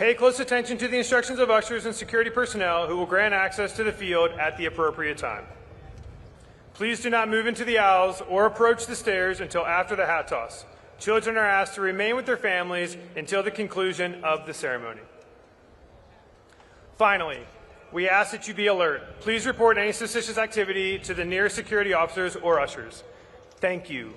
Pay close attention to the instructions of ushers and security personnel who will grant access to the field at the appropriate time. Please do not move into the aisles or approach the stairs until after the hat toss. Children are asked to remain with their families until the conclusion of the ceremony. Finally, we ask that you be alert. Please report any suspicious activity to the nearest security officers or ushers. Thank you.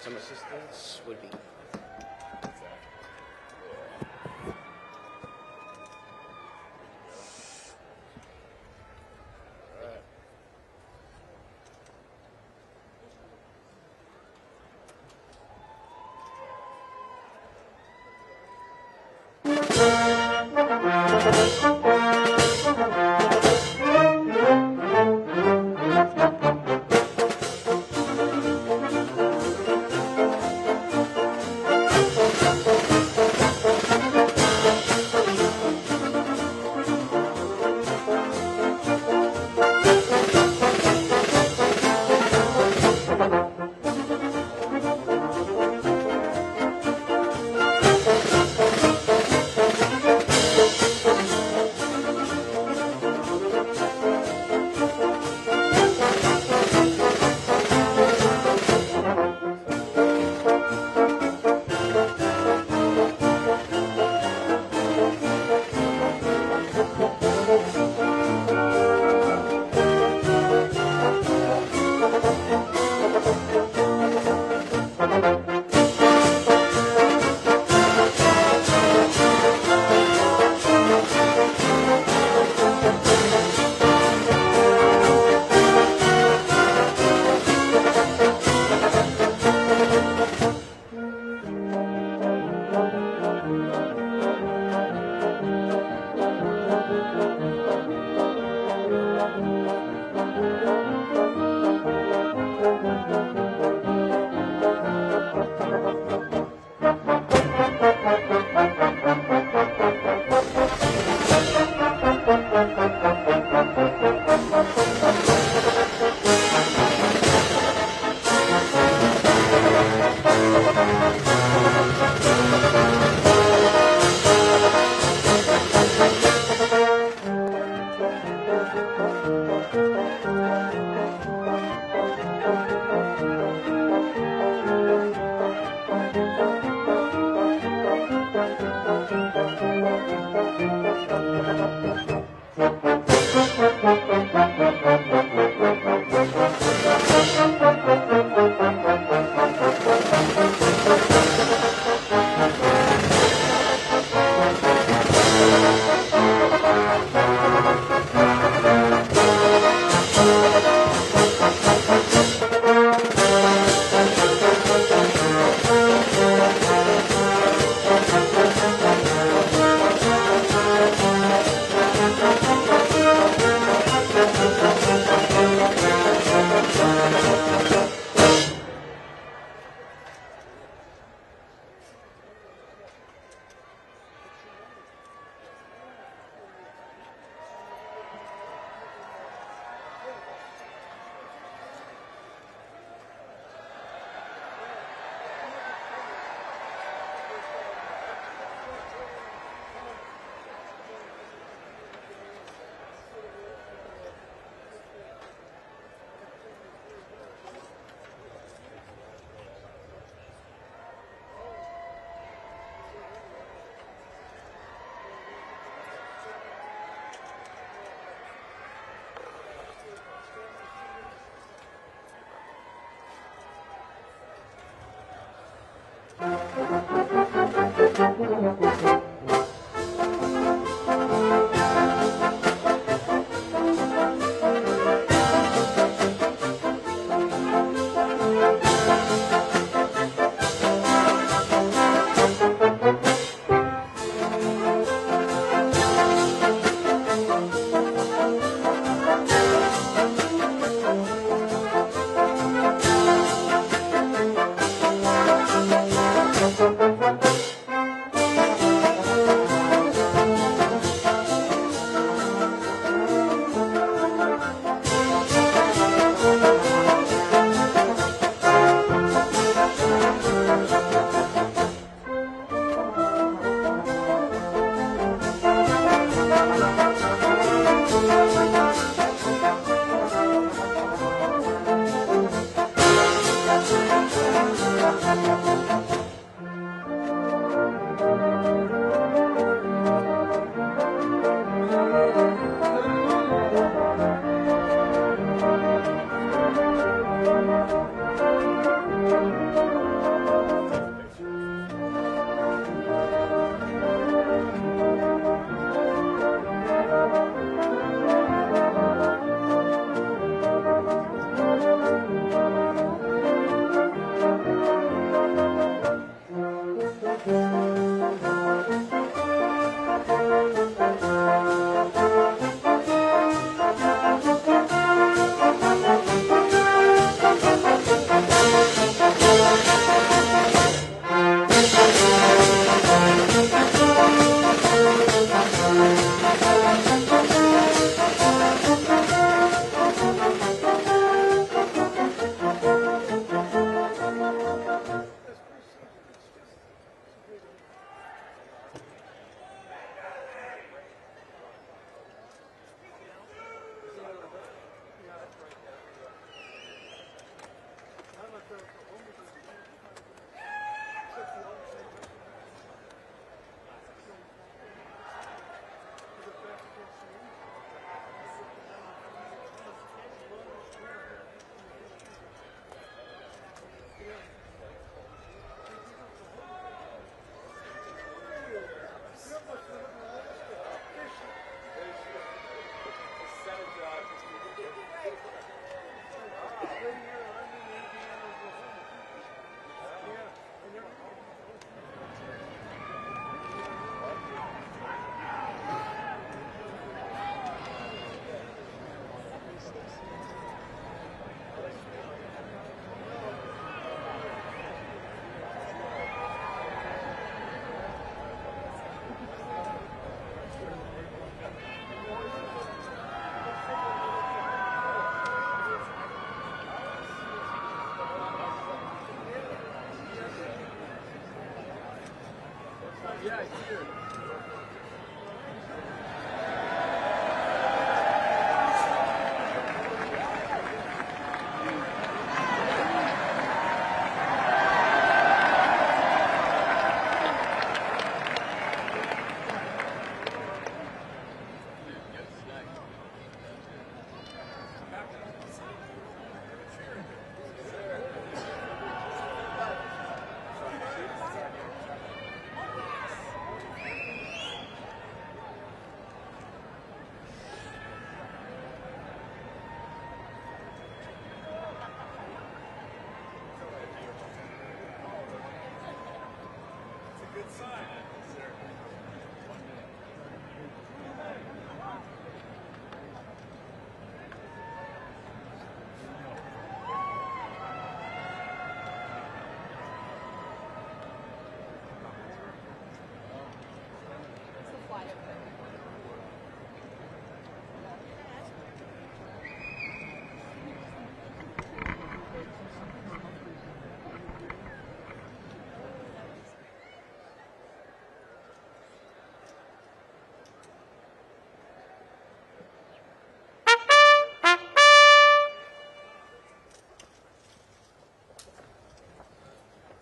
Some assistance would be.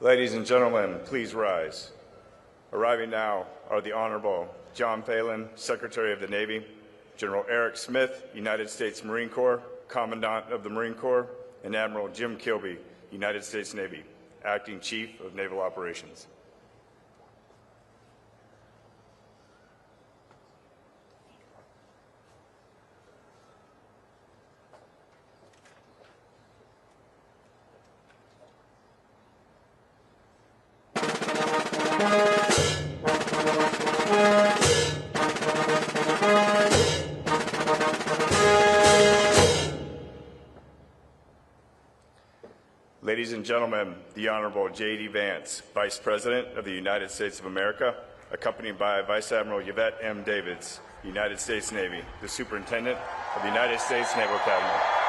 Ladies and gentlemen, please rise. Arriving now are the Honorable John Phelan, Secretary of the Navy, General Eric Smith, United States Marine Corps, Commandant of the Marine Corps, and Admiral Jim Kilby, United States Navy, Acting Chief of Naval Operations. Ladies and gentlemen, the Honorable J.D. Vance, Vice President of the United States of America, accompanied by Vice Admiral Yvette M. Davids, United States Navy, the Superintendent of the United States Naval Academy.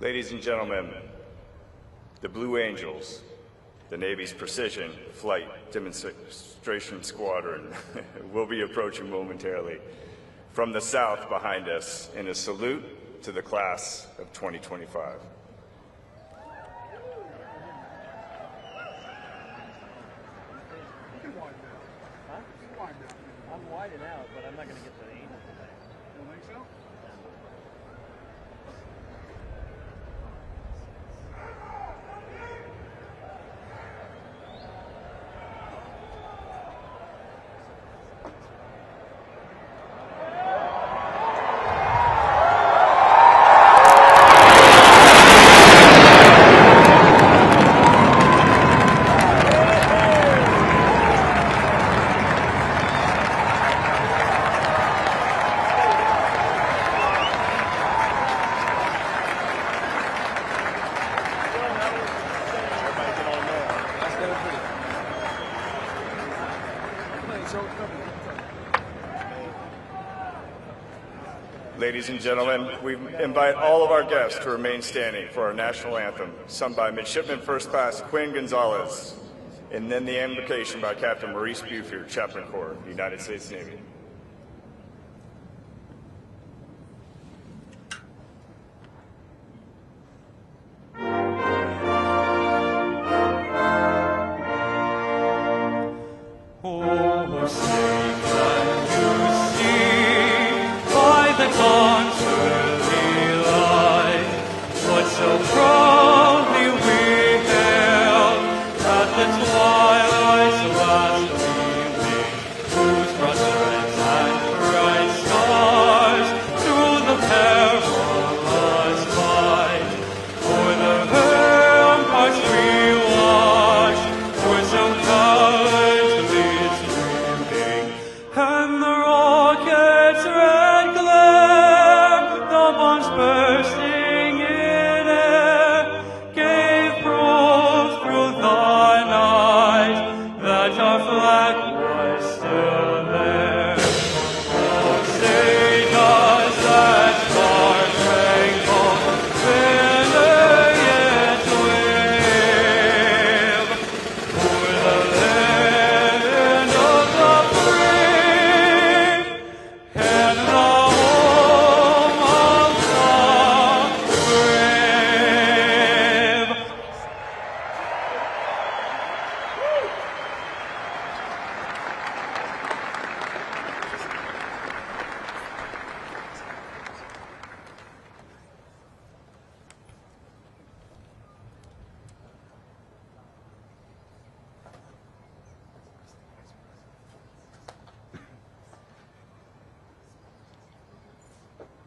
Ladies and gentlemen, the Blue Angels, the Navy's Precision Flight Demonstration Squadron, will be approaching momentarily from the south behind us in a salute to the class of 2025. wide now. Huh? Too wide now. I'm widening out, but I'm not going to get to the angel today. You don't think so? Ladies and gentlemen, we invite all of our guests to remain standing for our national anthem, sung by Midshipman First Class Quinn Gonzalez, and then the invocation by Captain Maurice Buford, Chaplain Corps, United States Navy.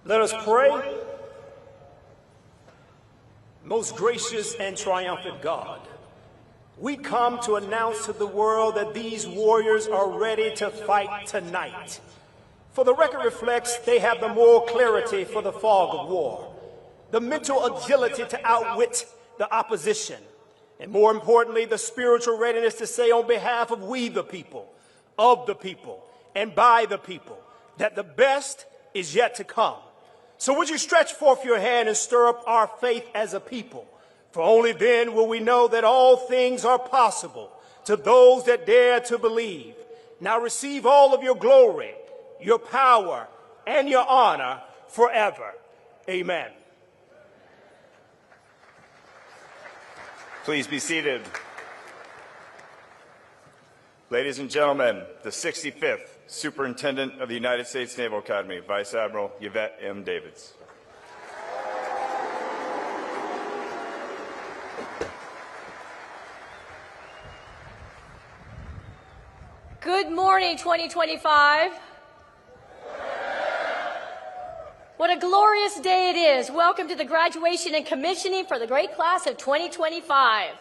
Let us pray. Most gracious and triumphant God, we come to announce to the world that these warriors are ready to fight tonight. For the record reflects they have the moral clarity for the fog of war, the mental agility to outwit the opposition, and more importantly, the spiritual readiness to say on behalf of we the people, of the people, and by the people, that the best is yet to come. So would you stretch forth your hand and stir up our faith as a people? For only then will we know that all things are possible to those that dare to believe. Now receive all of your glory, your power, and your honor forever. Amen. Please be seated. Ladies and gentlemen, the 65th Superintendent of the United States Naval Academy, Vice Admiral Yvette M. Davids. Good morning, 2025. What a glorious day it is. Welcome to the graduation and commissioning for the great class of 2025.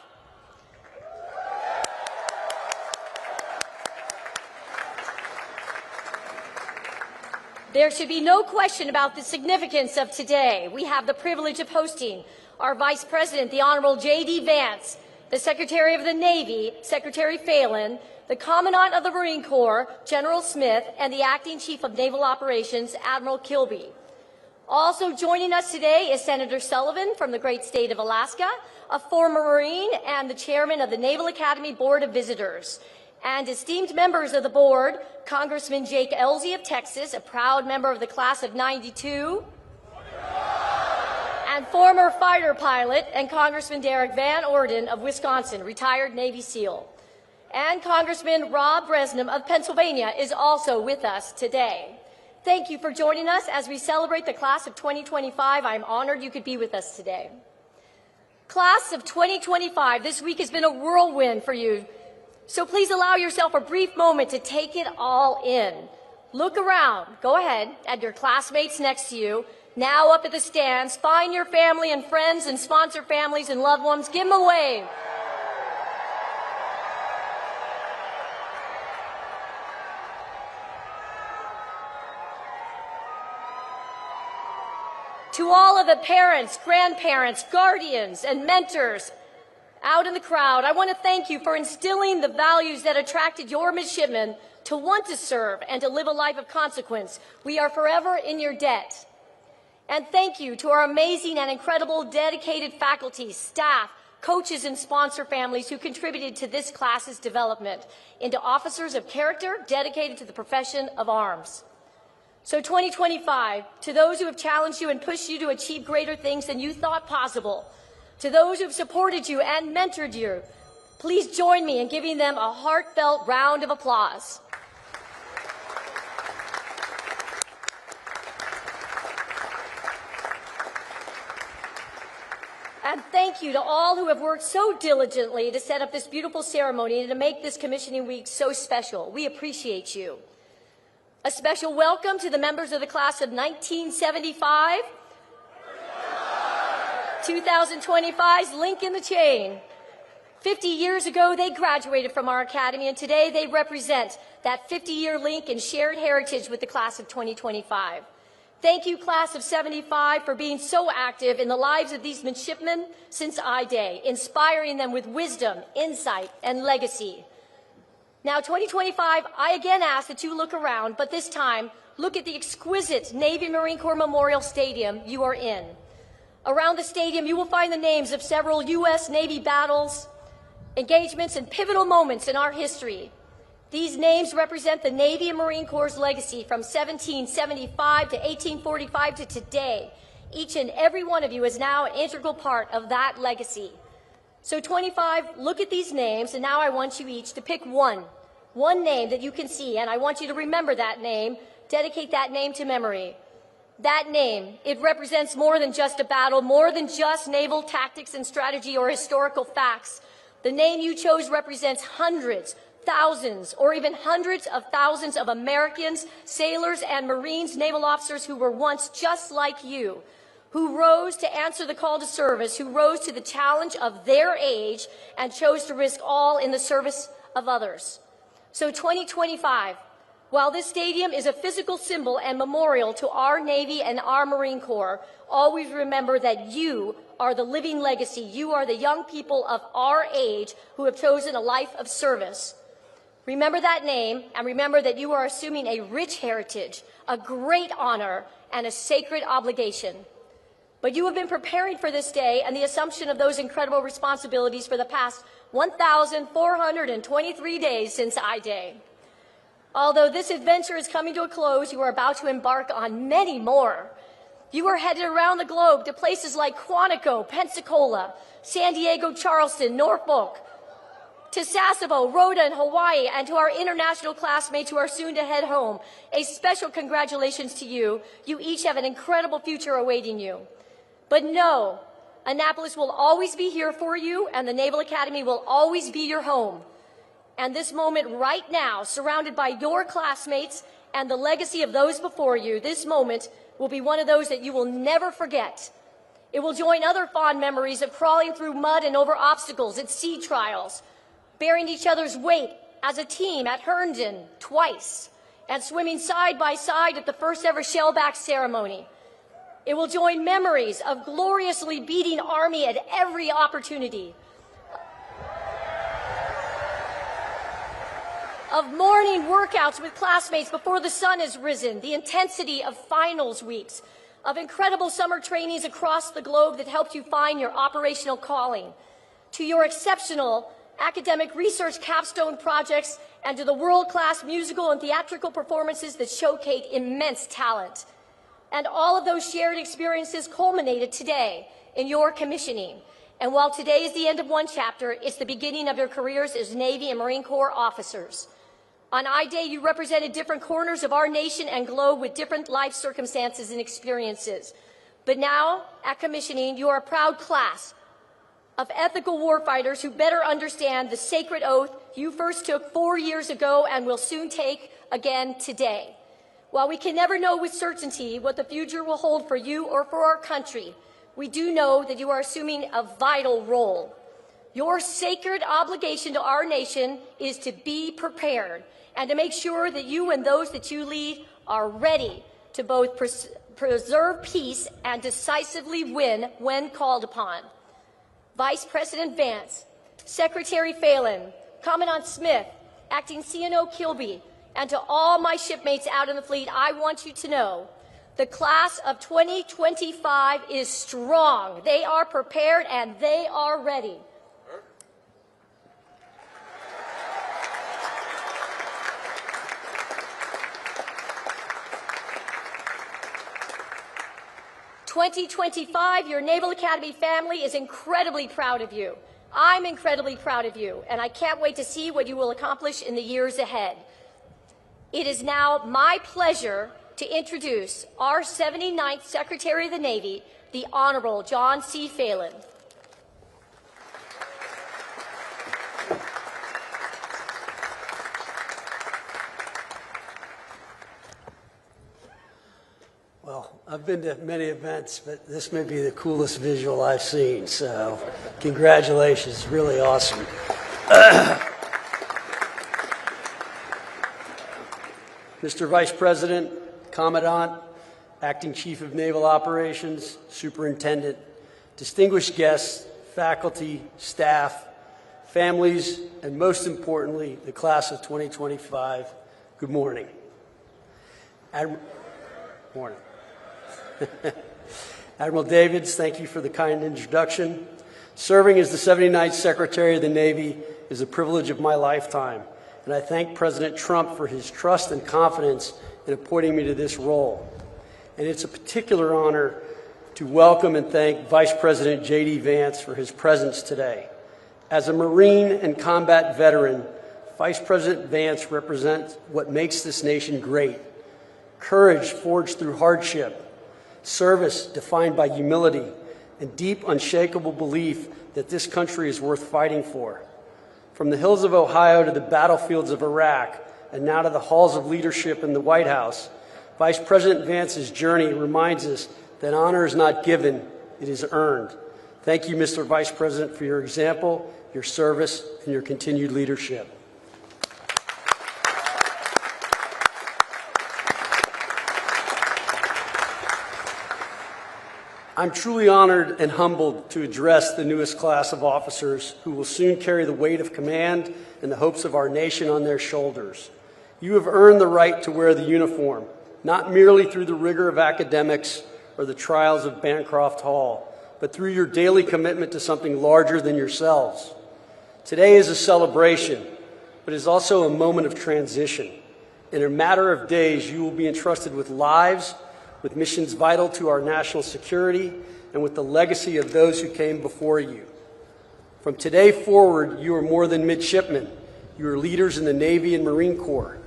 There should be no question about the significance of today. We have the privilege of hosting our Vice President, the Honorable J.D. Vance, the Secretary of the Navy, Secretary Phelan, the Commandant of the Marine Corps, General Smith, and the Acting Chief of Naval Operations, Admiral Kilby. Also joining us today is Senator Sullivan from the great state of Alaska, a former Marine and the Chairman of the Naval Academy Board of Visitors. And esteemed members of the board, Congressman Jake Elzy of Texas, a proud member of the class of '92, and former fighter pilot, and Congressman Derek Van Orden of Wisconsin, retired Navy SEAL. And Congressman Rob Bresnam of Pennsylvania is also with us today. Thank you for joining us as we celebrate the class of 2025. I'm honored you could be with us today. Class of 2025, this week has been a whirlwind for you. So please allow yourself a brief moment to take it all in. Look around, go ahead, at your classmates next to you, now up at the stands. Find your family and friends and sponsor families and loved ones. Give them a wave. To all of the parents, grandparents, guardians, and mentors out in the crowd, I want to thank you for instilling the values that attracted your midshipmen to want to serve and to live a life of consequence. We are forever in your debt. And thank you to our amazing and incredible dedicated faculty, staff, coaches, and sponsor families who contributed to this class's development into officers of character dedicated to the profession of arms. So 2025, to those who have challenged you and pushed you to achieve greater things than you thought possible, to those who have supported you and mentored you, please join me in giving them a heartfelt round of applause. And thank you to all who have worked so diligently to set up this beautiful ceremony and to make this commissioning week so special. We appreciate you. A special welcome to the members of the class of 1975, 2025's link in the chain. 50 years ago, they graduated from our academy, and today they represent that 50-year link and shared heritage with the class of 2025. Thank you, class of 75, for being so active in the lives of these midshipmen since I-Day, inspiring them with wisdom, insight, and legacy. Now, 2025, I again ask that you look around, but this time, look at the exquisite Navy Marine Corps Memorial Stadium you are in. Around the stadium, you will find the names of several U.S. Navy battles, engagements, and pivotal moments in our history. These names represent the Navy and Marine Corps' legacy from 1775 to 1845 to today. Each and every one of you is now an integral part of that legacy. So 25, look at these names, and now I want you each to pick one name that you can see, and I want you to remember that name, dedicate that name to memory. That name, it represents more than just a battle, more than just naval tactics and strategy or historical facts. The name you chose represents hundreds, thousands, or even hundreds of thousands of Americans, sailors, and Marines, naval officers who were once just like you, who rose to answer the call to service, who rose to the challenge of their age and chose to risk all in the service of others. So 2025, while this stadium is a physical symbol and memorial to our Navy and our Marine Corps, always remember that you are the living legacy. You are the young people of our age who have chosen a life of service. Remember that name, and remember that you are assuming a rich heritage, a great honor, and a sacred obligation. But you have been preparing for this day and the assumption of those incredible responsibilities for the past 1,423 days since I-Day. Although this adventure is coming to a close, you are about to embark on many more. You are headed around the globe to places like Quantico, Pensacola, San Diego, Charleston, Norfolk, to Sasebo, Rhoda, and Hawaii, and to our international classmates who are soon to head home. A special congratulations to you. You each have an incredible future awaiting you. But know, Annapolis will always be here for you, and the Naval Academy will always be your home. And this moment right now, surrounded by your classmates and the legacy of those before you, this moment will be one of those that you will never forget. It will join other fond memories of crawling through mud and over obstacles at sea trials, bearing each other's weight as a team at Herndon twice, and swimming side by side at the first ever shellback ceremony. It will join memories of gloriously beating Army at every opportunity, of morning workouts with classmates before the sun has risen, the intensity of finals weeks, of incredible summer trainings across the globe that helped you find your operational calling, to your exceptional academic research capstone projects, and to the world-class musical and theatrical performances that showcase immense talent. And all of those shared experiences culminated today in your commissioning. And while today is the end of one chapter, it's the beginning of your careers as Navy and Marine Corps officers. On I-Day, you represented different corners of our nation and globe with different life circumstances and experiences. But now, at commissioning, you are a proud class of ethical warfighters who better understand the sacred oath you first took 4 years ago and will soon take again today. While we can never know with certainty what the future will hold for you or for our country, we do know that you are assuming a vital role. Your sacred obligation to our nation is to be prepared and to make sure that you and those that you lead are ready to both preserve peace and decisively win when called upon. Vice President Vance, Secretary Phelan, Commandant Smith, Acting CNO Kilby, and to all my shipmates out in the fleet, I want you to know the class of 2025 is strong. They are prepared and they are ready. '25, your Naval Academy family is incredibly proud of you. I'm incredibly proud of you, and I can't wait to see what you will accomplish in the years ahead. It is now my pleasure to introduce our 79th Secretary of the Navy, the Honorable John C. Phelan. Well, I've been to many events, but this may be the coolest visual I've seen, so congratulations, it's really awesome. Mr. Vice President, Commandant, Acting Chief of Naval Operations, Superintendent, distinguished guests, faculty, staff, families, and most importantly, the class of 2025, good morning. Morning. Admiral Davids, thank you for the kind introduction. Serving as the 79th Secretary of the Navy is a privilege of my lifetime, and I thank President Trump for his trust and confidence in appointing me to this role. And it's a particular honor to welcome and thank Vice President J.D. Vance for his presence today. As a Marine and combat veteran, Vice President Vance represents what makes this nation great: courage forged through hardship, service defined by humility, and deep, unshakable belief that this country is worth fighting for. From the hills of Ohio to the battlefields of Iraq, and now to the halls of leadership in the White House, Vice President Vance's journey reminds us that honor is not given, it is earned. Thank you, Mr. Vice President, for your example, your service, and your continued leadership. I'm truly honored and humbled to address the newest class of officers who will soon carry the weight of command and the hopes of our nation on their shoulders. You have earned the right to wear the uniform, not merely through the rigor of academics or the trials of Bancroft Hall, but through your daily commitment to something larger than yourselves. Today is a celebration, but is also a moment of transition. In a matter of days, you will be entrusted with lives, with missions vital to our national security, and with the legacy of those who came before you. From today forward, you are more than midshipmen. You are leaders in the Navy and Marine Corps,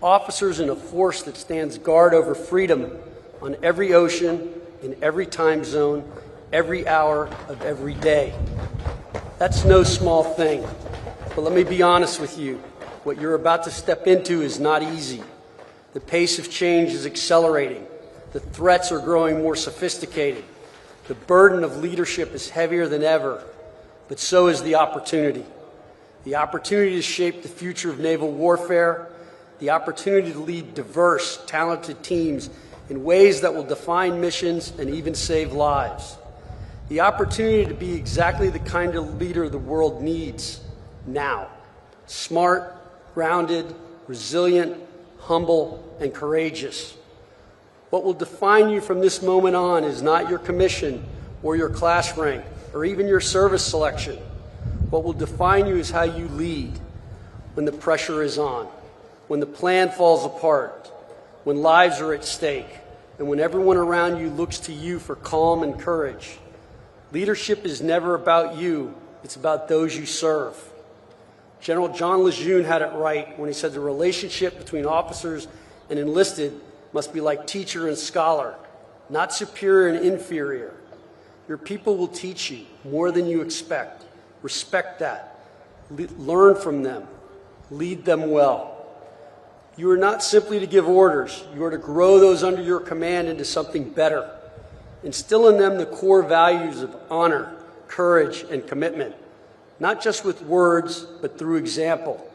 officers in a force that stands guard over freedom on every ocean, in every time zone, every hour of every day. That's no small thing, but let me be honest with you. What you're about to step into is not easy. The pace of change is accelerating. The threats are growing more sophisticated. The burden of leadership is heavier than ever, but so is the opportunity. The opportunity to shape the future of naval warfare, the opportunity to lead diverse, talented teams in ways that will define missions and even save lives. The opportunity to be exactly the kind of leader the world needs now. Smart, grounded, resilient, humble, and courageous. What will define you from this moment on is not your commission or your class rank or even your service selection. What will define you is how you lead when the pressure is on, when the plan falls apart, when lives are at stake, and when everyone around you looks to you for calm and courage. Leadership is never about you. It's about those you serve. General John Lejeune had it right when he said the relationship between officers and enlisted must be like teacher and scholar, not superior and inferior. Your people will teach you more than you expect. Respect that. Learn from them. Lead them well. You are not simply to give orders. You are to grow those under your command into something better. Instill in them the core values of honor, courage, and commitment, not just with words, but through example.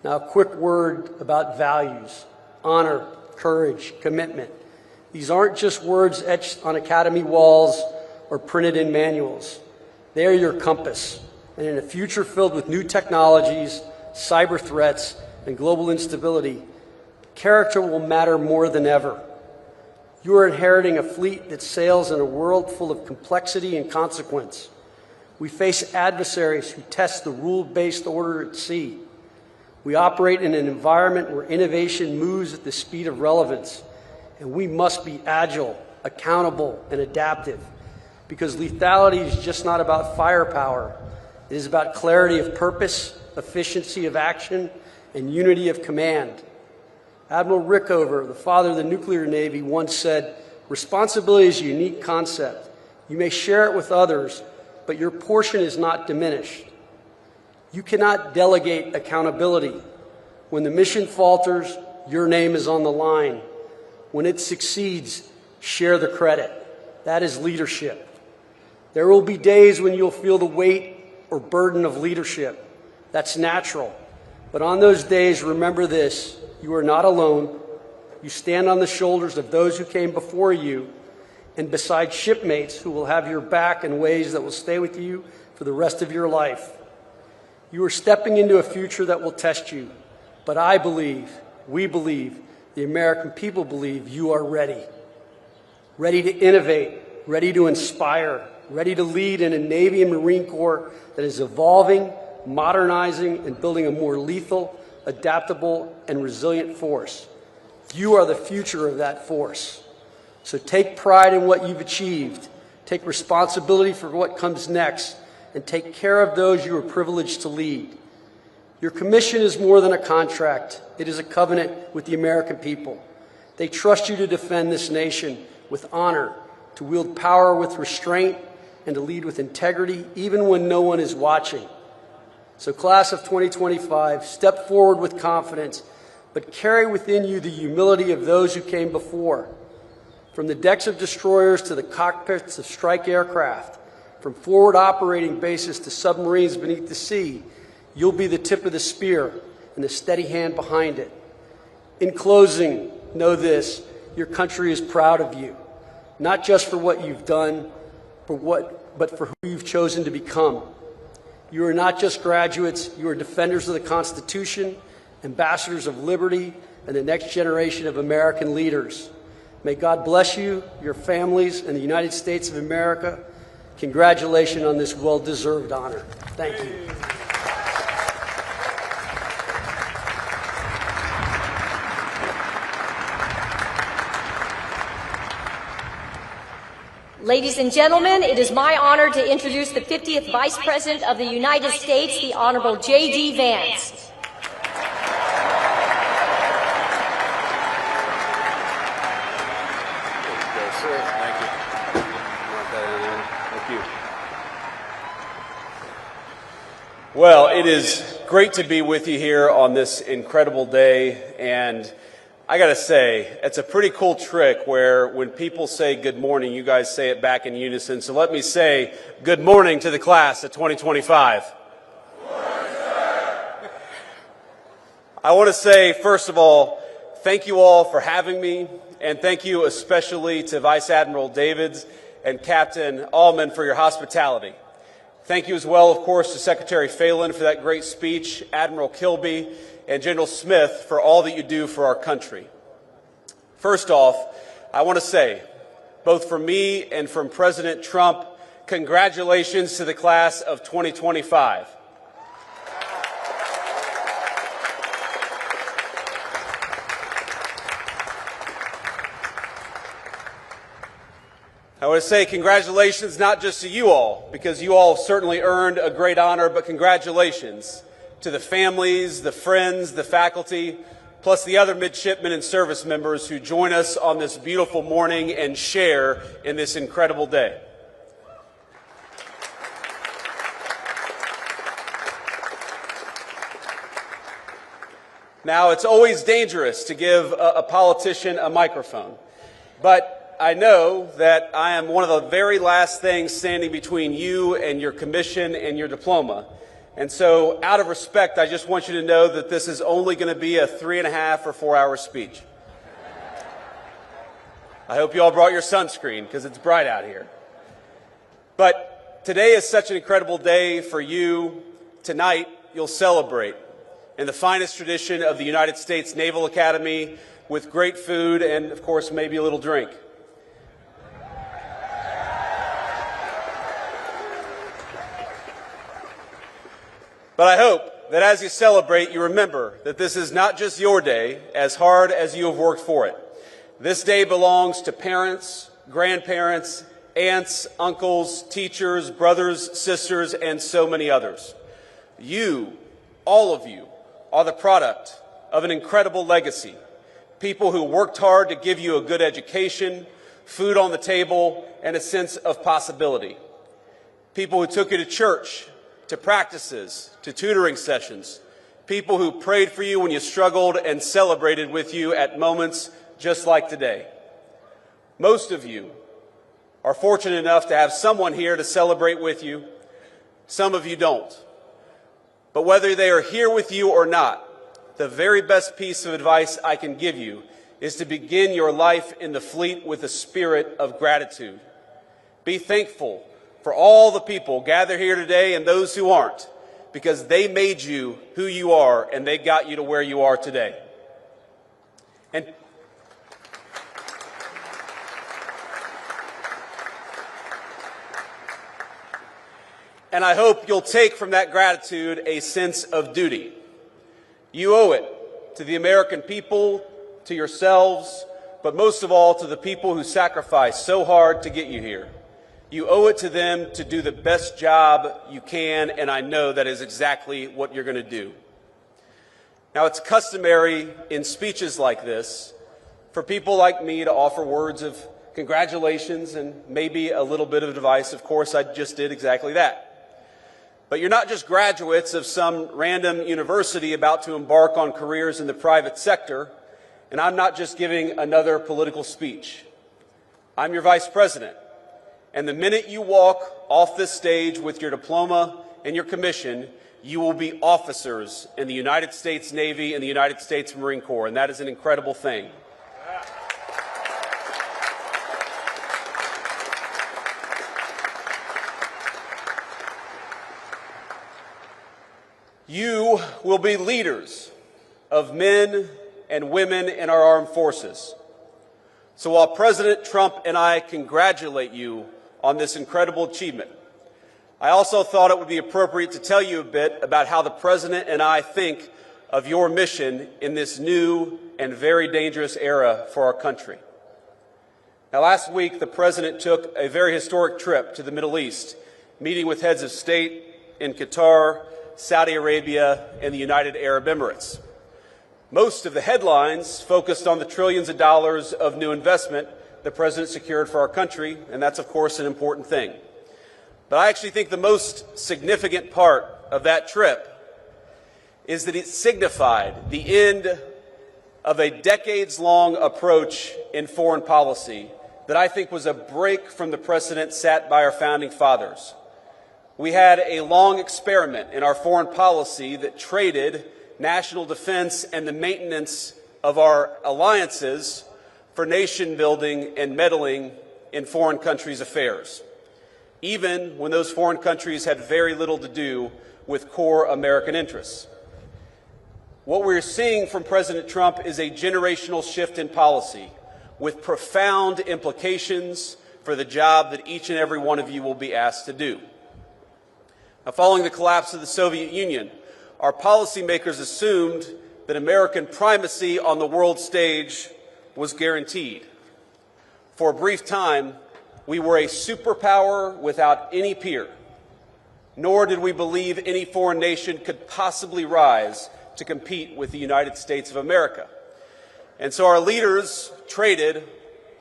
Now, a quick word about values: honor, courage, commitment. These aren't just words etched on academy walls or printed in manuals. They are your compass. And in a future filled with new technologies, cyber threats, and global instability, character will matter more than ever. You are inheriting a fleet that sails in a world full of complexity and consequence. We face adversaries who test the rule-based order at sea. We operate in an environment where innovation moves at the speed of relevance, and we must be agile, accountable, and adaptive, because lethality is just not about firepower. It is about clarity of purpose, efficiency of action, and unity of command. Admiral Rickover, the father of the nuclear navy, once said, "Responsibility is a unique concept. You may share it with others, but your portion is not diminished." You cannot delegate accountability. When the mission falters, your name is on the line. When it succeeds, share the credit. That is leadership. There will be days when you'll feel the weight or burden of leadership. That's natural. But on those days, remember this: you are not alone. You stand on the shoulders of those who came before you and beside shipmates who will have your back in ways that will stay with you for the rest of your life. You are stepping into a future that will test you, but I believe, we believe, the American people believe you are ready. Ready to innovate, ready to inspire, ready to lead in a Navy and Marine Corps that is evolving, modernizing, and building a more lethal, adaptable, and resilient force. You are the future of that force. So take pride in what you've achieved, take responsibility for what comes next, and take care of those you are privileged to lead. Your commission is more than a contract. It is a covenant with the American people. They trust you to defend this nation with honor, to wield power with restraint, and to lead with integrity, even when no one is watching. So, class of 2025, step forward with confidence, but carry within you the humility of those who came before. From the decks of destroyers to the cockpits of strike aircraft, from forward operating bases to submarines beneath the sea, you'll be the tip of the spear and the steady hand behind it. In closing, know this: your country is proud of you, not just for what you've done, but for who you've chosen to become. You are not just graduates, you are defenders of the Constitution, ambassadors of liberty, and the next generation of American leaders. May God bless you, your families, and the United States of America. Congratulations on this well-deserved honor. Thank you. Ladies and gentlemen, it is my honor to introduce the 50th Vice President of the United States, the Honorable J.D. Vance. Well, it is great to be with you here on this incredible day, and I gotta say, it's a pretty cool trick where when people say good morning, you guys say it back in unison. So let me say good morning to the class of 2025. Good morning, sir. I want to say, first of all, thank you all for having me, and thank you especially to Vice Admiral Davids and Captain Allman for your hospitality. Thank you as well, of course, to Secretary Phelan for that great speech, Admiral Kilby, and General Smith for all that you do for our country. First off, I want to say, both from me and from President Trump, congratulations to the class of 2025. want to say congratulations not just to you all, because you all certainly earned a great honor, but congratulations to the families, the friends, the faculty, plus the other midshipmen and service members who join us on this beautiful morning and share in this incredible day. Now, it's always dangerous to give a politician a microphone, but I know that I am one of the very last things standing between you and your commission and your diploma. And so, out of respect, I just want you to know that this is only going to be a 3.5 or 4 hour speech. I hope you all brought your sunscreen because it's bright out here. But today is such an incredible day for you. Tonight, you'll celebrate in the finest tradition of the United States Naval Academy with great food and, of course, maybe a little drink. But I hope that as you celebrate, you remember that this is not just your day, as hard as you have worked for it. This day belongs to parents, grandparents, aunts, uncles, teachers, brothers, sisters, and so many others. You, all of you, are the product of an incredible legacy. People who worked hard to give you a good education, food on the table, and a sense of possibility. People who took you to church, to practices, to tutoring sessions. People who prayed for you when you struggled and celebrated with you at moments just like today. Most of you are fortunate enough to have someone here to celebrate with you. Some of you don't. But whether they are here with you or not, the very best piece of advice I can give you is to begin your life in the fleet with a spirit of gratitude. Be thankful for all the people gathered here today and those who aren't, because they made you who you are and they got you to where you are today. And I hope you'll take from that gratitude a sense of duty. You owe it to the American people, to yourselves, but most of all to the people who sacrificed so hard to get you here. You owe it to them to do the best job you can, and I know that is exactly what you're going to do. Now, it's customary in speeches like this for people like me to offer words of congratulations and maybe a little bit of advice. Of course, I just did exactly that. But you're not just graduates of some random university about to embark on careers in the private sector, and I'm not just giving another political speech. I'm your vice president, and the minute you walk off this stage with your diploma and your commission, you will be officers in the United States Navy and the United States Marine Corps, and that is an incredible thing. You will be leaders of men and women in our armed forces. So while President Trump and I congratulate you on this incredible achievement, I also thought it would be appropriate to tell you a bit about how the President and I think of your mission in this new and very dangerous era for our country. Now, last week, the President took a very historic trip to the Middle East, meeting with heads of state in Qatar, Saudi Arabia, and the United Arab Emirates. Most of the headlines focused on the trillions of dollars of new investment the President secured for our country, and that's, of course, an important thing. But I actually think the most significant part of that trip is that it signified the end of a decades-long approach in foreign policy that I think was a break from the precedent set by our founding fathers. We had a long experiment in our foreign policy that traded national defense and the maintenance of our alliances for nation building and meddling in foreign countries' affairs, even when those foreign countries had very little to do with core American interests. What we're seeing from President Trump is a generational shift in policy with profound implications for the job that each and every one of you will be asked to do. Now, following the collapse of the Soviet Union, our policymakers assumed that American primacy on the world stage was guaranteed. For a brief time, we were a superpower without any peer, nor did we believe any foreign nation could possibly rise to compete with the United States of America. And so our leaders traded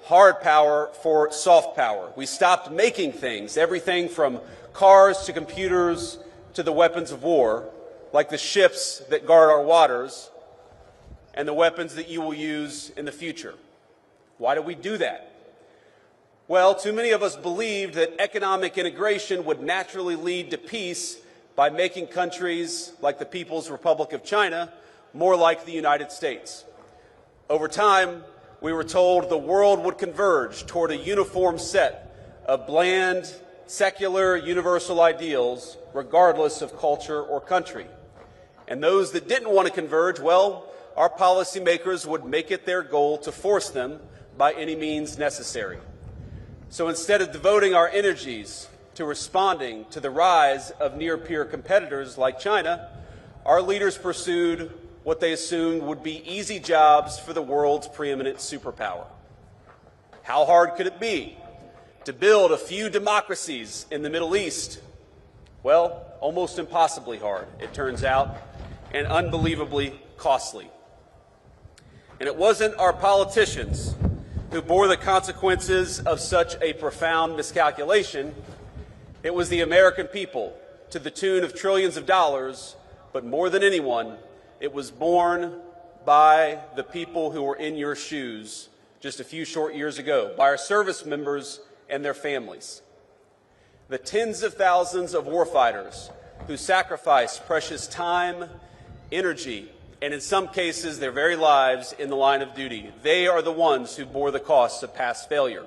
hard power for soft power. We stopped making things, everything from cars to computers to the weapons of war, like the ships that guard our waters and the weapons that you will use in the future. Why did we do that? Well, too many of us believed that economic integration would naturally lead to peace by making countries like the People's Republic of China more like the United States. Over time, we were told the world would converge toward a uniform set of bland, secular, universal ideals, regardless of culture or country. And those that didn't want to converge, well, our policymakers would make it their goal to force them by any means necessary. So instead of devoting our energies to responding to the rise of near-peer competitors like China, our leaders pursued what they assumed would be easy jobs for the world's preeminent superpower. How hard could it be to build a few democracies in the Middle East? Well, almost impossibly hard, it turns out, and unbelievably costly. And it wasn't our politicians who bore the consequences of such a profound miscalculation. It was the American people, to the tune of trillions of dollars, but more than anyone, it was borne by the people who were in your shoes just a few short years ago, by our service members and their families. The tens of thousands of warfighters who sacrificed precious time, energy, and in some cases their very lives in the line of duty. They are the ones who bore the costs of past failure.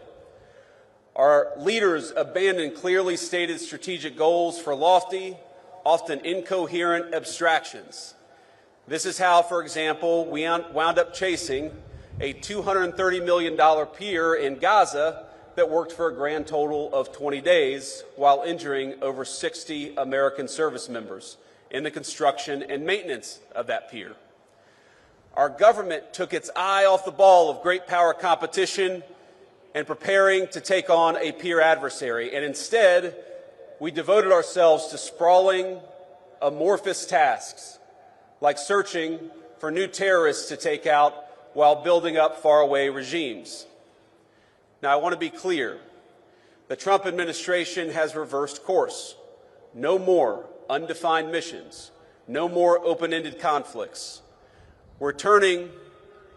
Our leaders abandoned clearly stated strategic goals for lofty, often incoherent abstractions. This is how, for example, we wound up chasing a $230 million pier in Gaza that worked for a grand total of 20 days while injuring over 60 American service members in the construction and maintenance of that pier. Our government took its eye off the ball of great power competition and preparing to take on a peer adversary, and instead we devoted ourselves to sprawling, amorphous tasks like searching for new terrorists to take out while building up faraway regimes. Now, I want to be clear. The Trump administration has reversed course. No more undefined missions. No more open-ended conflicts. We're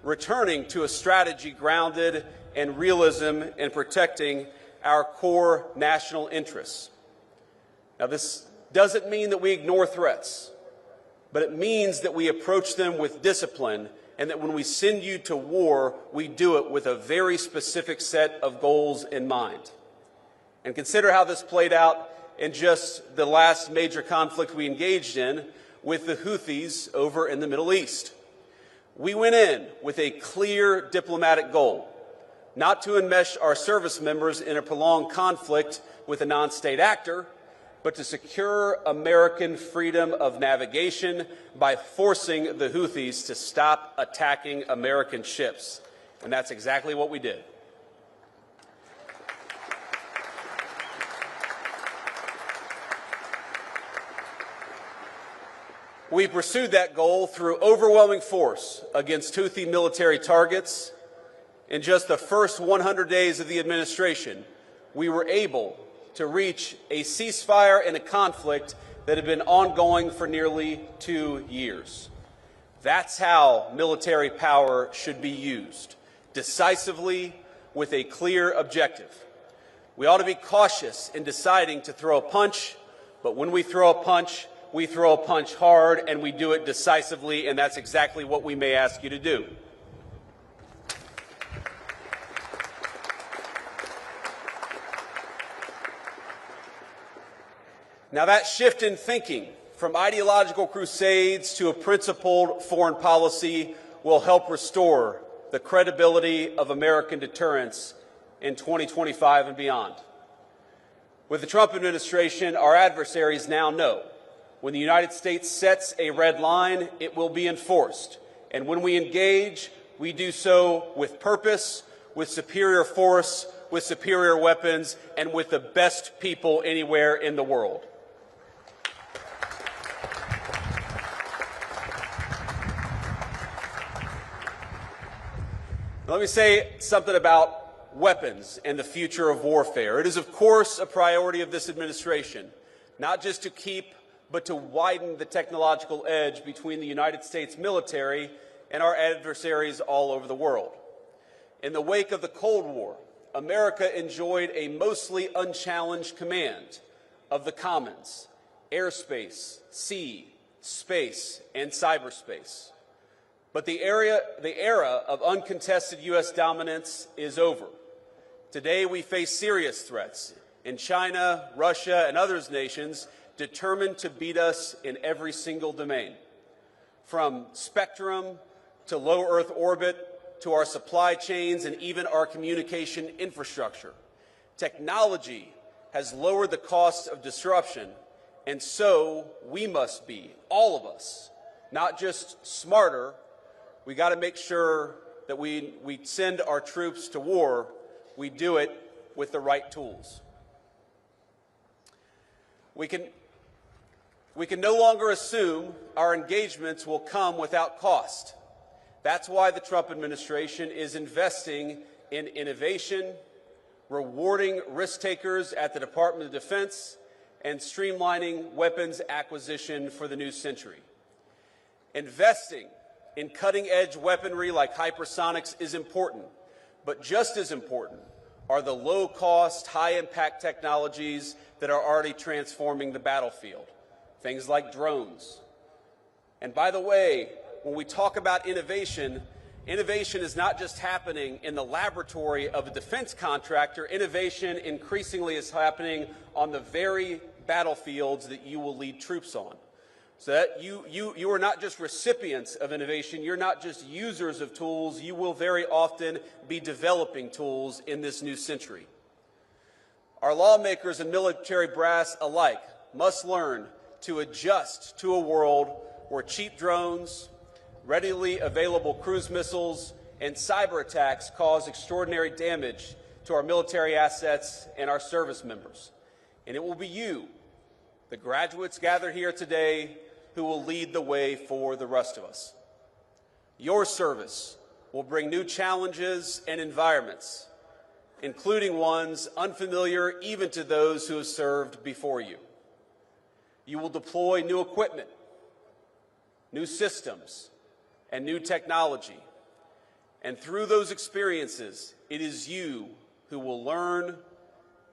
returning to a strategy grounded in realism and protecting our core national interests. Now, this doesn't mean that we ignore threats, but it means that we approach them with discipline, and that when we send you to war, we do it with a very specific set of goals in mind. And consider how this played out in just the last major conflict we engaged in with the Houthis over in the Middle East. We went in with a clear diplomatic goal, not to enmesh our service members in a prolonged conflict with a non-state actor, but to secure American freedom of navigation by forcing the Houthis to stop attacking American ships. And that's exactly what we did. We pursued that goal through overwhelming force against Houthi military targets. In just the first 100 days of the administration, we were able to reach a ceasefire in a conflict that had been ongoing for nearly 2 years. That's how military power should be used, decisively with a clear objective. We ought to be cautious in deciding to throw a punch, but when we throw a punch hard, and we do it decisively, and that's exactly what we may ask you to do. Now, that shift in thinking from ideological crusades to a principled foreign policy will help restore the credibility of American deterrence in 2025 and beyond. With the Trump administration, our adversaries now know when the United States sets a red line, it will be enforced. And when we engage, we do so with purpose, with superior force, with superior weapons, and with the best people anywhere in the world. Let me say something about weapons and the future of warfare. It is, of course, a priority of this administration, not just to keep, but to widen the technological edge between the United States military and our adversaries all over the world. In the wake of the Cold War, America enjoyed a mostly unchallenged command of the commons: airspace, sea, space, and cyberspace. But the era of uncontested U.S. dominance is over. Today we face serious threats in China, Russia, and other nations determined to beat us in every single domain, from spectrum to low Earth orbit to our supply chains and even our communication infrastructure. Technology has lowered the cost of disruption, and so we must be, all of us, not just smarter. We got to make sure that we send our troops to war, we do it with the right tools. We can no longer assume our engagements will come without cost. That's why the Trump administration is investing in innovation, rewarding risk takers at the Department of Defense, and streamlining weapons acquisition for the new century. Investing in cutting-edge weaponry like hypersonics is important, but just as important are the low-cost, high-impact technologies that are already transforming the battlefield, things like drones. And by the way, when we talk about innovation, innovation is not just happening in the laboratory of a defense contractor. Innovation increasingly is happening on the very battlefields that you will lead troops on. So that you are not just recipients of innovation, you're not just users of tools, you will very often be developing tools in this new century. Our lawmakers and military brass alike must learn to adjust to a world where cheap drones, readily available cruise missiles, and cyber attacks cause extraordinary damage to our military assets and our service members. And it will be you, the graduates gathered here today, who will lead the way for the rest of us. Your service will bring new challenges and environments, including ones unfamiliar even to those who have served before you. You will deploy new equipment, new systems, and new technology. And through those experiences, it is you who will learn,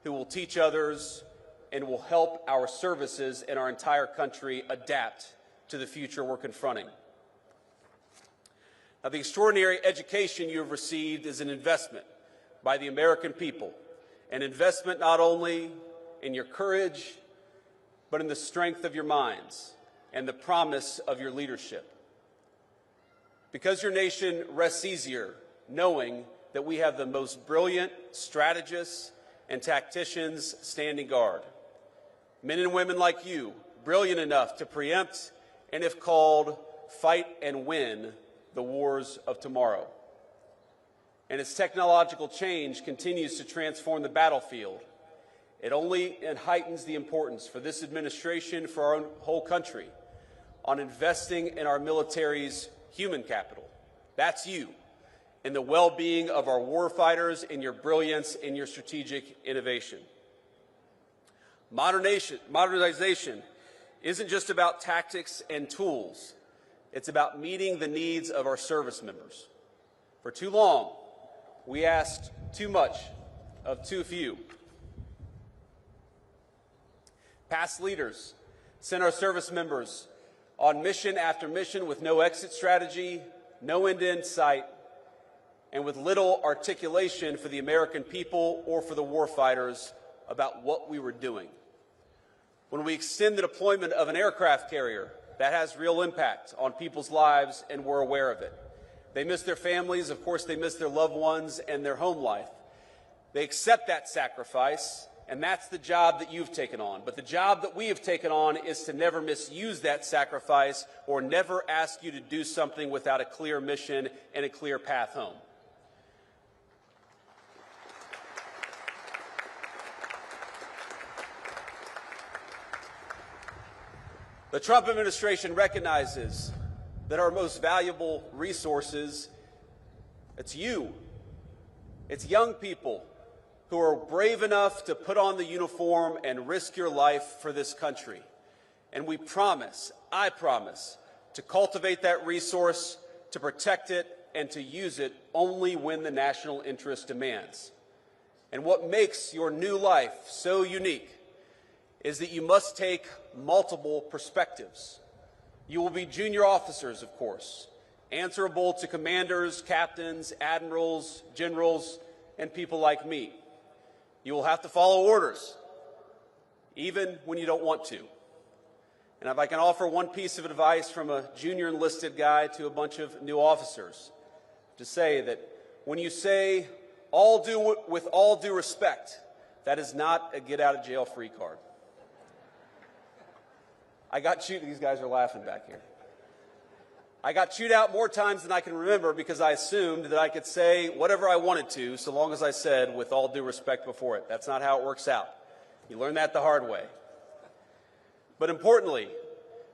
who will teach others, and will help our services and our entire country adapt to the future we're confronting. Now, the extraordinary education you have received is an investment by the American people, an investment not only in your courage, but in the strength of your minds and the promise of your leadership. Because your nation rests easier knowing that we have the most brilliant strategists and tacticians standing guard. Men and women like you, brilliant enough to preempt and, if called, fight and win the wars of tomorrow. And as technological change continues to transform the battlefield, it only heightens the importance for this administration, for our whole country, on investing in our military's human capital. That's you, in the well-being of our warfighters, in your brilliance, in your strategic innovation. Modernization isn't just about tactics and tools. It's about meeting the needs of our service members. For too long, we asked too much of too few. Past leaders sent our service members on mission after mission with no exit strategy, no end in sight, and with little articulation for the American people or for the warfighters about what we were doing. When we extend the deployment of an aircraft carrier, that has real impact on people's lives, and we're aware of it. They miss their families, of course they miss their loved ones and their home life. They accept that sacrifice, and that's the job that you've taken on. But the job that we have taken on is to never misuse that sacrifice or never ask you to do something without a clear mission and a clear path home. The Trump administration recognizes that our most valuable resources, it's you. It's young people who are brave enough to put on the uniform and risk your life for this country. And we promise, I promise, to cultivate that resource, to protect it, and to use it only when the national interest demands. And what makes your new life so unique is that you must take multiple perspectives. You will be junior officers, of course, answerable to commanders, captains, admirals, generals, and people like me. You will have to follow orders, even when you don't want to. And if I can offer one piece of advice from a junior enlisted guy to a bunch of new officers, to say that when you say with all due respect, that is not a get-out-of-jail-free card. These guys are laughing back here. I got chewed out more times than I can remember because I assumed that I could say whatever I wanted to so long as I said with all due respect before it. That's not how it works out. You learn that the hard way. But importantly,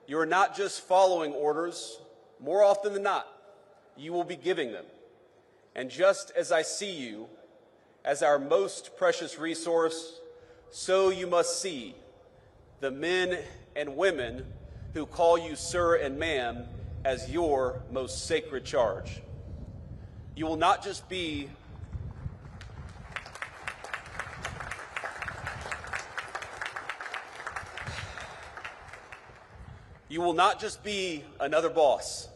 you are not just following orders. More often than not, you will be giving them. And just as I see you as our most precious resource, so you must see the men and women who call you sir and ma'am as your most sacred charge. You will not just be another boss.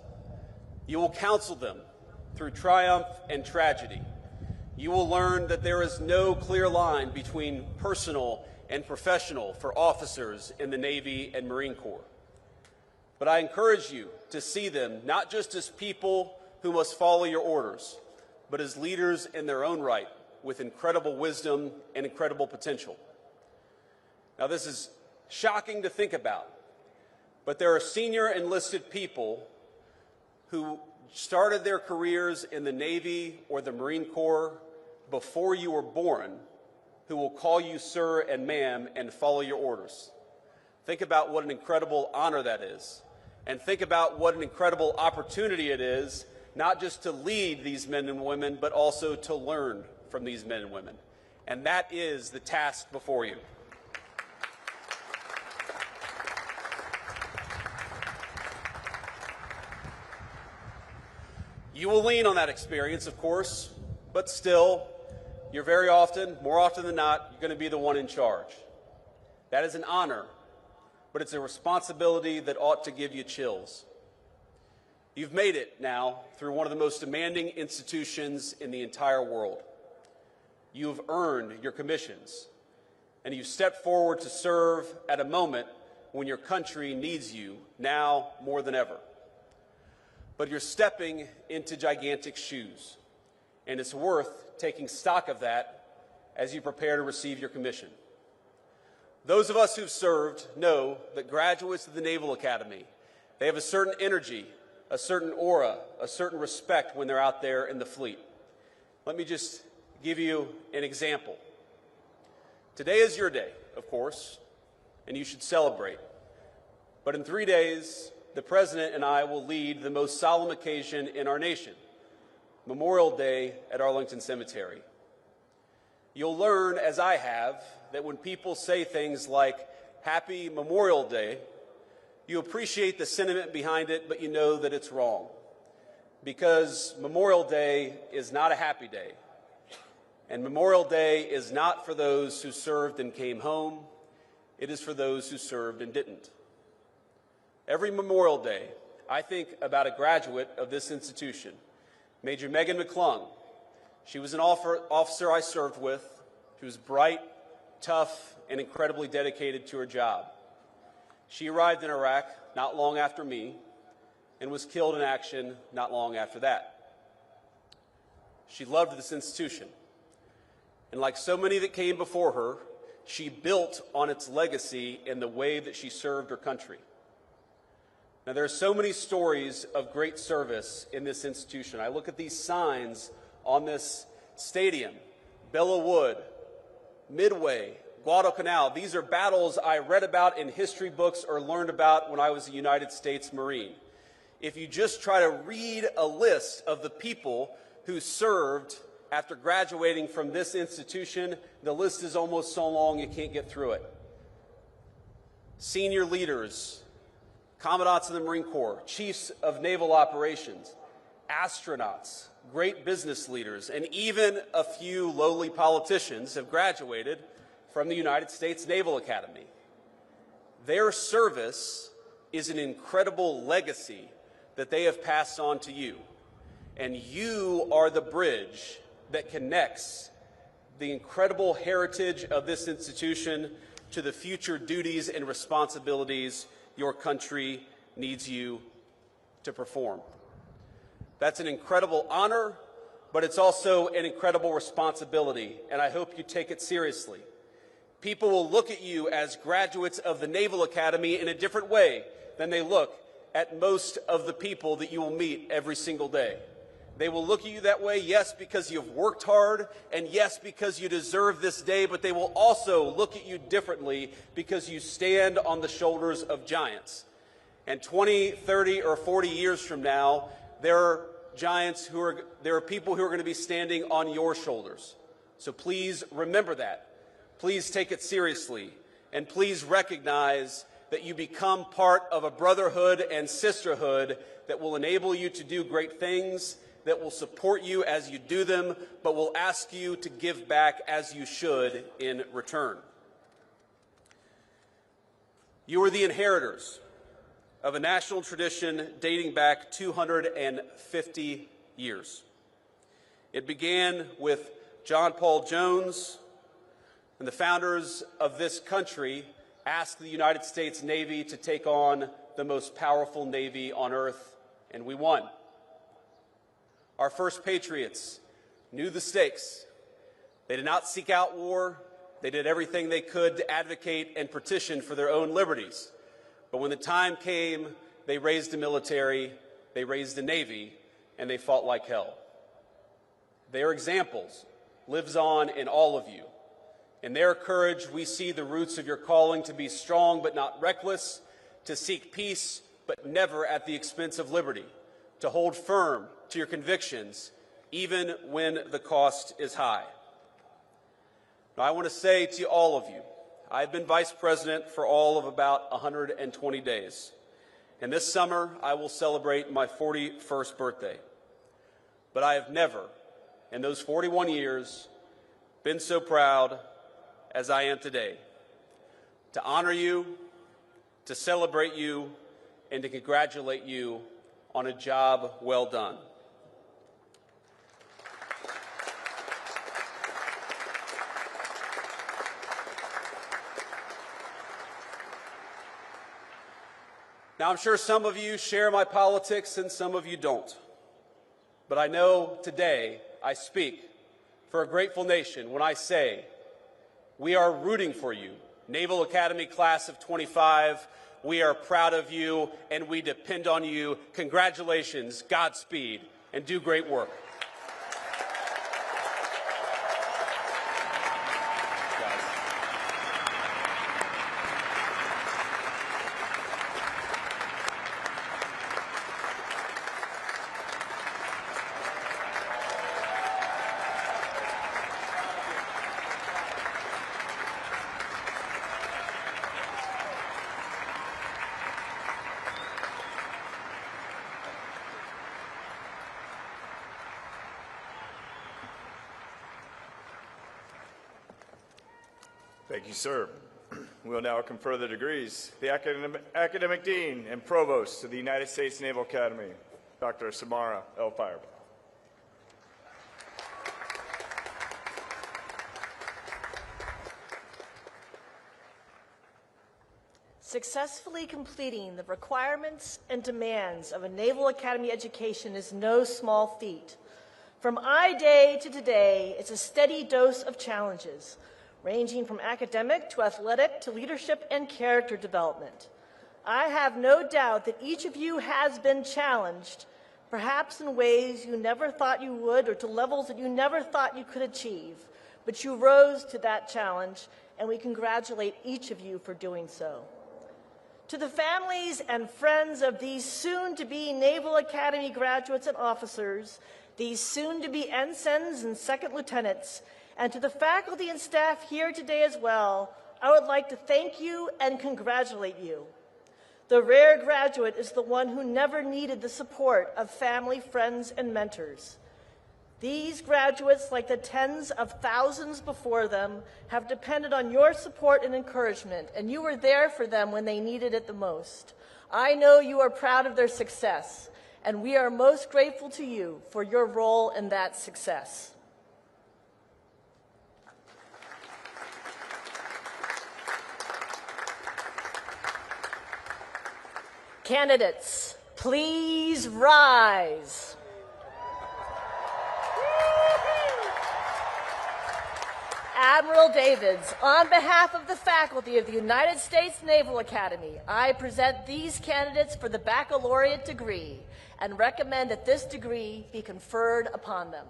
You will counsel them through triumph and tragedy. You will learn that there is no clear line between personal and professional for officers in the Navy and Marine Corps. But I encourage you to see them not just as people who must follow your orders, but as leaders in their own right with incredible wisdom and incredible potential. Now, this is shocking to think about, but there are senior enlisted people who started their careers in the Navy or the Marine Corps before you were born who will call you sir and ma'am and follow your orders. Think about what an incredible honor that is. And think about what an incredible opportunity it is, not just to lead these men and women, but also to learn from these men and women. And that is the task before you. You will lean on that experience, of course, but still, you're more often than not, you're going to be the one in charge. That is an honor, but it's a responsibility that ought to give you chills. You've made it now through one of the most demanding institutions in the entire world. You've earned your commissions, and you've stepped forward to serve at a moment when your country needs you now more than ever. But you're stepping into gigantic shoes, and it's worth taking stock of that as you prepare to receive your commission. Those of us who've served know that graduates of the Naval Academy, they have a certain energy, a certain aura, a certain respect when they're out there in the fleet. Let me just give you an example. Today is your day, of course, and you should celebrate. But in 3 days, the President and I will lead the most solemn occasion in our nation, Memorial Day at Arlington Cemetery. You'll learn, as I have, that when people say things like, Happy Memorial Day, you appreciate the sentiment behind it, but you know that it's wrong. Because Memorial Day is not a happy day. And Memorial Day is not for those who served and came home. It is for those who served and didn't. Every Memorial Day, I think about a graduate of this institution, Major Megan McClung. She was an officer I served with. She was bright, tough, and incredibly dedicated to her job. She arrived in Iraq not long after me and was killed in action not long after that. She loved this institution. And like so many that came before her, she built on its legacy in the way that she served her country. Now, there are so many stories of great service in this institution. I look at these signs on this stadium: Bella Wood, Midway, Guadalcanal. These are battles I read about in history books or learned about when I was a United States Marine. If you just try to read a list of the people who served after graduating from this institution, the list is almost so long you can't get through it. Senior leaders, commandants of the Marine Corps, chiefs of naval operations, astronauts, great business leaders, and even a few lowly politicians have graduated from the United States Naval Academy. Their service is an incredible legacy that they have passed on to you. And you are the bridge that connects the incredible heritage of this institution to the future duties and responsibilities your country needs you to perform. That's an incredible honor, but it's also an incredible responsibility, and I hope you take it seriously. People will look at you as graduates of the Naval Academy in a different way than they look at most of the people that you will meet every single day. They will look at you that way, yes, because you've worked hard, and yes, because you deserve this day, but they will also look at you differently because you stand on the shoulders of giants. And 20, 30, or 40 years from now, there are people who are going to be standing on your shoulders. So please remember that. Please take it seriously, and please recognize that you become part of a brotherhood and sisterhood that will enable you to do great things, that will support you as you do them, but will ask you to give back as you should in return. You are the inheritors of a national tradition dating back 250 years. It began with John Paul Jones, and the founders of this country asked the United States Navy to take on the most powerful Navy on earth, and we won. Our first patriots knew the stakes. They did not seek out war. They did everything they could to advocate and petition for their own liberties. But when the time came, they raised a military, they raised a navy, and they fought like hell. Their examples lives on in all of you. In their courage, we see the roots of your calling to be strong but not reckless, to seek peace but never at the expense of liberty, to hold firm to your convictions, even when the cost is high. Now, I want to say to all of you, I've been vice president for all of about 120 days. And this summer, I will celebrate my 41st birthday. But I have never, in those 41 years, been so proud as I am today, to honor you, to celebrate you, and to congratulate you on a job well done. Now, I'm sure some of you share my politics and some of you don't. But I know today I speak for a grateful nation when I say we are rooting for you. Naval Academy class of 25, we are proud of you and we depend on you. Congratulations, Godspeed, and do great work. Thank you, sir. We will now confer the degrees. The Academic Dean and Provost of the United States Naval Academy, Dr. Samara L. Firebaugh. Successfully completing the requirements and demands of a Naval Academy education is no small feat. From I-Day to today, it's a steady dose of challenges, ranging from academic to athletic to leadership and character development. I have no doubt that each of you has been challenged, perhaps in ways you never thought you would or to levels that you never thought you could achieve, but you rose to that challenge and we congratulate each of you for doing so. To the families and friends of these soon-to-be Naval Academy graduates and officers, these soon-to-be ensigns and second lieutenants, and to the faculty and staff here today as well, I would like to thank you and congratulate you. The rare graduate is the one who never needed the support of family, friends, and mentors. These graduates, like the tens of thousands before them, have depended on your support and encouragement, and you were there for them when they needed it the most. I know you are proud of their success, and we are most grateful to you for your role in that success. Candidates, please rise. Admiral Davids, on behalf of the faculty of the United States Naval Academy, I present these candidates for the baccalaureate degree and recommend that this degree be conferred upon them.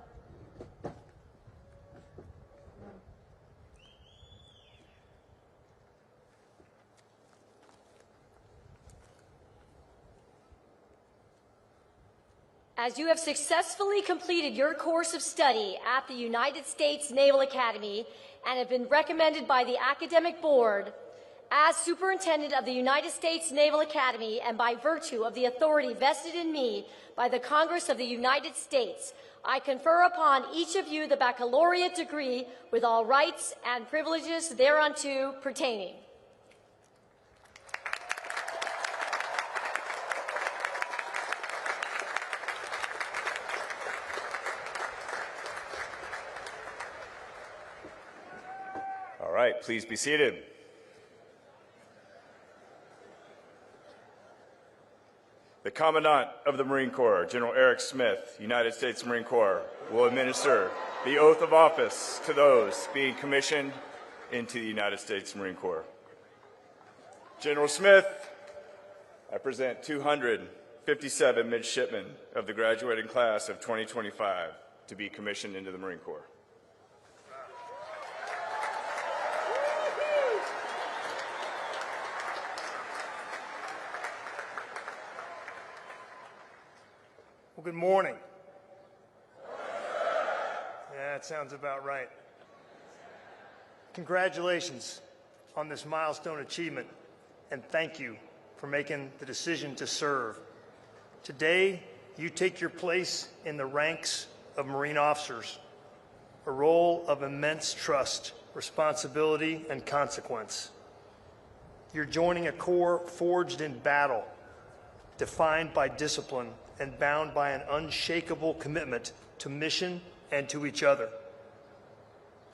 As you have successfully completed your course of study at the United States Naval Academy and have been recommended by the Academic Board as Superintendent of the United States Naval Academy and by virtue of the authority vested in me by the Congress of the United States, I confer upon each of you the baccalaureate degree with all rights and privileges thereunto pertaining. All right, please be seated. The Commandant of the Marine Corps, General Eric Smith, United States Marine Corps, will administer the oath of office to those being commissioned into the United States Marine Corps. General Smith, I present 257 midshipmen of the graduating class of 2025 to be commissioned into the Marine Corps. Well, good morning. Yeah, that sounds about right. Congratulations on this milestone achievement, and thank you for making the decision to serve. Today, you take your place in the ranks of Marine officers, a role of immense trust, responsibility, and consequence. You're joining a Corps forged in battle, defined by discipline, and bound by an unshakable commitment to mission and to each other.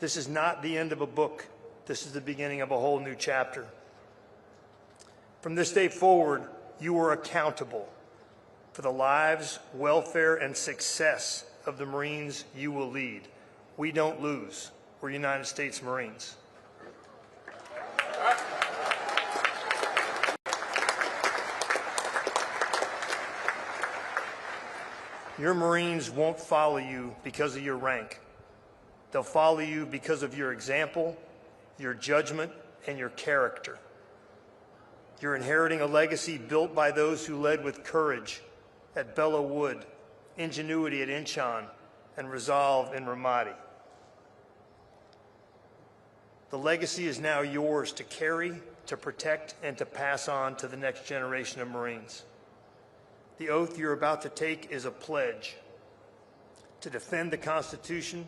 This is not the end of a book. This is the beginning of a whole new chapter. From this day forward, you are accountable for the lives, welfare, and success of the Marines you will lead. We don't lose. We're United States Marines. Your Marines won't follow you because of your rank. They'll follow you because of your example, your judgment, and your character. You're inheriting a legacy built by those who led with courage at Belleau Wood, ingenuity at Incheon, and resolve in Ramadi. The legacy is now yours to carry, to protect, and to pass on to the next generation of Marines. The oath you're about to take is a pledge to defend the Constitution,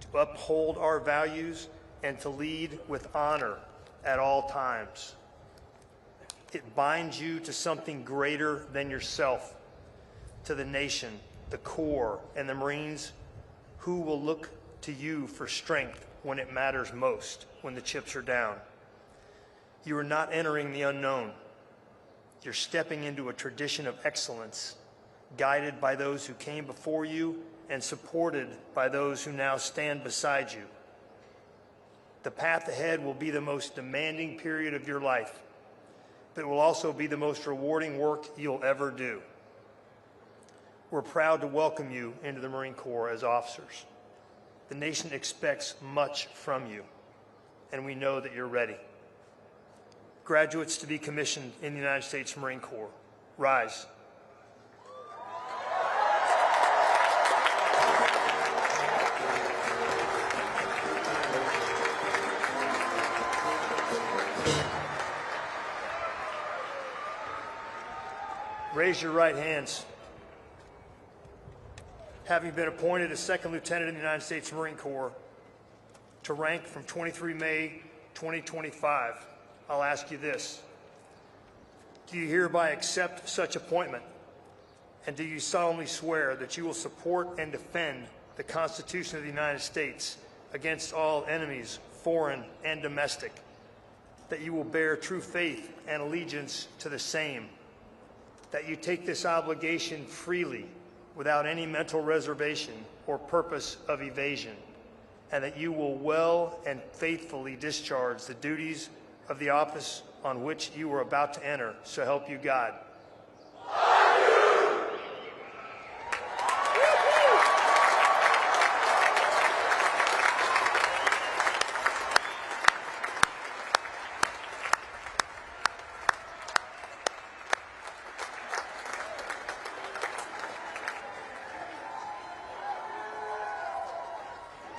to uphold our values, and to lead with honor at all times. It binds you to something greater than yourself, to the nation, the Corps, and the Marines who will look to you for strength when it matters most, when the chips are down. You are not entering the unknown. You're stepping into a tradition of excellence, guided by those who came before you and supported by those who now stand beside you. The path ahead will be the most demanding period of your life, but it will also be the most rewarding work you'll ever do. We're proud to welcome you into the Marine Corps as officers. The nation expects much from you. and we know that you're ready. Graduates to be commissioned in the United States Marine Corps, rise. Raise your right hands. Having been appointed as Second Lieutenant in the United States Marine Corps to rank from 23 May 2025, I'll ask you this. Do you hereby accept such appointment? And do you solemnly swear that you will support and defend the Constitution of the United States against all enemies, foreign and domestic, that you will bear true faith and allegiance to the same, that you take this obligation freely without any mental reservation or purpose of evasion, and that you will well and faithfully discharge the duties of the office on which you are about to enter, so help you God.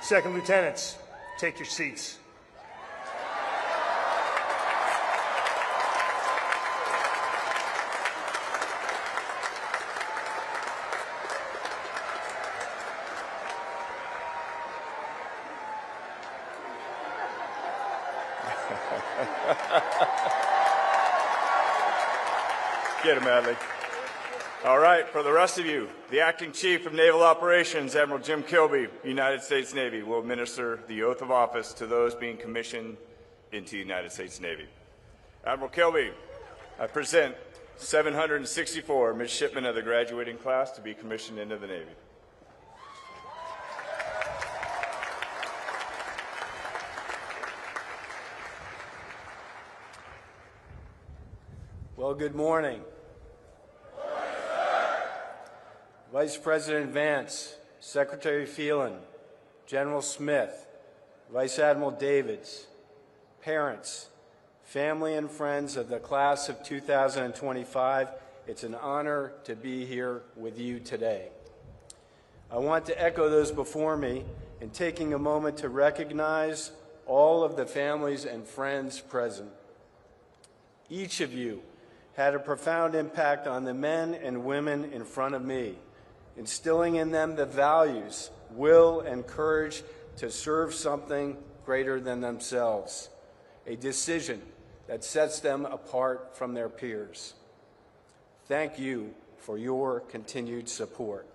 Second Lieutenants, take your seats. Get him, Adley. All right, for the rest of you, the Acting Chief of Naval Operations, Admiral Jim Kilby, United States Navy, will administer the oath of office to those being commissioned into the United States Navy. Admiral Kilby, I present 764 midshipmen of the graduating class to be commissioned into the Navy. Well, good morning. Vice President Vance, Secretary Phelan, General Smith, Vice Admiral Davids, parents, family and friends of the class of 2025, it's an honor to be here with you today. I want to echo those before me in taking a moment to recognize all of the families and friends present. Each of you had a profound impact on the men and women in front of me, instilling in them the values, will, and courage to serve something greater than themselves, a decision that sets them apart from their peers. Thank you for your continued support.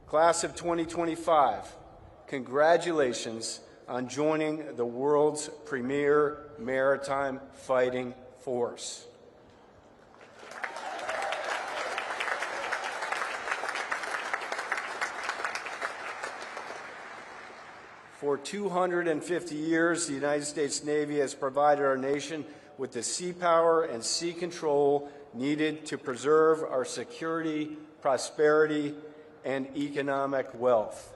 Class of 2025, congratulations on joining the world's premier maritime fighting force. For 250 years, the United States Navy has provided our nation with the sea power and sea control needed to preserve our security, prosperity, and economic wealth.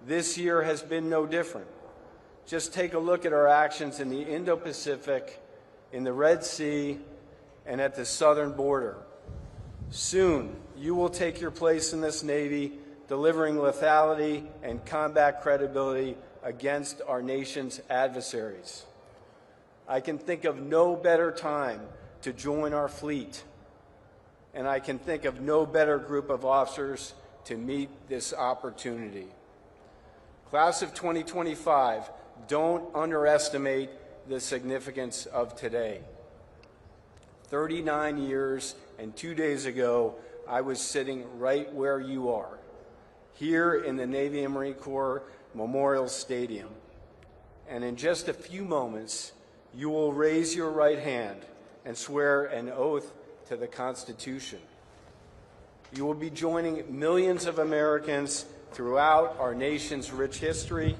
This year has been no different. Just take a look at our actions in the Indo-Pacific, in the Red Sea, and at the southern border. Soon, you will take your place in this Navy, delivering lethality and combat credibility against our nation's adversaries. I can think of no better time to join our fleet, and I can think of no better group of officers to meet this opportunity. Class of 2025, don't underestimate the significance of today. 39 years and 2 days ago, I was sitting right where you are, here in the Navy and Marine Corps Memorial Stadium. And in just a few moments, you will raise your right hand and swear an oath to the Constitution. You will be joining millions of Americans throughout our nation's rich history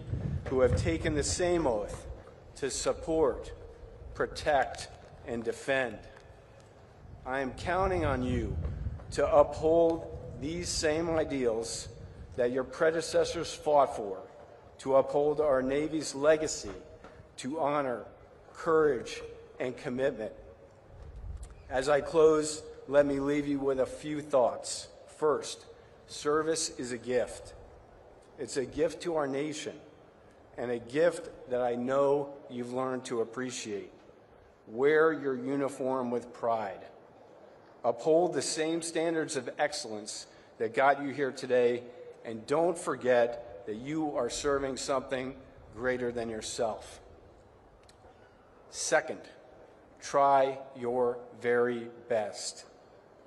who have taken the same oath to support, protect, and defend. I am counting on you to uphold these same ideals that your predecessors fought for, to uphold our Navy's legacy to honor, courage, and commitment. As I close, let me leave you with a few thoughts. First, service is a gift. It's a gift to our nation, and a gift that I know you've learned to appreciate. Wear your uniform with pride. Uphold the same standards of excellence that got you here today, and don't forget that you are serving something greater than yourself. Second, try your very best.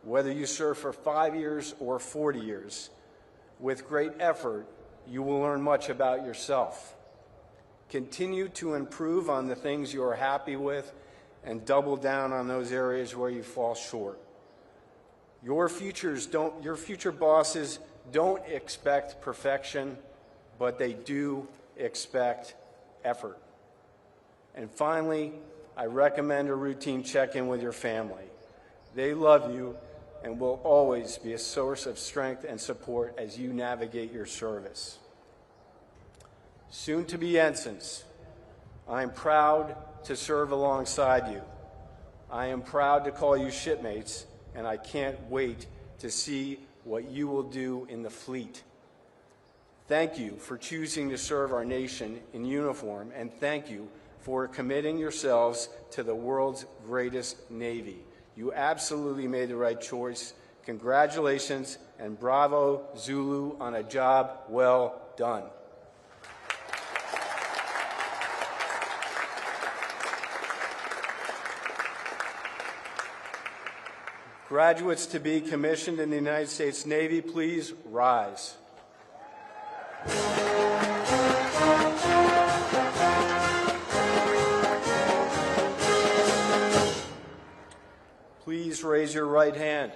Whether you serve for 5 years or 40 years, with great effort, you will learn much about yourself. Continue to improve on the things you are happy with and double down on those areas where you fall short. Your future bosses don't expect perfection, but they do expect effort. And finally, I recommend a routine check-in with your family. They love you and will always be a source of strength and support as you navigate your service. Soon to be ensigns, I am proud to serve alongside you. I am proud to call you shipmates, and I can't wait to see what you will do in the fleet. Thank you for choosing to serve our nation in uniform, and thank you for committing yourselves to the world's greatest Navy. You absolutely made the right choice. Congratulations, and bravo, Zulu, on a job well done. Graduates to be commissioned in the United States Navy, please rise. Please raise your right hand.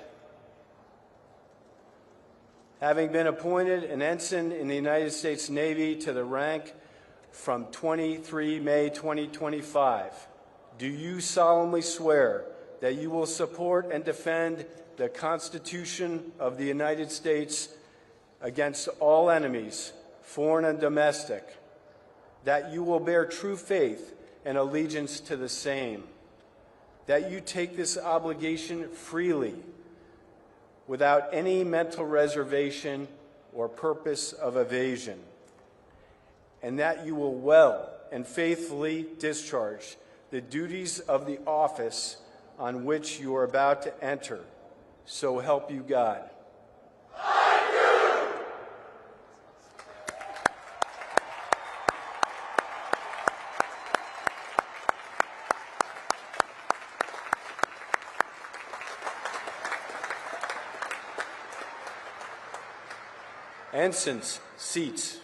Having been appointed an ensign in the United States Navy to the rank from 23 May 2025, do you solemnly swear that you will support and defend the Constitution of the United States against all enemies, foreign and domestic, that you will bear true faith and allegiance to the same, that you take this obligation freely, without any mental reservation or purpose of evasion, and that you will well and faithfully discharge the duties of the office on which you are about to enter. So help you God. Ensigns, seats.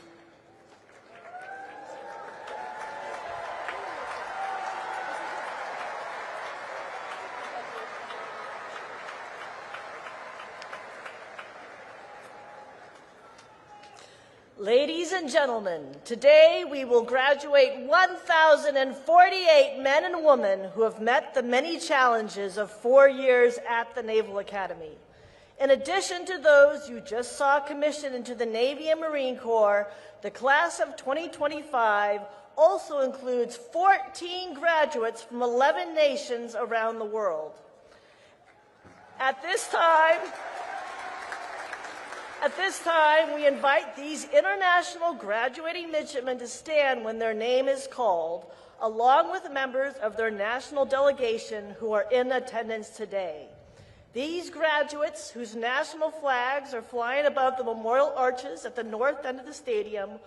Ladies and gentlemen, today we will graduate 1,048 men and women who have met the many challenges of 4 years at the Naval Academy. In addition to those you just saw commissioned into the Navy and Marine Corps, the class of 2025 also includes 14 graduates from 11 nations around the world. At this time, we invite these international graduating midshipmen to stand when their name is called, along with members of their national delegation who are in attendance today. These graduates, whose national flags are flying above the memorial arches at the north end of the stadium,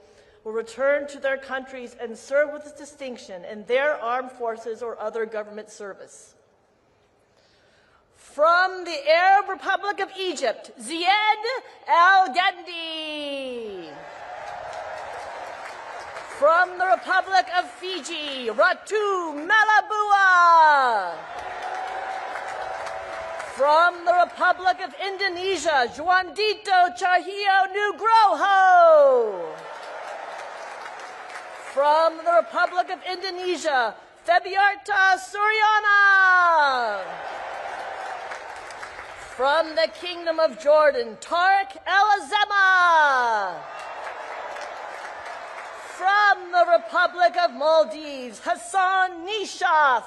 will return to their countries and serve with distinction in their armed forces or other government service. From the Arab Republic of Egypt, Zied El-Gandhi. From the Republic of Fiji, Ratu Malabua. From the Republic of Indonesia, Juandito Cahyo Nugroho. From the Republic of Indonesia, Febiarta Suryana. From the Kingdom of Jordan, Tariq El Azema. From From the Republic of Maldives, Hassan Nishath.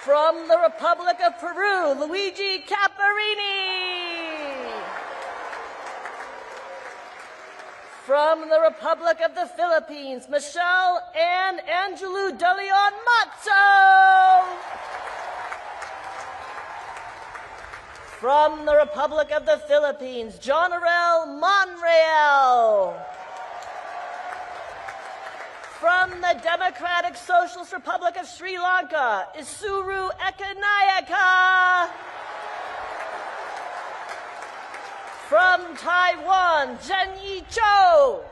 From the Republic of Peru, Luigi Caparini. From the Republic of the Philippines, Michelle Ann Angelou de Leon Matzo. From the Republic of the Philippines, John Arel Monreal. From the Democratic Socialist Republic of Sri Lanka, Isuru Ekanayaka. From Taiwan, Zhenyi Zhou.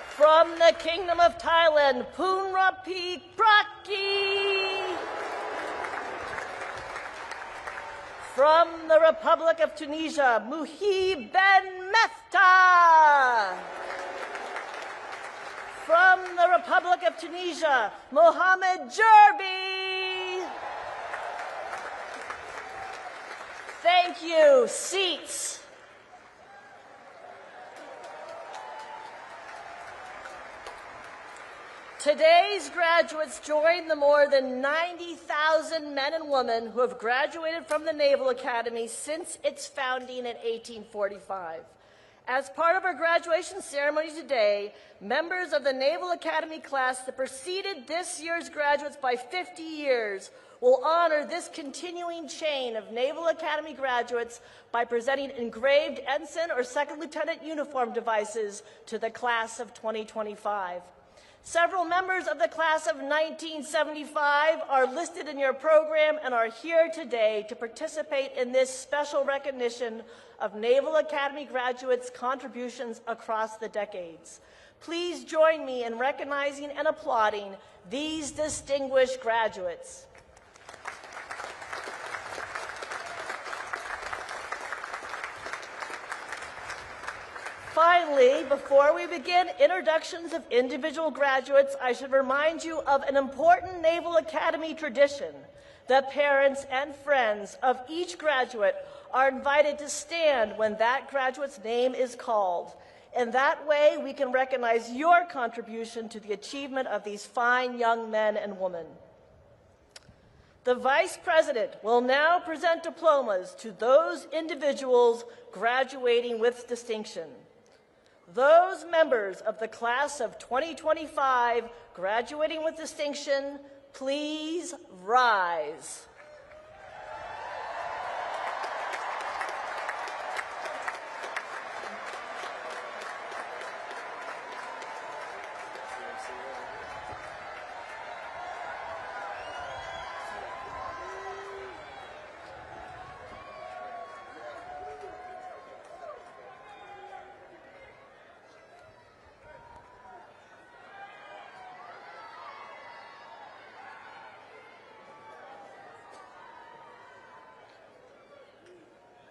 From the Kingdom of Thailand, Poonrapi Praki. From the Republic of Tunisia, Muhi Ben Mefta. From the Republic of Tunisia, Mohamed Jerbi. Thank you. Seats. Today's graduates join the more than 90,000 men and women who have graduated from the Naval Academy since its founding in 1845. As part of our graduation ceremony today, members of the Naval Academy class that preceded this year's graduates by 50 years will honor this continuing chain of Naval Academy graduates by presenting engraved ensign or second lieutenant uniform devices to the class of 2025. Several members of the class of 1975 are listed in your program and are here today to participate in this special recognition of Naval Academy graduates' contributions across the decades. Please join me in recognizing and applauding these distinguished graduates. Finally, before we begin introductions of individual graduates, I should remind you of an important Naval Academy tradition. The parents and friends of each graduate are invited to stand when that graduate's name is called. In that way, we can recognize your contribution to the achievement of these fine young men and women. The Vice President will now present diplomas to those individuals graduating with distinction. Those members of the class of 2025 graduating with distinction, please rise.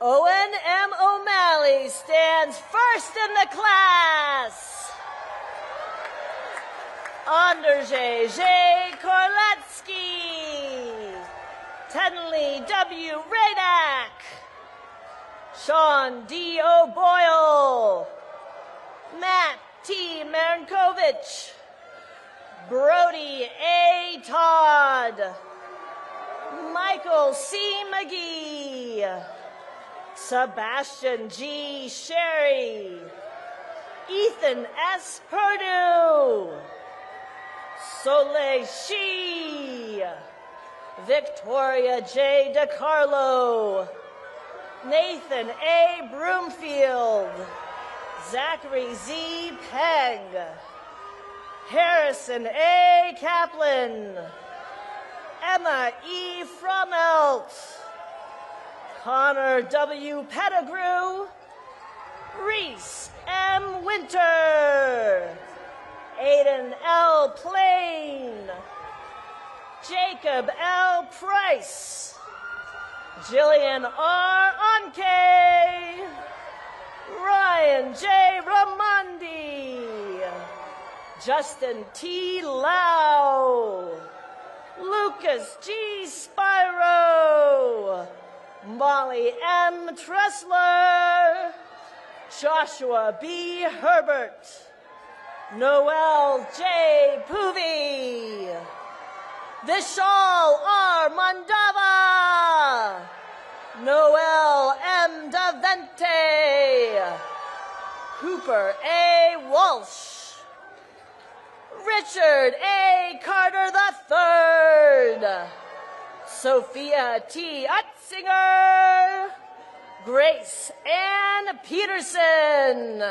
Owen M. O'Malley stands first in the class. Andrzej J. Korlecki. Tenley W. Radak. Sean D. O'Boyle. Matt T. Marinkovich. Brody A. Todd. Michael C. McGee. Sebastian G. Sherry. Ethan S. Perdue. Soleil Shi. Victoria J. DeCarlo. Nathan A. Broomfield. Zachary Z. Pegg. Harrison A. Kaplan. Emma E. Fromelt. Connor W. Pettigrew. Reese M. Winter. Aiden L. Plain. Jacob L. Price. Jillian R. Onke. Ryan J. Ramondi. Justin T. Lau. Lucas G. Spyro. Molly M. Tressler. Joshua B. Herbert, Noel J. Poovey, Vishal R. Mandava, Noel M. Davente, Cooper A. Walsh, Richard A. Carter III, Sophia T. Utzinger, Grace Ann Peterson,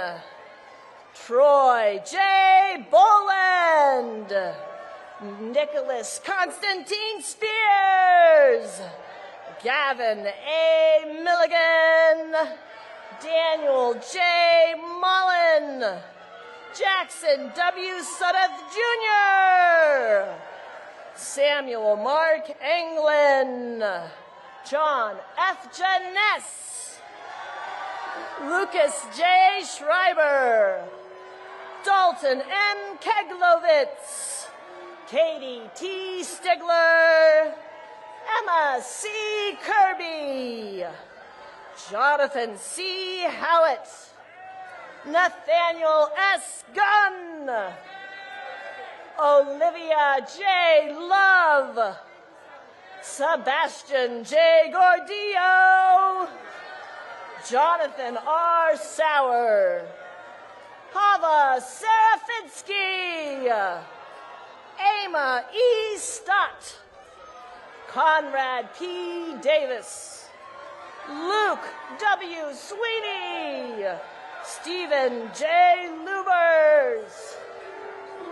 Troy J. Boland, Nicholas Constantine Spears, Gavin A. Milligan, Daniel J. Mullen, Jackson W. Sudduth Jr., Samuel Mark Englund, John F. Janess, Lucas J. Schreiber, Dalton M. Keglovitz, Katie T. Stigler, Emma C. Kirby, Jonathan C. Howitt, Nathaniel S. Gunn, Olivia J. Love, Sebastian J. Gordillo, Jonathan R. Sauer, Hava Serafinsky, Ama E. Stott, Conrad P. Davis, Luke W. Sweeney, Stephen J. Lubers,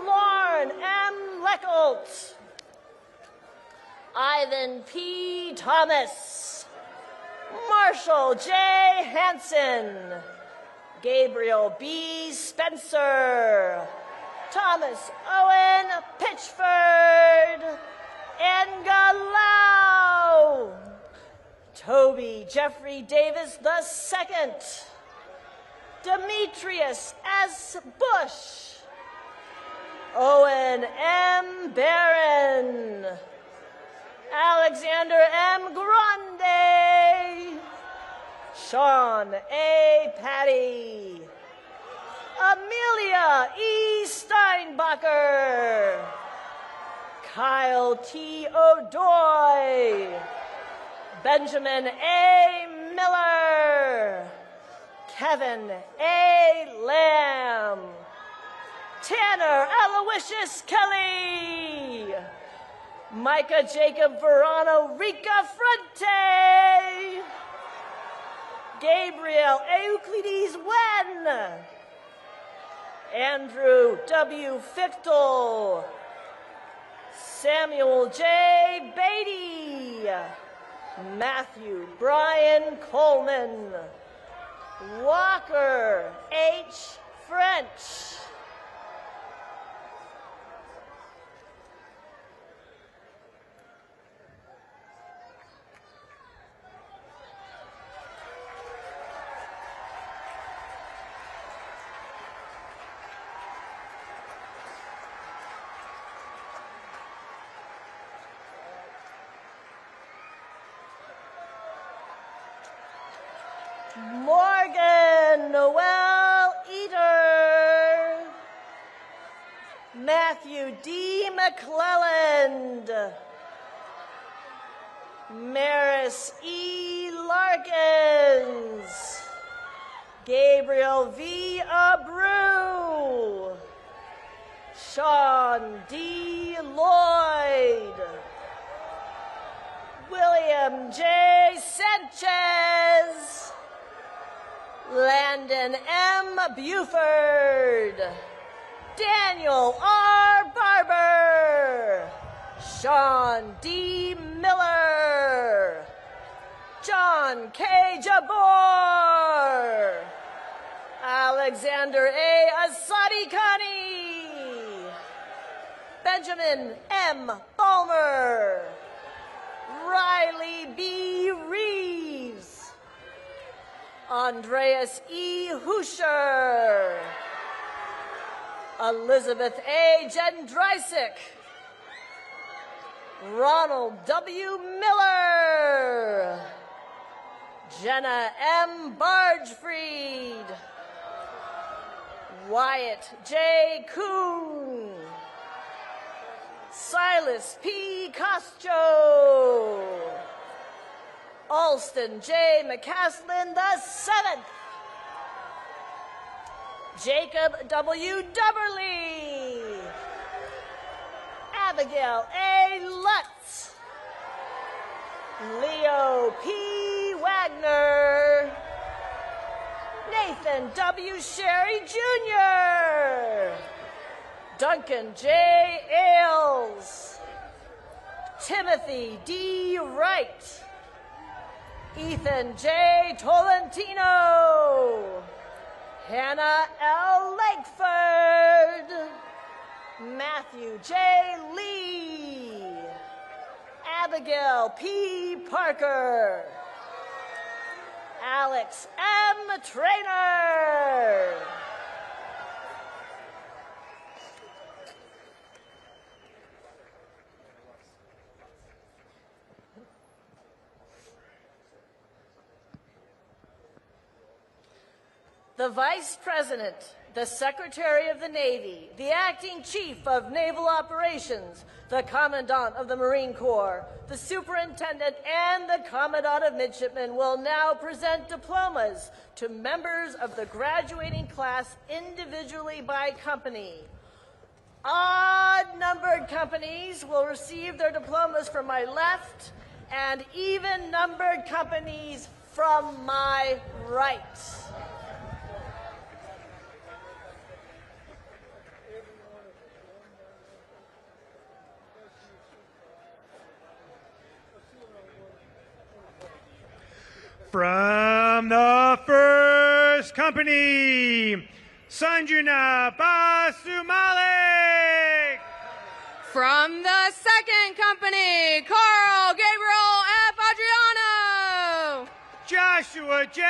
Lauren M. Leckelt, Ivan P. Thomas, Marshall J. Hansen, Gabriel B. Spencer, Thomas Owen Pitchford, Engalau, Toby Jeffrey Davis II, Demetrius S. Bush, Owen M. Barron, Alexander M. Grande, Sean A. Patty, Amelia E. Steinbacher, Kyle T. O'Doy, Benjamin A. Miller, Kevin A. Lamb, Tanner Aloysius Kelly, Micah Jacob Verano Rica Fronte, Gabriel Euclides Wen, Andrew W. Fichtel, Samuel J. Beatty, Matthew Brian Coleman, Walker H. French, Morgan Noel Eater, Matthew D. McClelland, Maris E. Larkins, Gabriel V. Abreu, Sean D. Lloyd, William J. Sanchez, Landon M. Buford, Daniel R. Barber, Sean D. Miller, John K. Jabor, Alexander A. Asadikani, Benjamin M. Balmer, Riley B. Reeves, Andreas E. Huscher, Elizabeth A. Jendrysik, Ronald W. Miller, Jenna M. Bargefried, Wyatt J. Kuhn. Silas P. Costro. Alston J. McCaslin VII. Jacob W. Dubberly. Abigail A. Lutz. Leo P. Wagner. Nathan W. Sherry Jr. Duncan J. Ailes. Timothy D. Wright. Ethan J. Tolentino. Hannah L. Lakeford. Matthew J. Lee. Abigail P. Parker. Alex M. Trainer. The Vice President, the Secretary of the Navy, the Acting Chief of Naval Operations, the Commandant of the Marine Corps, the Superintendent, and the Commandant of Midshipmen will now present diplomas to members of the graduating class individually by company. Odd-numbered companies will receive their diplomas from my left, and even-numbered companies from my right. From the first company, Sanjuna Basumalik. From the second company, Carl Gabriel F. Adriano. Joshua J.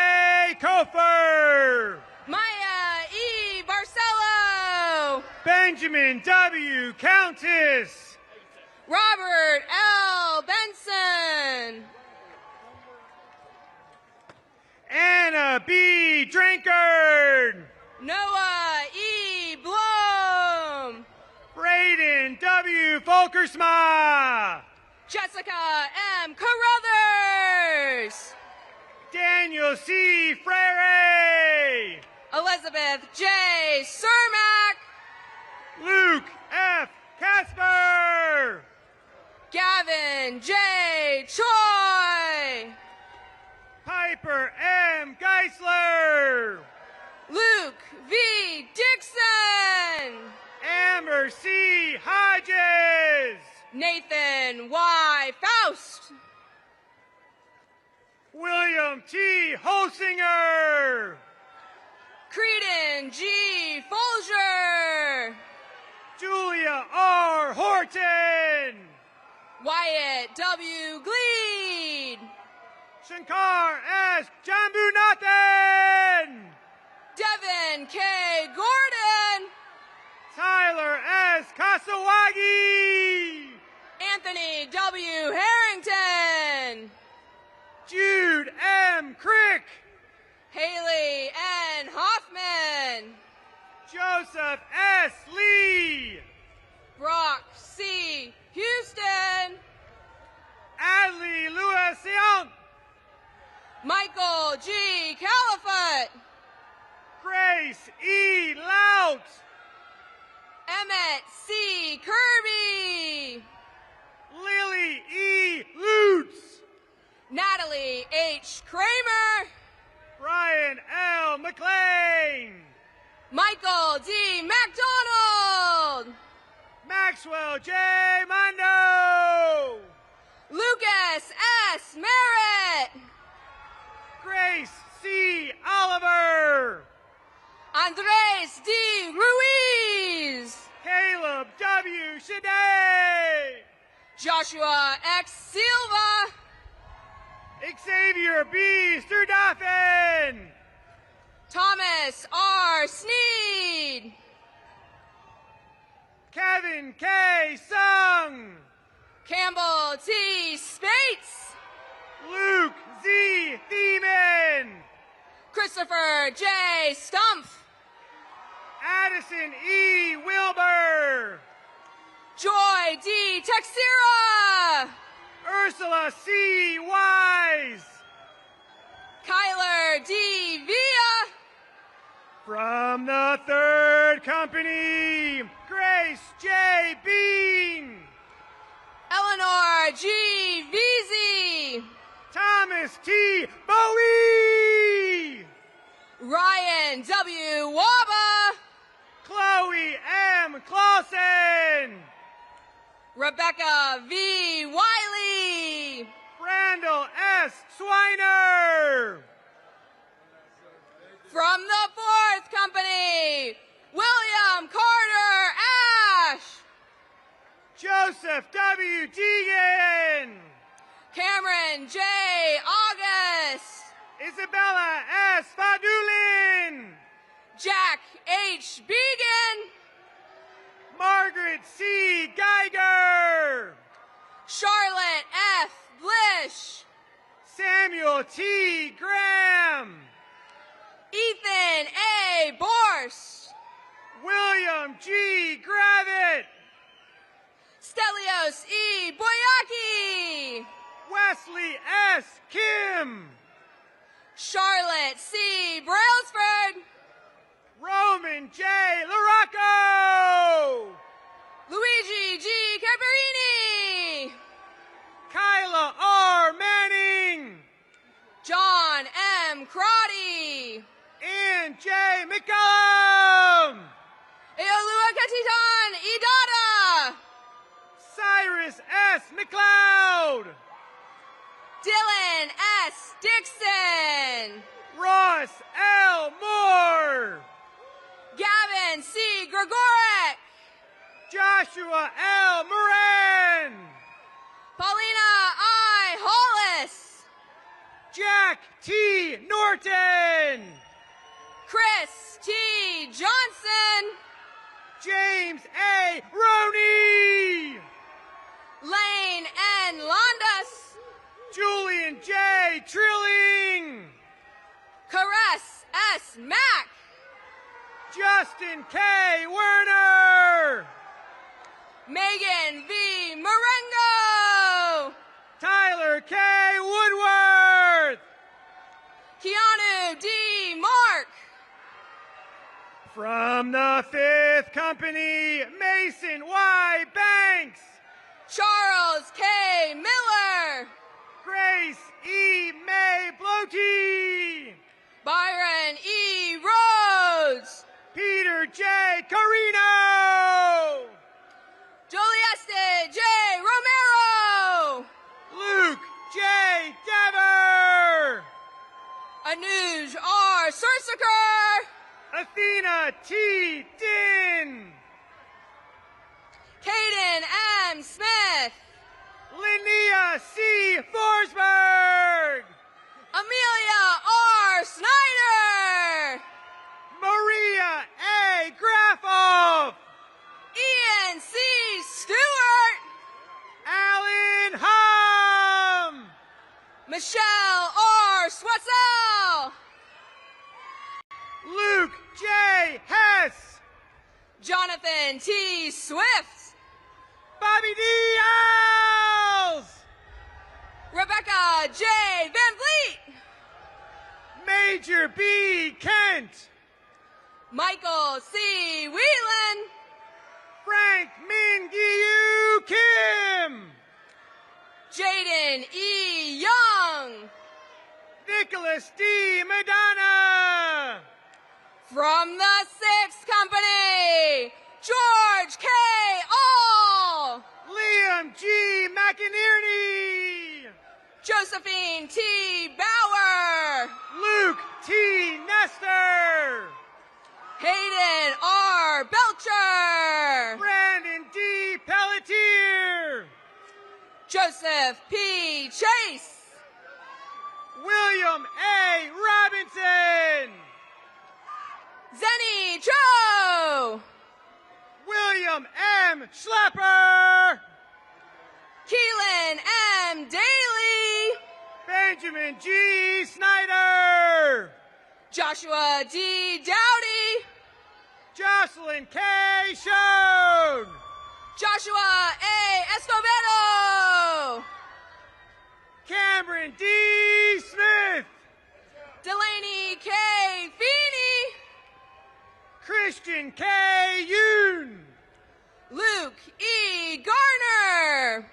Kofer. Maya E. Barcelo. Benjamin W. Countess. Robert L. Benson. Anna B. Drinkard. Noah E. Blum. Braden W. Volkersma. Jessica M. Carruthers. Daniel C. Frere. Elizabeth J. Cermak. Luke F. Casper. Gavin J. Choi. Piper M. Geisler. Luke V. Dixon. Amber C. Hodges. Nathan Y. Faust. William T. Holsinger. Creedon G. Folger. Julia R. Horton. Wyatt W. Gleed. Shankar S. Jambunathan. Devin K. Gordon. Tyler S. Kasawagi. Anthony W. Harrington. Jude M. Crick. Haley N. Hoffman. Joseph S. Lee. Brock C. Houston. Adley Louis Sion. Michael G. Caliphate. Grace E. Lout. Emmett C. Kirby. Lily E. Lutz. Natalie H. Kramer. Brian L. McLean. Michael D. MacDonald. Maxwell J. Mondo. Lucas S. Merritt. Grace C. Oliver. Andres D. Ruiz. Caleb W. Shade. Joshua X. Silva. Xavier B. Sturdaffen. Thomas R. Sneed. Kevin K. Sung. Campbell T. Spates. Luke Z. Thiemann. Christopher J. Stumpf. Addison E. Wilbur. Joy D. Texera. Ursula C. Wise. Kyler D. Villa. From the 3rd Company, Grace J. Bean. Eleanor G. Veazey. Thomas T. Bowie. Ryan W. Waba. Chloe M. Clausen. Rebecca V. Wiley. Randall S. Swiner. From the 4th Company, William Carter Ash. Joseph W. Deegan. Cameron J. August. Isabella S. Fadulin. Jack H. Began. Margaret C. Geiger. Charlotte F. Blish. Samuel T. Graham. Ethan A. Borst. William G. Gravitt. Stelios E. Boyaki. Wesley S. Kim. Charlotte C. Brailsford. Roman J. Larocco. Luigi G. Carperini. Kyla R. Manning. John M. Crotty. Ann J. McCollum. Eolua Katitan Idada. Cyrus S. McLeod. Dylan S. Dixon. Ross L. Moore. Gavin C. Gregorek. Joshua L. Moran. Paulina I. Hollis. Jack T. Norton. Chris T. Johnson. James A. Roney. Lane N. Londas. Julian J. Trilling. Caress S. Mack. Justin K. Werner. Megan V. Marengo. Tyler K. Woodworth. Keanu D. Mark. From the 5th Company, Mason Y. Banks. Charles K. Miller. Grace E. May Bloty. Byron E. Rhodes. Peter J. Carino. Jolieste J. Romero. Luke J. Dever. Anuj R. Sursaker. Athena T. Din. Caden M. Smith. Linnea C. Forsberg. Amelia R. Snyder. Maria A. Graffoff. Ian C. Stewart. Alan Hum. Michelle R. Swetzel. Luke J. Hess. Jonathan T. Swift. Bobby D. Owls. Rebecca J. Van Vliet. Major B. Kent. Michael C. Whelan. Frank Min Gyu Kim. Jaden E. Young. Nicholas D. Madonna. From the 6th Company, George K. All. Liam G. McInerney. Josephine T. Bauer. Luke T. Nestor. Hayden R. Belcher. Brandon D. Pelletier. Joseph P. Chase. William A. Robinson. Zenny Cho. William M. Schlepper. Keelan M. Daly. Benjamin G. Snyder. Joshua D. Dowdy. Jocelyn K. Schoen. Joshua A. Escobedo. Cameron D. Smith. Delaney K. Feeney. Christian K. Yoon. Luke E. Garner.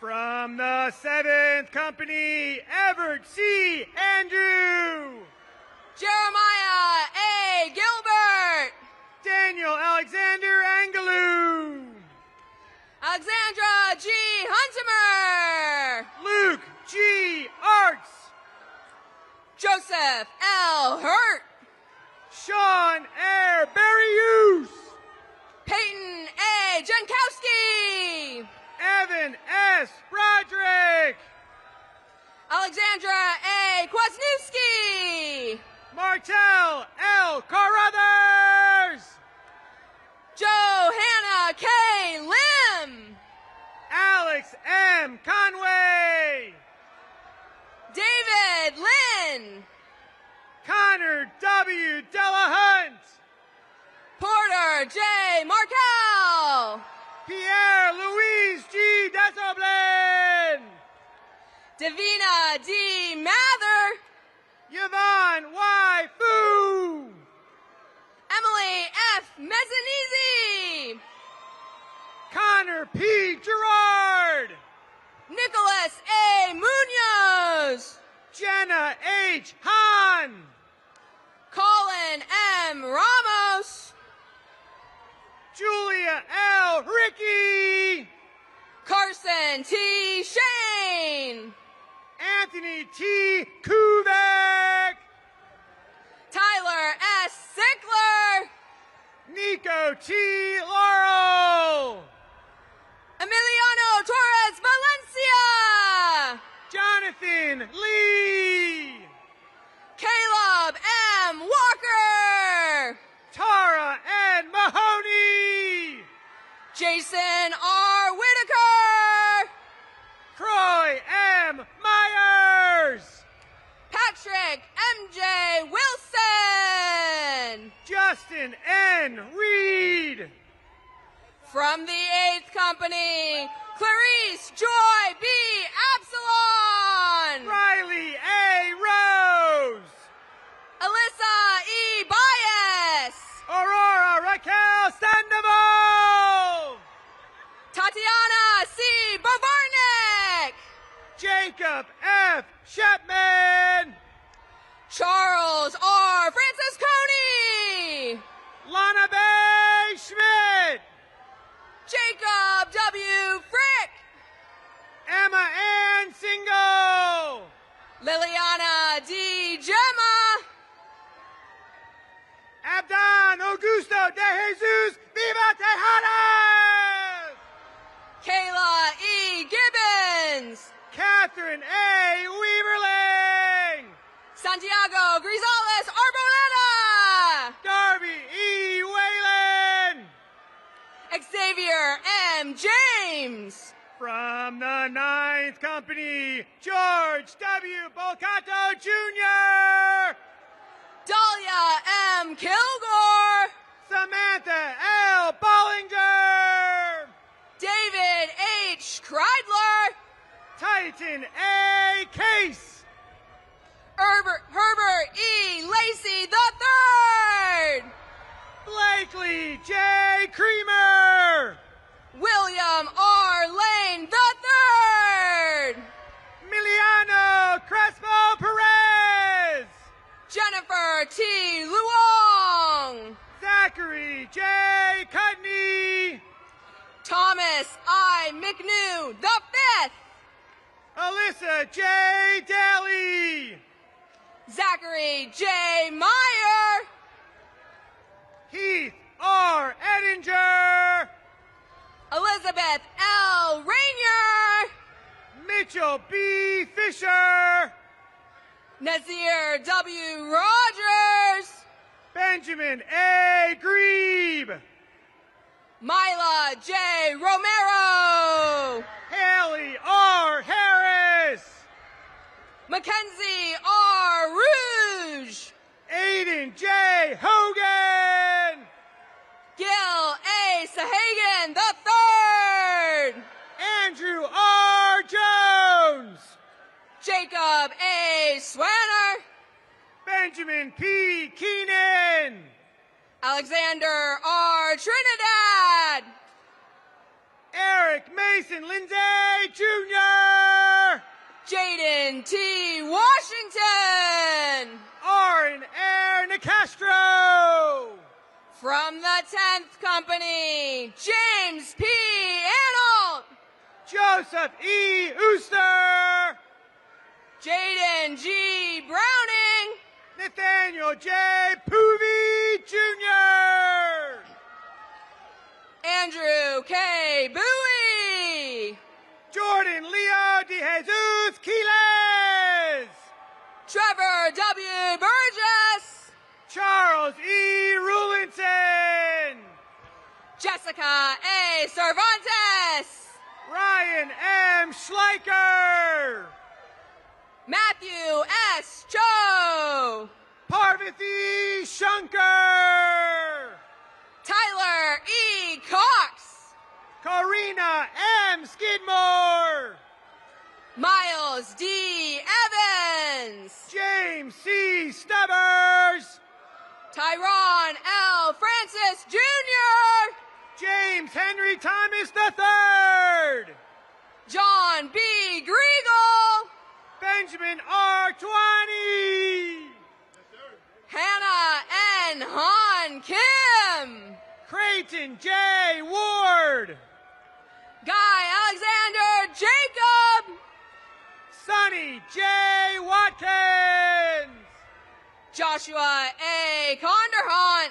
From the 7th Company, Everett C. Andrew. Jeremiah A. Gilbert. Daniel Alexander Angelou. Alexandra G. Huntimer. Luke G. Arts. Joseph L. Hurt. Sean R. Berrius. Peyton A. Jankowski. Evan S. Broderick. Alexandra A. Kwasniewski. Martel L. Carruthers. Johanna K. Lim. Alex M. Conway. David Lynn. Connor W. Delahunt. Porter J. Markel. Pierre Louise G. Desoblin. Davina D. Mather. Yvonne Y. Fu. Emily F. Mezzanisi. Connor P. Gerard. Nicholas A. Munoz. Jenna H. Hahn. Colin M. Ramos. Julia L. Ricky. Carson T. Shane. Anthony T. Kuvek. Tyler S. Sickler. Nico T. Laurel. Emiliano Torres Valencia. Jonathan Lee. Caleb M. Walker. Tara N. Mahoney. Jason R. Whitaker. Croy M. Myers. Patrick M.J. Wilson. Justin N. Reed. From the 8th Company, Clarice Joy B. Absalon. Riley A. Rose. Alyssa E. Baez. Aurora Raquel Sandoval. Tatiana C. Bavarnik. Jacob F. Shepman. Charles R. Francisconi. Lana Bay Schmidt. Jacob W. Frick. Emma Ann Single. Liliana D. Gemma. Abdan Augusto de Jesus Viva Tejadas. Kayla E. Gibbons. Catherine A. Weaverling. Santiago Grisales Arboleda. Darby E. Whalen. Xavier M. James. From the 9th Company, George W. Bolcato Jr. Dahlia M. Kilgore. Samantha L. Bollinger. David H. Kreidler. Titan A. Case. Herbert E. Lacey III. Blakely J. Creamer. William R. Lane III. Miliano Crespo Perez. Jennifer T. Luong. Zachary J. Cudney. Thomas I. McNew V. Alyssa J. Daly. Zachary J. Meyer. Heath R. Edinger. Elizabeth L. Rainier. Mitchell B. Fisher. Nazir W. Rogers. Benjamin A. Grebe. Mila J. Romero. Haley R. Harris. Mackenzie R. Rouge. Aiden J. Hogan. Jacob A. Swanner, Benjamin P. Keenan, Alexander R. Trinidad, Eric Mason Lindsay Jr., Jaden T. Washington, Aaron Air Nicastro, from the 10th Company, James P. Analt, Joseph E. Ooster, Jaden G. Browning, Nathaniel J. Poovey Jr., Andrew K. Bowie, Jordan Leo De Jesus Quiles, Trevor W. Burgess, Charles E. Rulinson, Jessica A. Cervantes, Ryan M. Schleicher, Matthew S. Cho, Parvati Shankar, Tyler E. Cox, Karina M. Skidmore, Miles D. Evans, James C. Stubbers, Tyron L. Francis Jr., James Henry Thomas III, John B. Griegel, Benjamin R. Twani, Hannah N. Han Kim, Creighton J. Ward, Guy Alexander Jacob, Sonny J. Watkins, Joshua A. Conderhunt,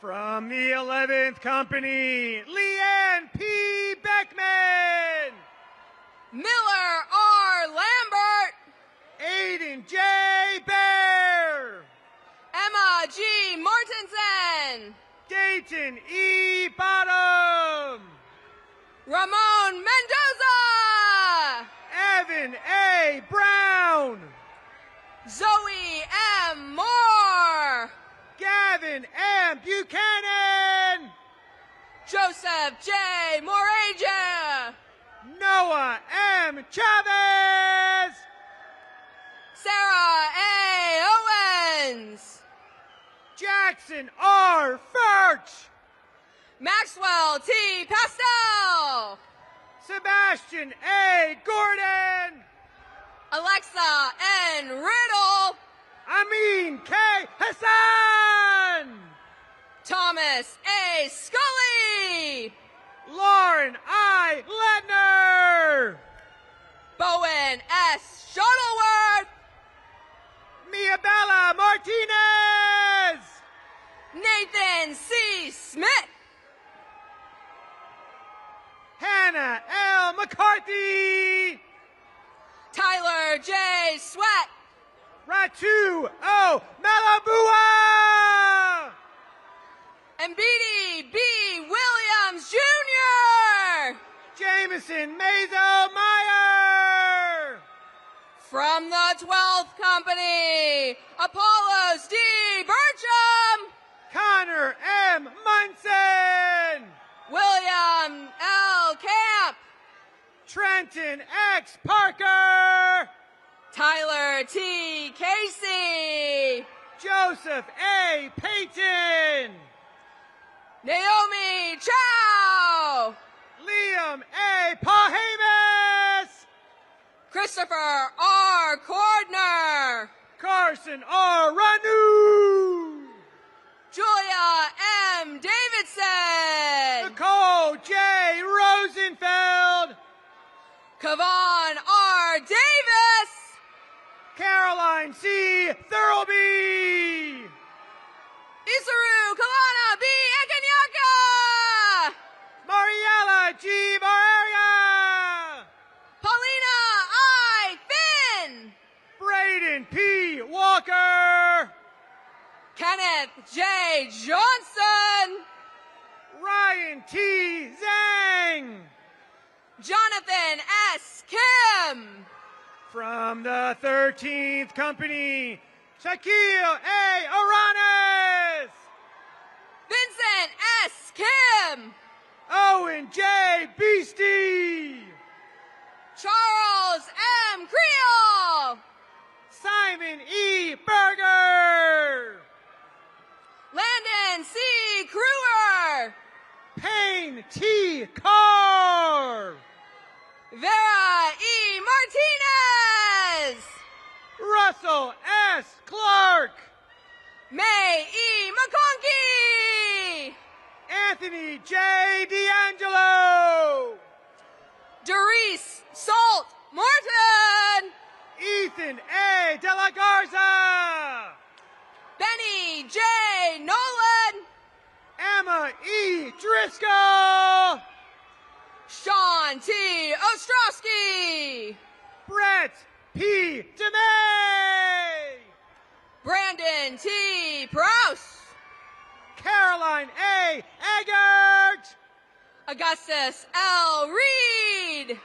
from the 11th Company, Leanne P. Beckman, Miller R. Lambert, Aiden J. Bear, Emma G. Mortensen, Dayton E. Bottom, Ramon Mendoza, Evan A. Brown, Zoe M. Moore, Gavin M. Buchanan, Joseph J. Moraja, Noah M. Chavez, Sarah A. Owens, Jackson R. Furch, Maxwell T. Pastel, Sebastian A. Gordon, Alexa N. Riddle, Amin K. Hassan, Thomas A. Scully, Lauren I. Ledner, Bowen S. Shuttleworth, Miabella Martinez, Nathan C. Smith, Hannah L. McCarthy, Tyler J. Sweat, Ratu O. Malabua, and B.D. B. Williams Jr. Jameson Mazo Meyer, From the 12th Company, Apollos D. Bertram, Connor M. Munson, William L. Camp, Trenton X. Parker, Tyler T. Casey, Joseph A. Payton, Naomi Chow, Liam A. Pahamas, Christopher R. Cordner, Carson R. Ranu, Julia M. Davidson, Nicole J. Rosenfeld, Kavon R. Davis, Caroline C. Thurlby, Isaru Kalana B. Ekanyaka, Mariella G. Valeria, Paulina I. Finn, Braden P. Walker, Kenneth J. Johnson, Ryan T. Zhang, Jonathan S. Kim, from the 13th Company, Shaquille A. Aranes, Vincent S. Kim, Owen J. Beastie, Charles M. Creel, Vera E. Martinez. Russell S. Clark. May E. McConkey. Anthony J. D'Angelo. Doris Salt Morton. Ethan A. De La Garza. Benny J. Nolan. Emma E. Driscoll. Sean T. Ostrowski. Brett P. DeMay. Brandon T. Prouse. Caroline A. Eggert. Augustus L. Reed.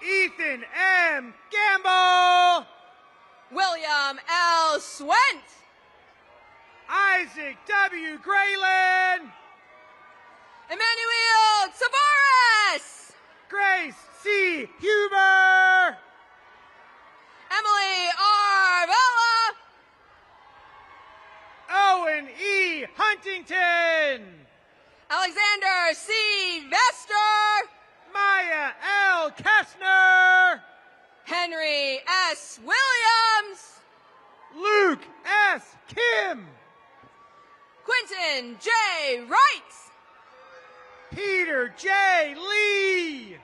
Ethan M. Gamble. William L. Swent. Isaac W. Grayland. Emmanuel Tavares. Grace C. Huber. Emily R. Vella. Owen E. Huntington. Alexander C. Vester. Maya L. Kessner. Henry S. Williams. Luke S. Kim. Quentin J. Wright. Peter J. Lee.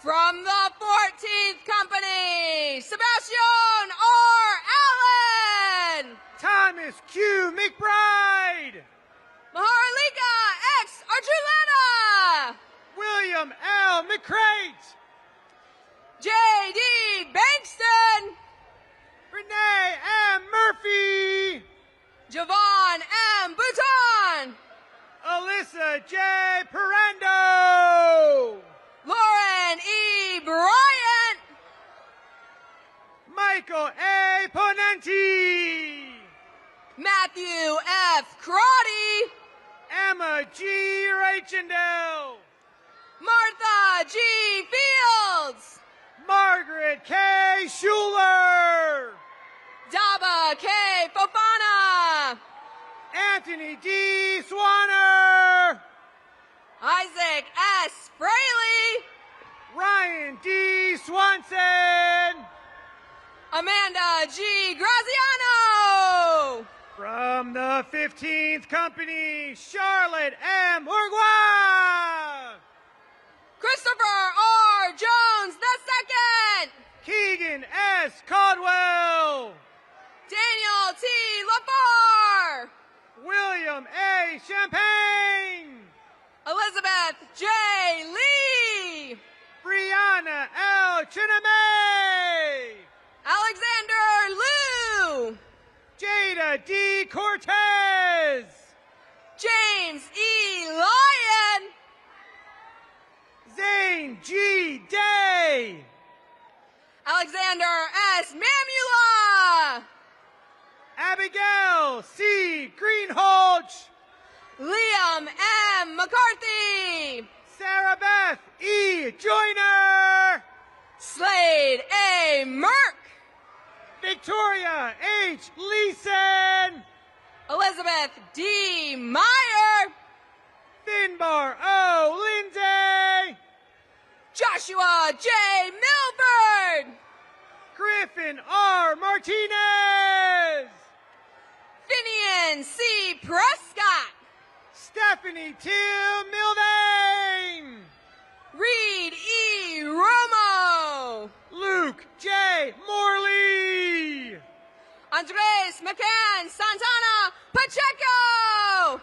From the 14th Company, Sebastian R. Allen. Thomas Q. McBride. Maharlika X. Archuleta. William L. McCrate. J.D. Bankston. Renee M. Murphy. Javon M. Bouton. Alyssa J. Parendo. Lauren E. Bryant. Michael A. Ponenti. Matthew F. Crotty. Emma G. Reichendel. Martha G. Fields. Margaret K. Schuler. Daba K. Fofana. Anthony D. Swanner. Isaac S. Fraley. Ryan D. Swanson. Amanda G. Graziano. From the 15th Company, Charlotte M. Bourgois. Christopher R. Jones II. Keegan S. Caldwell. Daniel T. LaFar. William A. Champagne. Elizabeth J. Lee. Brianna L. Chinamay. Alexander Liu. Jada D. Cortez. James E. Lyon. Zane G. Day. Alexander S. Mamula. Abigail C. Greenholch. Liam M. McCarthy. Sarah Beth E. Joyner. Slade A. Merck. Victoria H. Leeson. Elizabeth D. Meyer. Finbar O. Lindsay. Joshua J. Milford. Griffin R. Martinez. Finian C. Prescott. Stephanie Till Milvain. Reed E. Romo. Luke J. Morley. Andres McCann Santana Pacheco.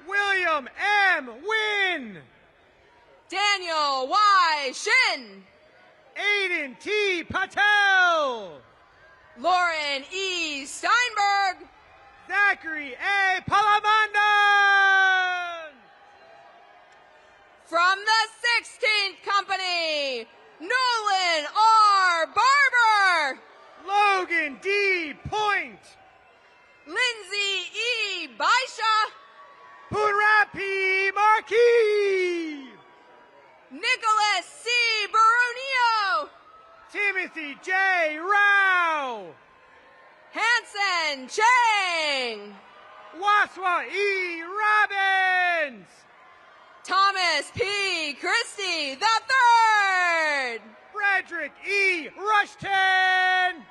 William M. Wynn. Daniel Y. Shin. Aiden T. Patel. Lauren E. Steinberg. Zachary A. Palamandan. From the 16th Company, Nolan R. Barber. Logan D. Point. Lindsay E. Baisha. Punrapi Marquis. Nicholas C. Barunio. Timothy J. Rao. Hanson Chang. Waswa E. Robbins. Thomas P. Christie III. Cedric E. Rushton,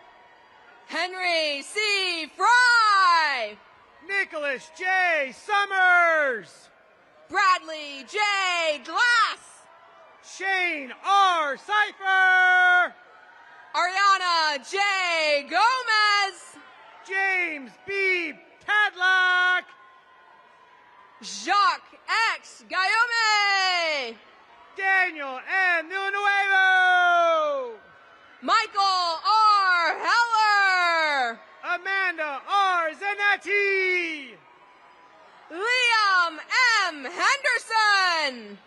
Henry C. Fry, Nicholas J. Summers, Bradley J. Glass, Shane R. Cipher, Ariana J. Gomez, James B. Tadlock, Jacques X. Guillaume, Daniel M. Villanueva, Michael R. Heller, Amanda R. Zanetti, Liam M. Henderson,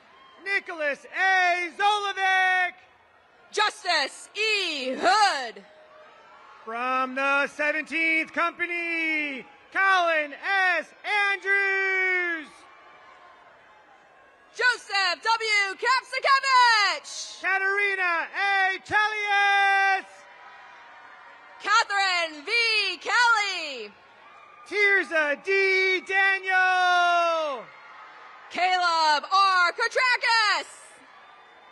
Nicholas A. Zolovic. Justice E. Hood, From the 17th Company, Colin S. Andrews, Joseph W. Kapsakevich, Katerina A. Chelius, Catherine V. Kelly, Tirza D. Daniel, Caleb R. Kotrakis,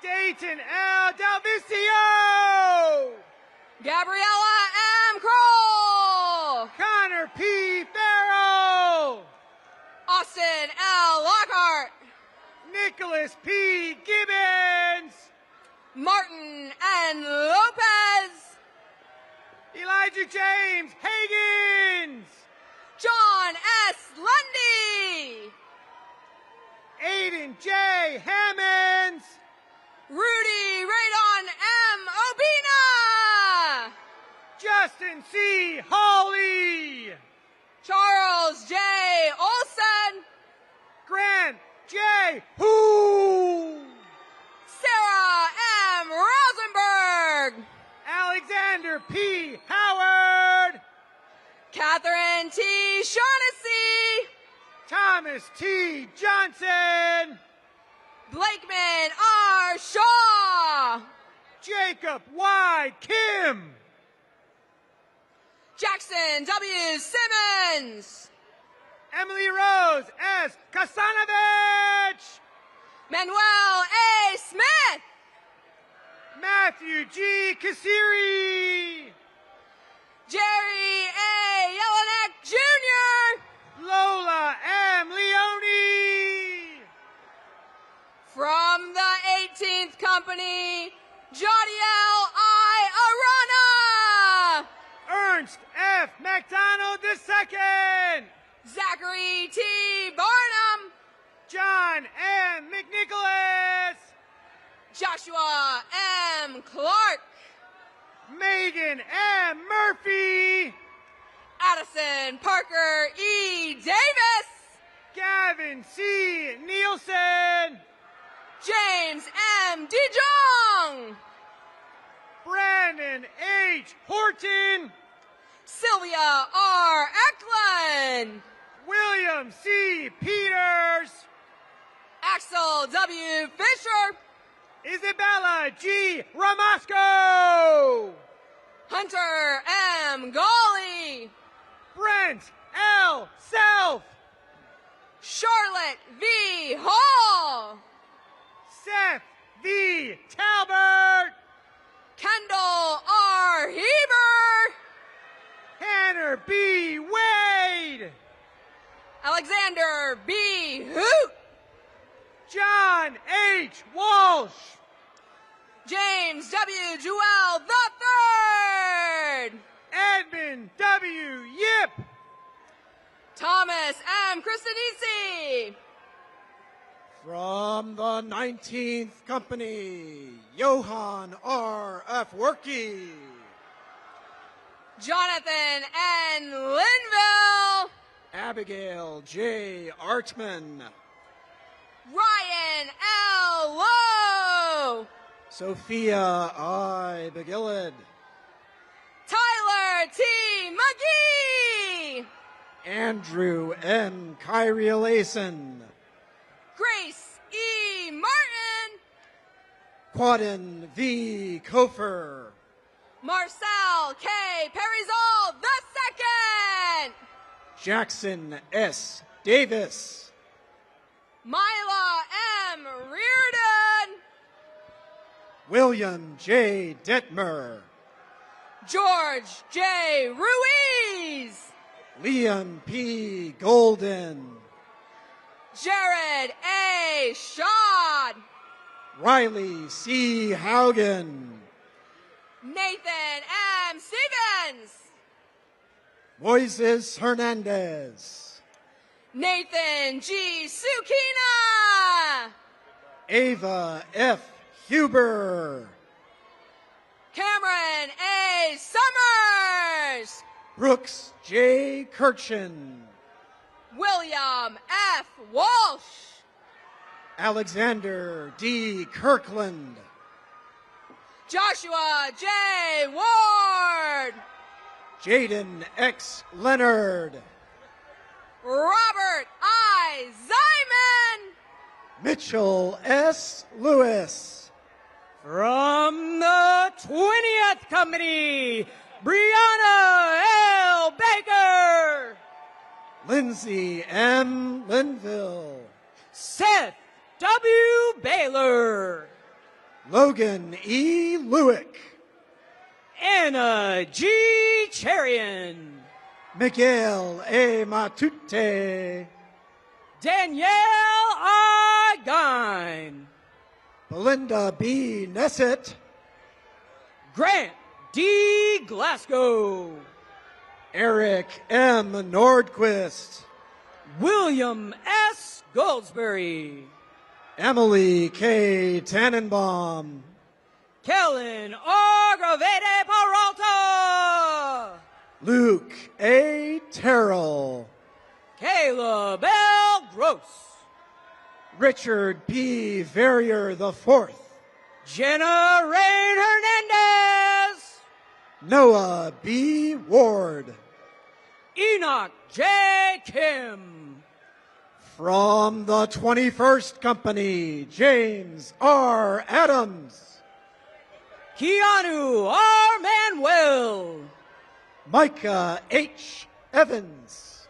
Dayton L. Delvicio, Gabriella M. Kroll, Connor P. Farrell, Austin L. Lockhart, Nicholas P. Gibbons, Martin N. Lopez, Elijah James Hagens, John S. Lundy, Aiden J. Hammonds, Rudy Radon M. Obina, Justin C. Hawley, Charles J. Olson, Grant J. Who, Sarah M. Rosenberg, Alexander P. Howard, Catherine T. Shaughnessy, Thomas T. Johnson, Blakeman R. Shaw, Jacob Y. Kim, Jackson W. Simmons, Emily Rose S. Kasanovich, Manuel A. Smith, Matthew G. Kasiri, Jerry A. Jelinek Jr., Lola M. Leone, from the 18th Company, Jodiel I. Arana, Ernst F. McDonald II, Zachary T. Barnum, John M. McNicholas, Joshua M. Clark, Megan M. Murphy, Addison Parker E. Davis, Gavin C. Nielsen, James M. DeJong, Brandon H. Horton, Sylvia R. Eklund, William C. Peters, Axel W. Fisher, Isabella G. Ramasco, Hunter M. Gawley, Brent L. Self, Charlotte V. Hall, Seth V. Talbert, Kendall R. Heber, Tanner B. Wade, Alexander B. Hoot, John H. Walsh, James W. Jewell III, Edmund W. Yip, Thomas M. Christenisi, From the 19th Company, Johann R. F. Workey, Jonathan N. Linville, Abigail J. Archman, Ryan L. Lowe, Sophia I. Begillid, Tyler T. McGee, Andrew N. Kyrielason, Grace E. Martin, Quadin V. Kofer, Marcel K. Perizal II, Jackson S. Davis, Mila M. Reardon, William J. Detmer, George J. Ruiz, Liam P. Golden, Jared A. Shad, Riley C. Haugen, Nathan M. Stevens, Moises Hernandez, Nathan G. Sukina, Ava F. Huber, Cameron A. Summers, Brooks J. Kirchen, William F. Walsh, Alexander D. Kirkland, Joshua J. Ward, Jaden X. Leonard, Robert I. Zyman, Mitchell S. Lewis, From the 20th Company, Brianna L. Baker, Lindsay M. Linville, Seth W. Baylor, Logan E. Lewick, Anna G. Cherian, Miguel A. Matute, Danielle I. Gine, Belinda B. Nessett, Grant D. Glasgow, Eric M. Nordquist, William S. Goldsberry, Emily K. Tannenbaum, Kellen R. Gravete Peralta, Luke A. Terrell, Caleb L. Gross, Richard P. Verrier IV, Jenna Rain Hernandez, Noah B. Ward. Enoch J. Kim, From the 21st Company, James R. Adams, Keanu R. Manuel, Micah H. Evans,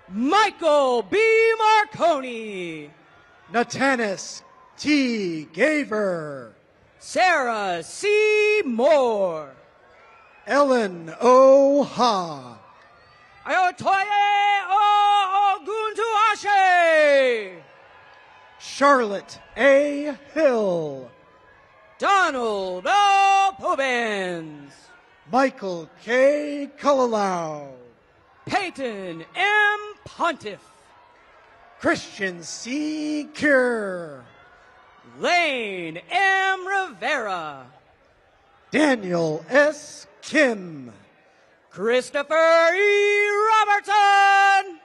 Michael B. Marconi, Natanis T. Gaver, Sarah C. Moore, Ellen O. Ha, Ayotoye O. Oguntuashe, Charlotte A. Hill, Donald O. Pobens, Michael K. Cullilau, Peyton M. Pontiff, Christian C. Cure, Lane M. Rivera, Daniel S. Kim, Christopher E. Robertson,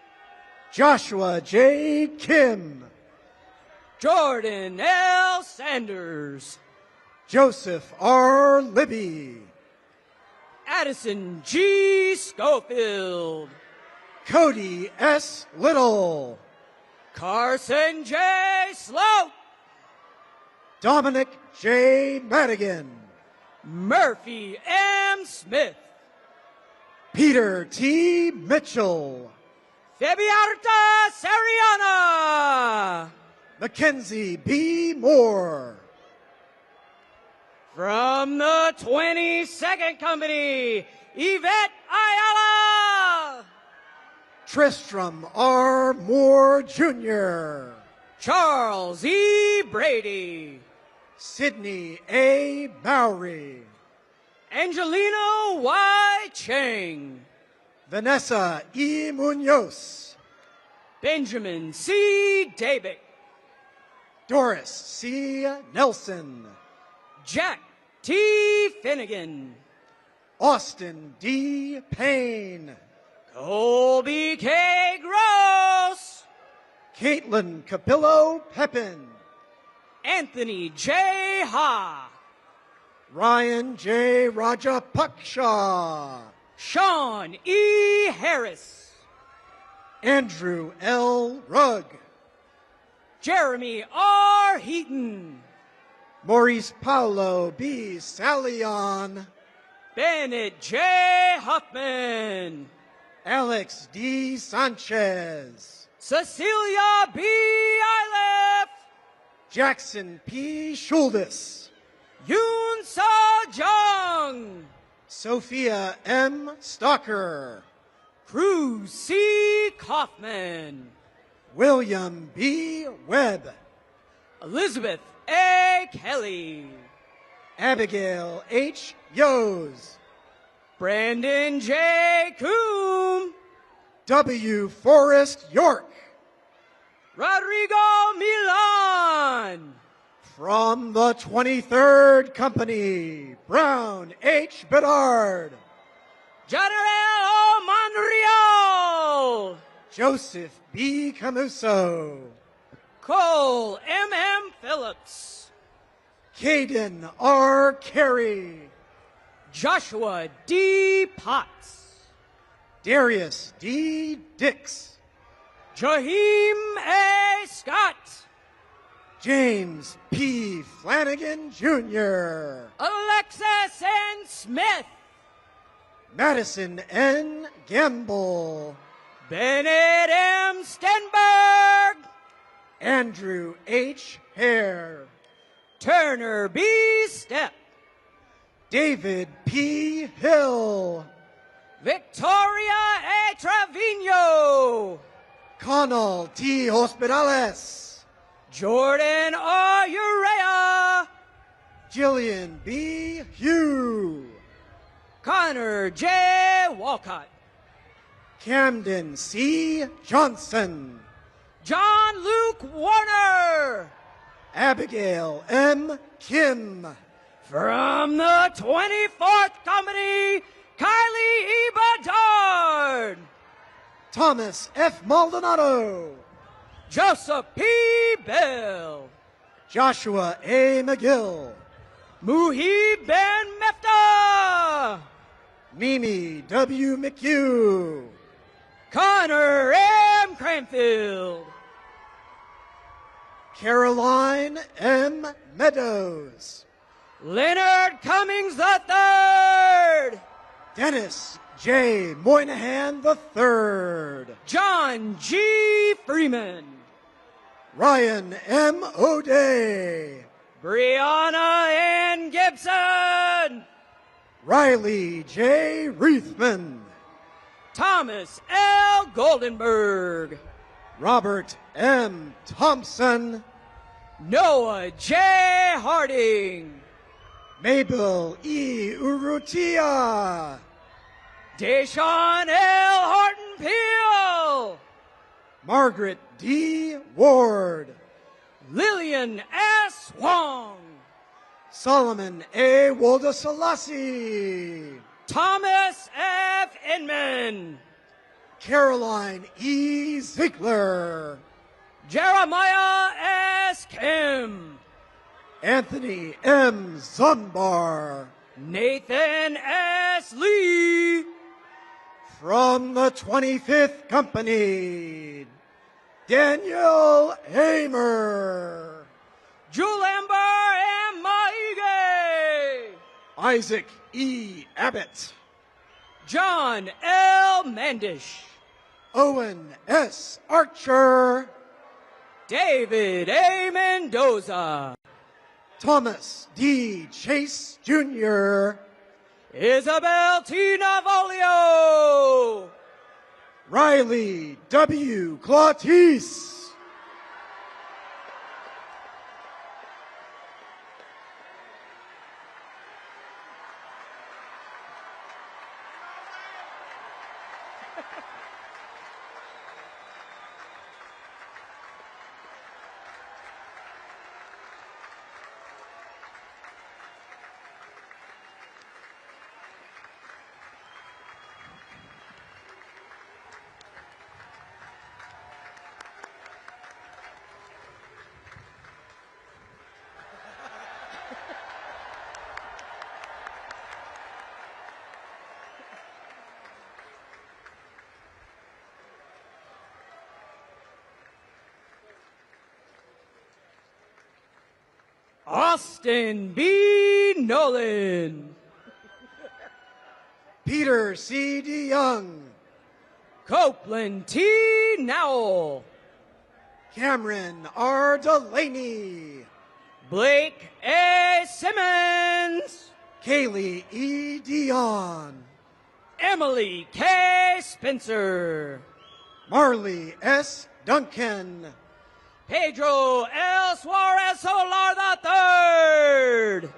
Joshua J. Kim, Jordan L. Sanders, Joseph R. Libby, Addison G. Schofield, Cody S. Little, Carson J. Sloat, Dominic J. Madigan, Murphy M. Smith, Peter T. Mitchell, Fabiarta Sariana, Mackenzie B. Moore, from the 22nd Company, Yvette Ayala, Tristram R. Moore Jr., Charles E. Brady, Sidney A. Bowery, Angelino Y. Chang, Vanessa E. Munoz, Benjamin C. Dabick, Doris C. Nelson, Jack T. Finnegan, Austin D. Payne, Colby K. Gross, Caitlin Capillo Pepin, Anthony J. Ha, Ryan J. Rajapaksha, Sean E. Harris, Andrew L. Rugg, Jeremy R. Heaton, Maurice Paulo B. Salion, Bennett J. Huffman, Alex D. Sanchez, Cecilia B. Iliff, Jackson P. Schuldis, Yoon Sa Jung, Sophia M. Stocker, Cruz C. Kaufman, William B. Webb, Elizabeth A. Kelly, Abigail H. Yose, Brandon J. Coombe, W. Forrest York. Rodrigo Milan, From the 23rd Company, Brown H. Bedard, General Monreal, Joseph B. Camuso, Cole M. Phillips, Caden R. Carey, Joshua D. Potts, Darius D. Dix, Jaheim A. Scott, James P. Flanagan Jr., Alexis N. Smith, Madison N. Gamble, Bennett M. Stenberg, Andrew H. Hare, Turner B. Stepp, David P. Hill, Victoria A. Trevino, Connell T. Hospitales, Jordan R. Urea, Jillian B. Hugh, Connor J. Walcott, Camden C. Johnson, John Luke Warner, Abigail M. Kim, from the 24th Company, Kylie E. Bedard, Thomas F. Maldonado, Joseph P. Bell, Joshua A. McGill, Muhib Ben Mefta, Mimi W. McHugh, Connor M. Cranfield, Caroline M. Meadows, Leonard Cummings III, Dennis J. Moynihan III, John G. Freeman, Ryan M. O'Day, Brianna N. Gibson, Riley J. Reithman, Thomas L. Goldenberg, Robert M. Thompson, Noah J. Harding, Mabel E. Urrutia, Deshaun L. Horton Peel, Margaret D. Ward, Lillian S. Wong, Solomon A. Woldeselassie, Thomas F. Inman, Caroline E. Ziegler, Jeremiah S. Kim, Anthony M. Zunbar, Nathan S. Lee, from the 25th Company, Daniel Hamer, Julamber M. Maige, Isaac E. Abbott, John L. Mandish, Owen S. Archer, David A. Mendoza, Thomas D. Chase Jr., Isabel T. Navolio, Riley W. Clautis, Austin B. Nolan, Peter C. DeYoung, Copeland T. Nowell, Cameron R. Delaney, Blake A. Simmons, Kaylee E. Dion, Emily K. Spencer, Marley S. Duncan, Pedro L. Suarez Solar III,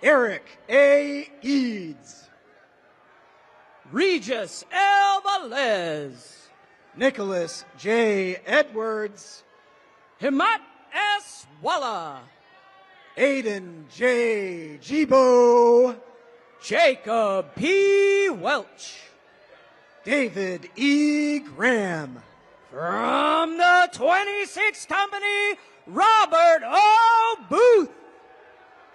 Eric A. Eads, Regis L. Velez, Nicholas J. Edwards, Himat S. Walla, Aiden J. Jibo, Jacob P. Welch, David E. Graham. from the 26th Company, Robert O. Booth,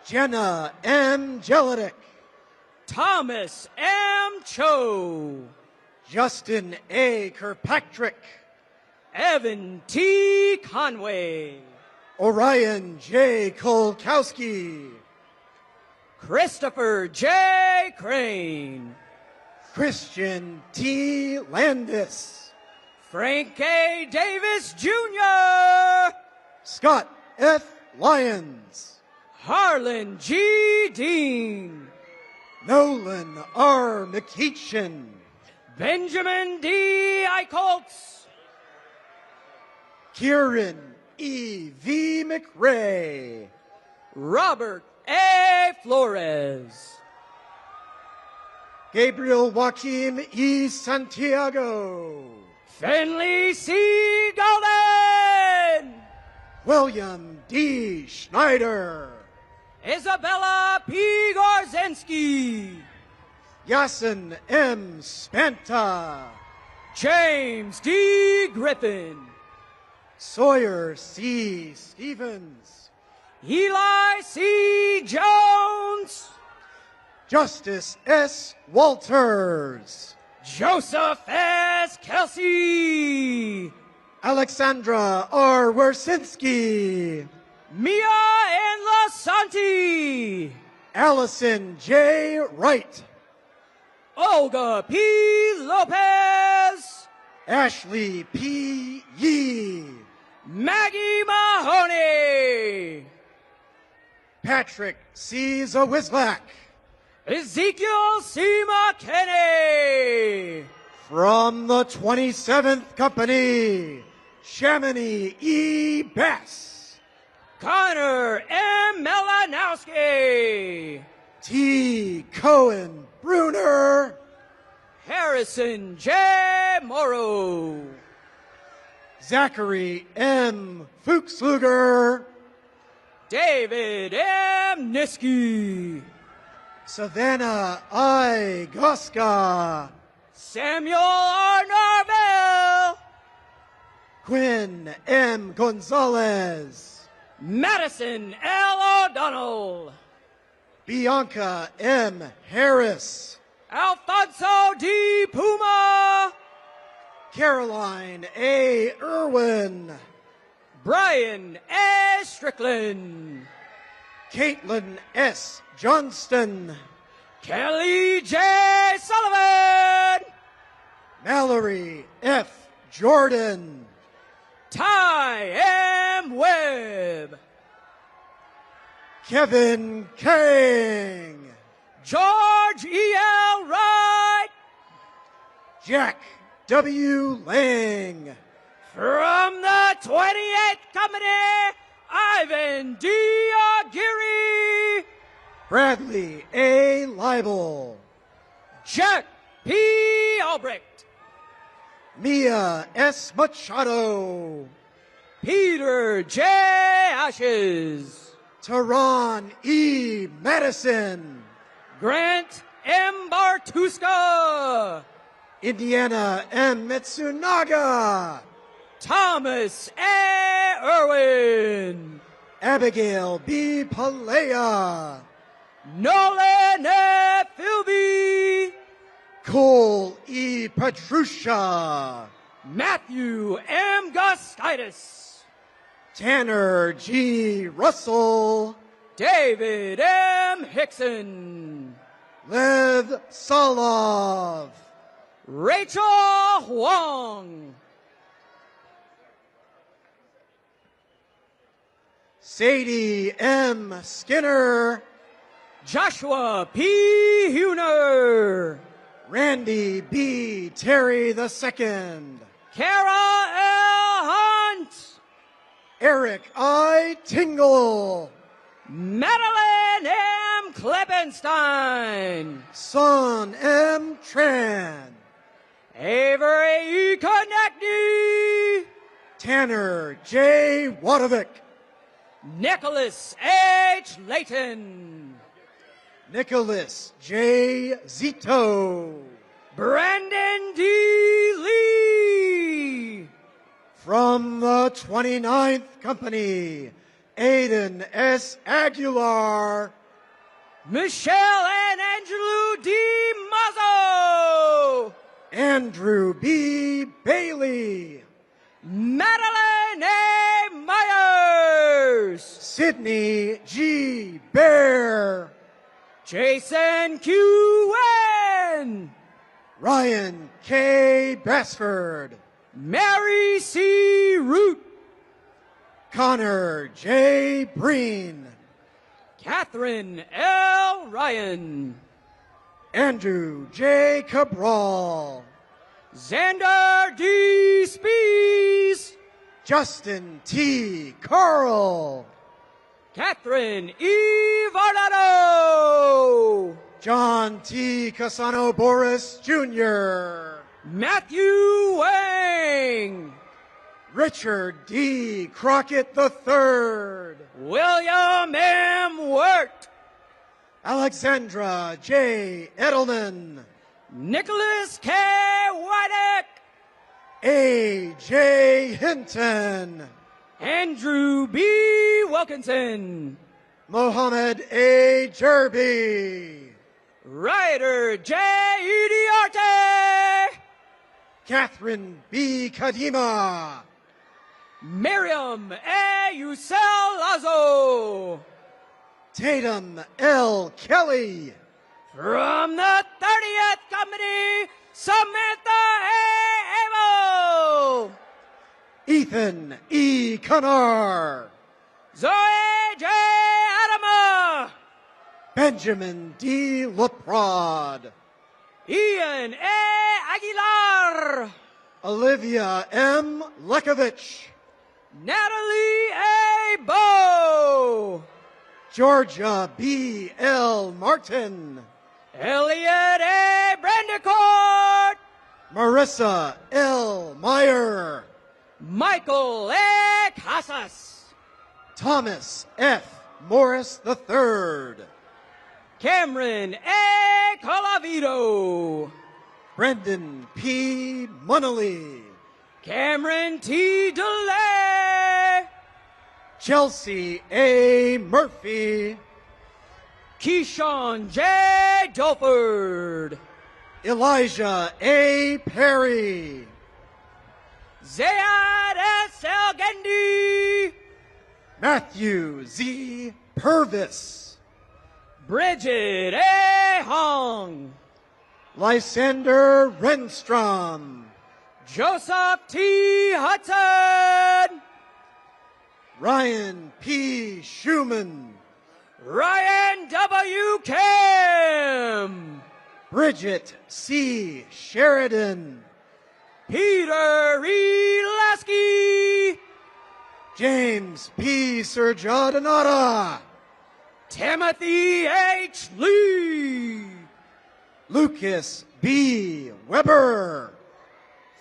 Jenna M. Jellidick, Thomas M. Cho, Justin A. Kirkpatrick, Evan T. Conway, Orion J. Kolkowski, Christopher J. Crane, Christian T. Landis, Frank A. Davis Jr., Scott F. Lyons, Harlan G. Dean, Nolan R. McEachin, Benjamin D. Eichholtz, Kieran E. V. McRae, Robert A. Flores, Gabriel Joaquim E. Santiago, Finley C. Golden, William D. Schneider, Isabella P. Gorzinski, Yasin M. Spanta, James D. Griffin, Sawyer C. Stevens, Eli C. Jones, Justice S. Walters, Joseph S. Kelsey, Alexandra R. Wersinski, Mia N. Lasanti, Allison J. Wright, Olga P. Lopez, Ashley P. Yee, Maggie Mahoney, Patrick C. Zawislak, Ezekiel C. McKinney, from the 27th Company, Chamonix E. Bass, Connor M. Melanowski, T. Cohen Bruner, Harrison J. Morrow, Zachary M. Fuchsluger, David M. Niski, Savannah I. Goska, Samuel R. Norville, Quinn M. Gonzalez, Madison L. O'Donnell, Bianca M. Harris, Alfonso D. Puma, Caroline A. Irwin, Brian A. Strickland, Caitlin S. Johnston, Kelly J. Sullivan, Mallory F. Jordan, Ty M. Webb, Kevin Kang, George E. L. Wright, Jack W. Lang, from the 28th Company, Ivan D. Aguirre, Bradley A. Leibel, Jack P. Albrecht, Mia S. Machado, Peter J. Ashes, Tehran E. Madison, Grant M. Bartuska, Indiana M. Mitsunaga, Thomas A. Irwin, Abigail B. Palea, Nolan A. Philby, Cole E. Petrusha, Matthew M. Gustitis, Tanner G. Russell, David M. Hickson, Lev Solov, Rachel Huang, Sadie M. Skinner, Joshua P. Huner, Randy B. Terry II, Kara L. Hunt, Eric I. Tingle, Madeline M. Klippenstein, Son M. Tran, Avery E. Konechny, Tanner J. Wadovic, Nicholas H. Layton, Nicholas J. Zito, Brandon D. Lee, from the 29th Company, Aiden S. Aguilar, Michelle and Angelou D. Mazzo, Andrew B. Bailey, Madeline A. Myers, Sydney G. Bear, Jason Q. Wen, Ryan K. Basford, Mary C. Root, Connor J. Breen, Catherine L. Ryan, Andrew J. Cabral, Xander D. Spees, Justin T. Carl, Catherine E. Vardado, John T. Casano Boris Jr., Matthew Wang, Richard D. Crockett III, William M. Wirt, Alexandra J. Edelman, Nicholas K. Wydeck, A. J. Hinton, Andrew B. Wilkinson, Mohammed A. Jerby, Ryder J. Idiarte, Catherine B. Kadima, Miriam A. Yusel Lazo, Tatum L. Kelly, from the 30th Company, Samantha A. Abel, Ethan E. Canar, Zoe J. Adama, Benjamin D. Leprod, Ian A. Aguilar, Olivia M. Lekovich, Natalie A. Bow, Georgia B. L. Martin, Elliot A. Brandicourt, Marissa L. Meyer, Michael A. Casas, Thomas F. Morris III, Cameron A. Colavito, Brendan P. Munnelly, Cameron T. DeLay, Chelsea A. Murphy, Keyshawn J. Dolford, Elijah A. Perry, Zayad S. El Gendi, Matthew Z. Purvis, Bridget A. Hong, Lysander Renstrom, Joseph T. Hudson, Ryan P. Schumann, Ryan W. Kim, Bridget C. Sheridan, Peter E. Lasky, James P. Surjadinata, Timothy H. Lee, Lucas B. Weber,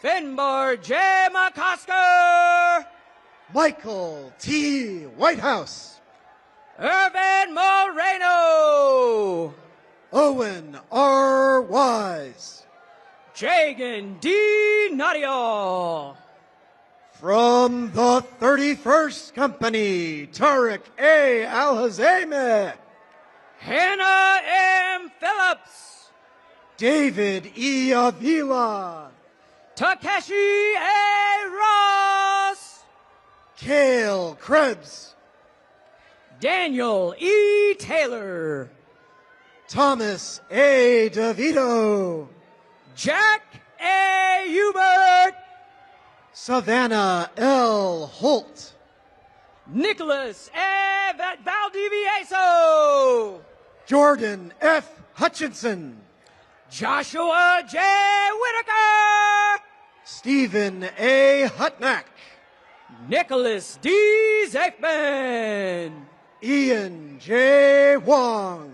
Finbar J. McCosker, Michael T. Whitehouse, Irvin Moreno, Owen R. Wise, Jagan D. Nadia, from the 31st Company, Tariq A. Al-Hazame, Hannah M. Phillips, David E. Avila, Takeshi A. Ross, Cale Krebs, Daniel E. Taylor, Thomas A. DeVito, Jack A. Hubert, Savannah L. Holt, Nicholas A. Valdivieso. Jordan F. Hutchinson. Joshua J. Whitaker. Stephen A. Hutnack. Nicholas D. Zafman. Ian J. Wong.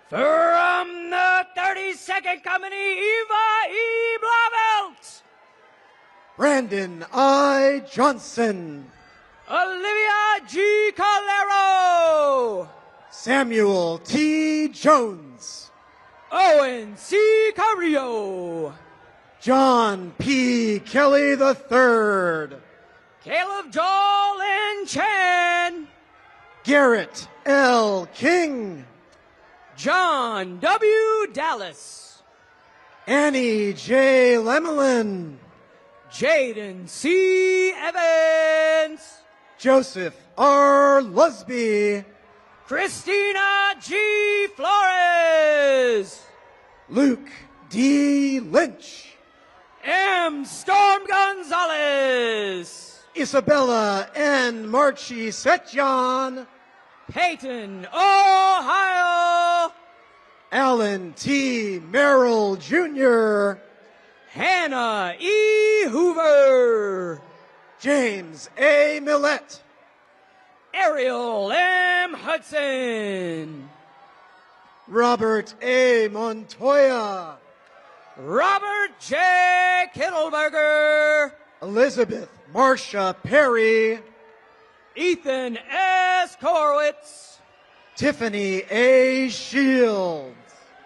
From the 32nd Company, Eva E. Blauvelt. Brandon I. Johnson. Olivia G. Calero. Samuel T. Jones. Owen C. Carrillo. John P. Kelly III. Caleb Joel N. Chen. Garrett L. King. John W. Dallas. Annie J. Lemelin. Jaden C. Evans. Joseph R. Lusby. Christina G. Flores. Luke D. Lynch. M. Storm Gonzalez. Isabella N. Marchi Setjan. Peyton, Ohio. Alan T. Merrill Jr. Hannah E. Hoover. James A. Millett. Ariel M. Hudson. Robert A. Montoya. Robert J. Kittleberger. Elizabeth Marcia Perry. Ethan S. Korwitz. Tiffany A. Shields.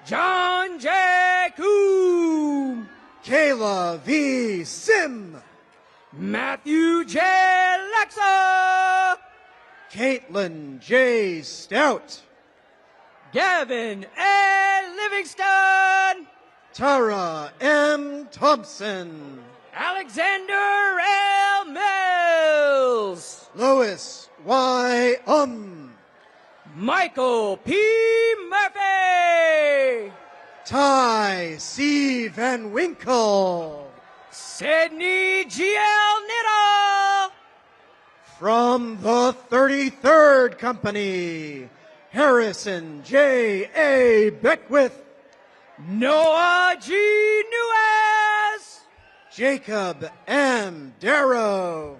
John J. Coombe. Kayla V. Sim. Matthew J. Lexa. Caitlin J. Stout. Gavin A. Livingston. Tara M. Thompson. Alexander L. Mills. Lois Y. Michael P. Murphy. Ty C. Van Winkle. Sydney G.L. Niddle. From the 33rd Company, Harrison J. A. Beckwith. Noah G. Nuez. Jacob M. Darrow.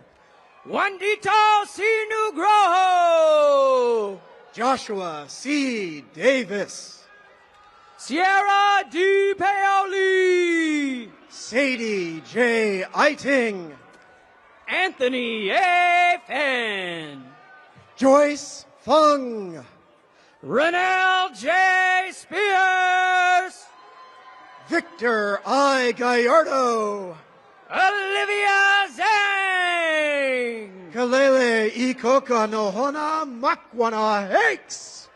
Juanito C. Nugroho. Joshua C. Davis. Sierra D. Paoli. Sadie J. Eiting. Anthony A. Fenn. Joyce Fung. Renell J. Spears. Victor I. Gallardo. Olivia Zhang. Kalele Ikoka Nohona Makwana Hakes.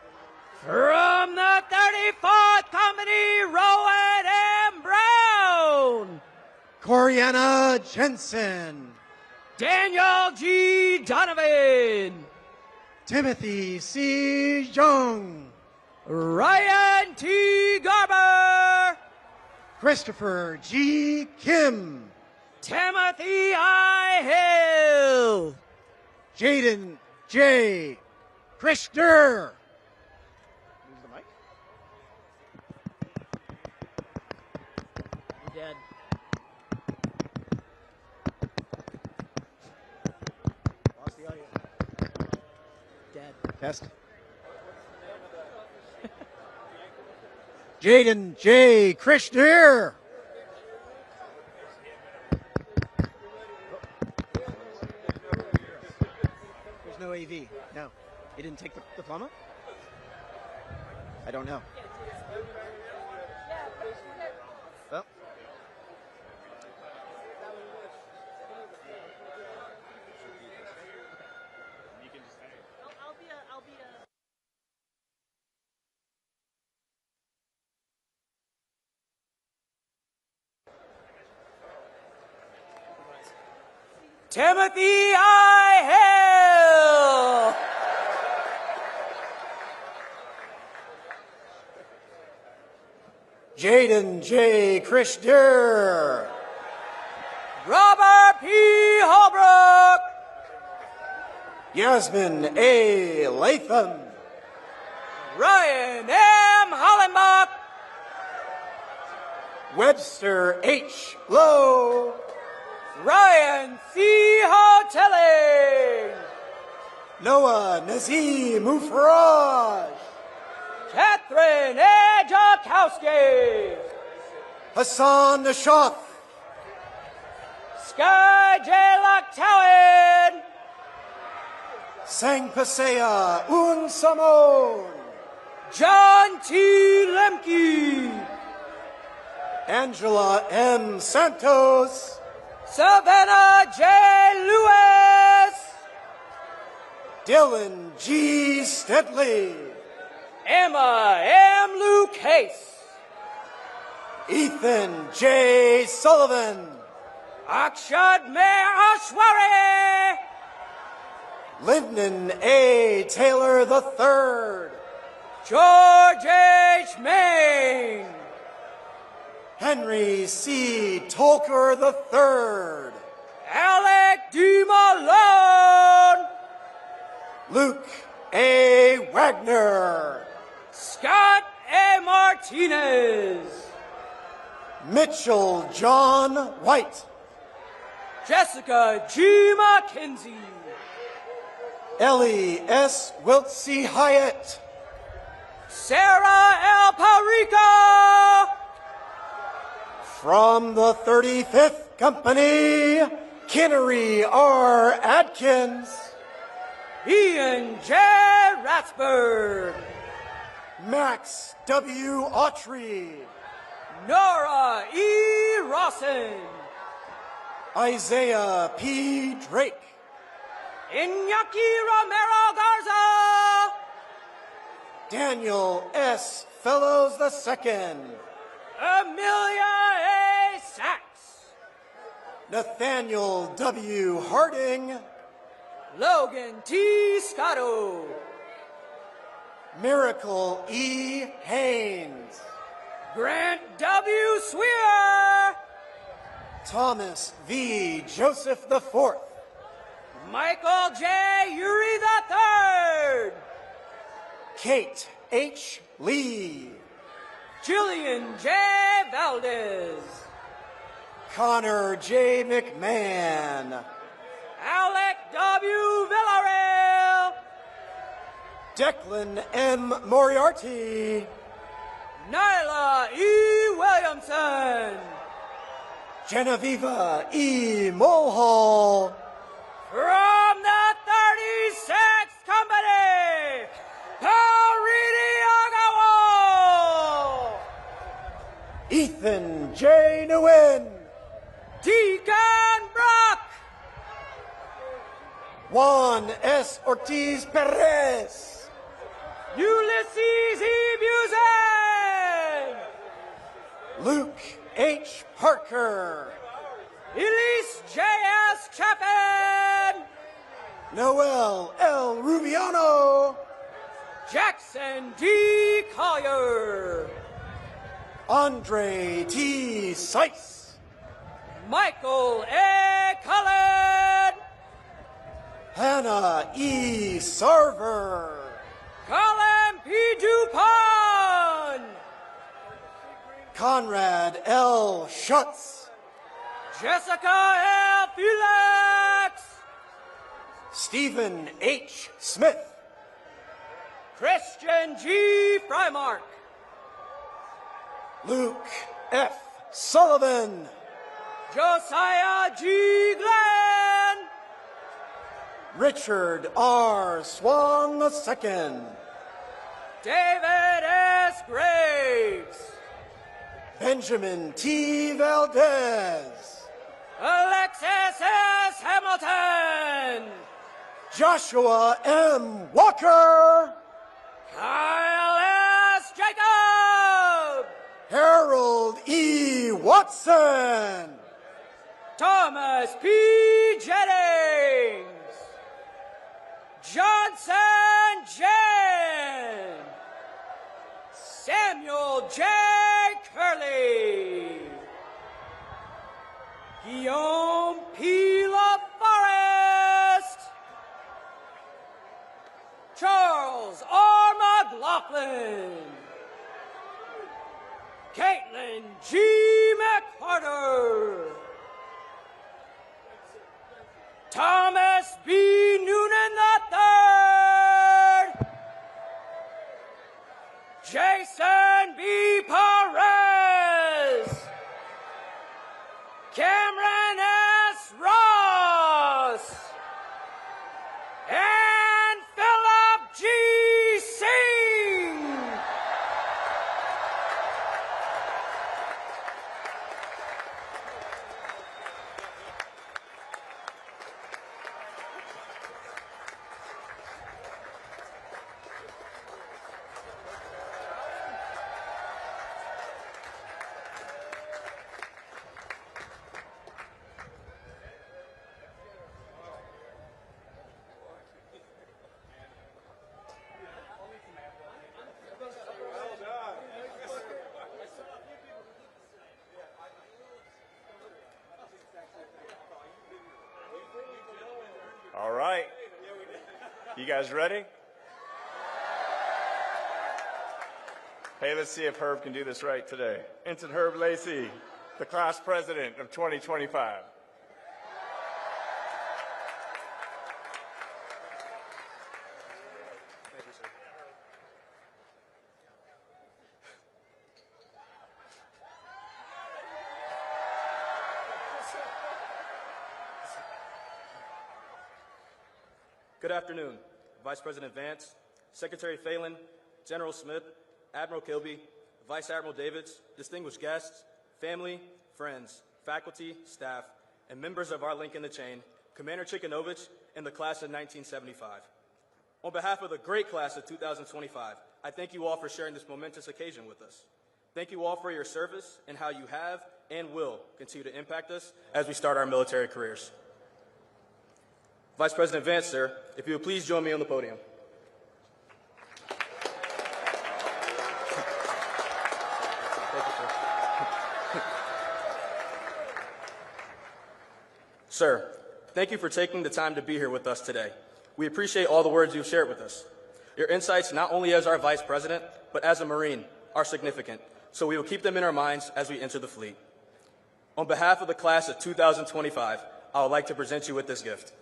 From the 34th Company, Rowan M. Brown. Coriana Jensen. Daniel G. Donovan. Timothy C. Jung. Ryan T. Garber. Christopher G. Kim. Timothy I. Hill. Jaden J. Christer. Use the mic. You're dead. Lost the audio. Dead. Test. Jaden J. Christer. There's no AV. No. He didn't take the diploma? I don't know. Well. I'll be a Timothy I. Hill. Jaden J. Christer. Robert P. Holbrook. Yasmin A. Latham, Ryan M. Hollenbach, Webster H. Lowe, Ryan C. Hotelling, Noah Nazim Mufraj, Catherine A. Jakowski, Hassan Nashoth, Sky J. Locktowen, Sangpasea Un Samon, John T. Lemke, Angela M. Santos, Savannah J. Lewis, Dylan G. Steadley, Emma M. Luke Case, Ethan J. Sullivan, Akshad Me Ashwari, Lyndon A. Taylor III, George H. Main, Henry C. Tolker III, Alec D. Malone, Luke A. Wagner, Scott A. Martinez, Mitchell John White, Jessica G. McKenzie, Ellie S. Wiltsey Hyatt, Sarah L. Parica, from the 35th Company, Kinnery R. Adkins, Ian J. Ratsburg, Max W. Autry, Nora E. Rawson, Isaiah P. Drake, Iñaki Romero Garza, Daniel S. Fellows II, Amelia A. Sachs, Nathaniel W. Harding, Logan T. Scotto, Miracle E. Haynes, Grant W. Swear, Thomas V. Joseph IV, Michael J. Uri III, Kate H. Lee, Jillian J. Valdez, Connor J. McMahon, Alec W. Villarreal, Declan M. Moriarty, Nyla E. Williamson, Genevieve E. Mulhall, from the 36th Company, Parini Agawo, Ethan J. Nguyen, Deacon Brock, Juan S. Ortiz Perez, Ulysses E. Buzen, Luke H. Parker, Elise J.S. Chapin, Noel L. Rubiano, Jackson D. Collier, Andre T. Seiss, Michael A. Cullen, Hannah E. Sarver, Colin P. Dupont, Conrad L. Schutz, Jessica L. Felix, Stephen H. Smith, Christian G. Frymark, Luke F. Sullivan, Josiah G. Glenn, Richard R. Swan II, David S. Graves, Benjamin T. Valdez, Alexis S. Hamilton, Joshua M. Walker, Kyle S. Jacob, Harold E. Watson, Thomas P. Jennings, Johnson Jen, Samuel J. Curley, Guillaume P. LaForest, McLaughlin. Caitlin G. McCarter. Thomas B. Noonan III. Jason B. Perez. Cameron S. Ross. And Philip G. Singh. All right. You guys ready? Hey, let's see if Herb can do this right today. Ensign Herb Lacey, the class president of 2025. Good afternoon, Vice President Vance, Secretary Phelan, General Smith, Admiral Kilby, Vice Admiral Davids, distinguished guests, family, friends, faculty, staff, and members of our link in the chain, Commander Chikanovich, and the class of 1975. On behalf of the great class of 2025, I thank you all for sharing this momentous occasion with us. Thank you all for your service and how you have and will continue to impact us as we start our military careers. Vice President Vance, sir, if you would please join me on the podium. Thank you, sir. Sir, thank you for taking the time to be here with us today. We appreciate all the words you've shared with us. Your insights, not only as our Vice President, but as a Marine, are significant, so we will keep them in our minds as we enter the fleet. On behalf of the class of 2025, I would like to present you with this gift.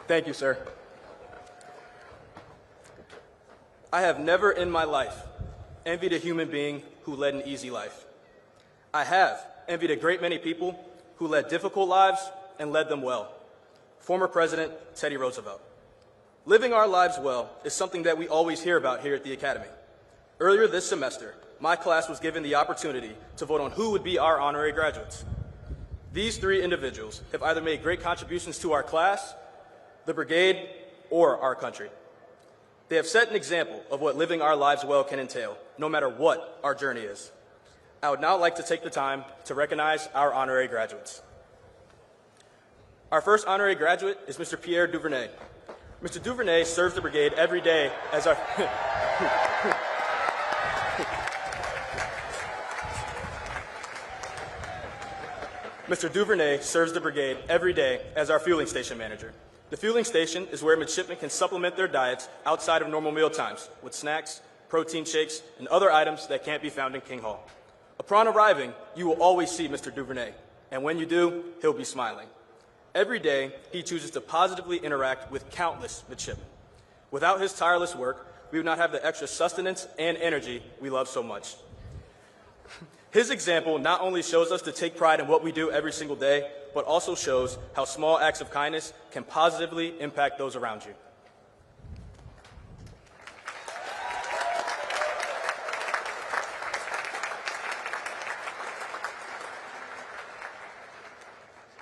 Thank you, sir. I have never in my life envied a human being who led an easy life. I have envied a great many people who led difficult lives and led them well. Former President Teddy Roosevelt. Living our lives well is something that we always hear about here at the Academy. Earlier this semester, my class was given the opportunity to vote on who would be our honorary graduates. These three individuals have either made great contributions to our class, the brigade, or our country. They have set an example of what living our lives well can entail, no matter what our journey is. I would now like to take the time to recognize our honorary graduates. Our first honorary graduate is Mr. Pierre Duvernay. Mr. Duvernay serves the brigade every day as our... Mr. Duvernay serves the brigade every day as our fueling station manager. The fueling station is where midshipmen can supplement their diets outside of normal meal times with snacks, protein shakes, and other items that can't be found in King Hall. Upon arriving, you will always see Mr. Duvernay, and when you do, he'll be smiling. Every day, he chooses to positively interact with countless midshipmen. Without his tireless work, we would not have the extra sustenance and energy we love so much. His example not only shows us to take pride in what we do every single day, but also shows how small acts of kindness can positively impact those around you.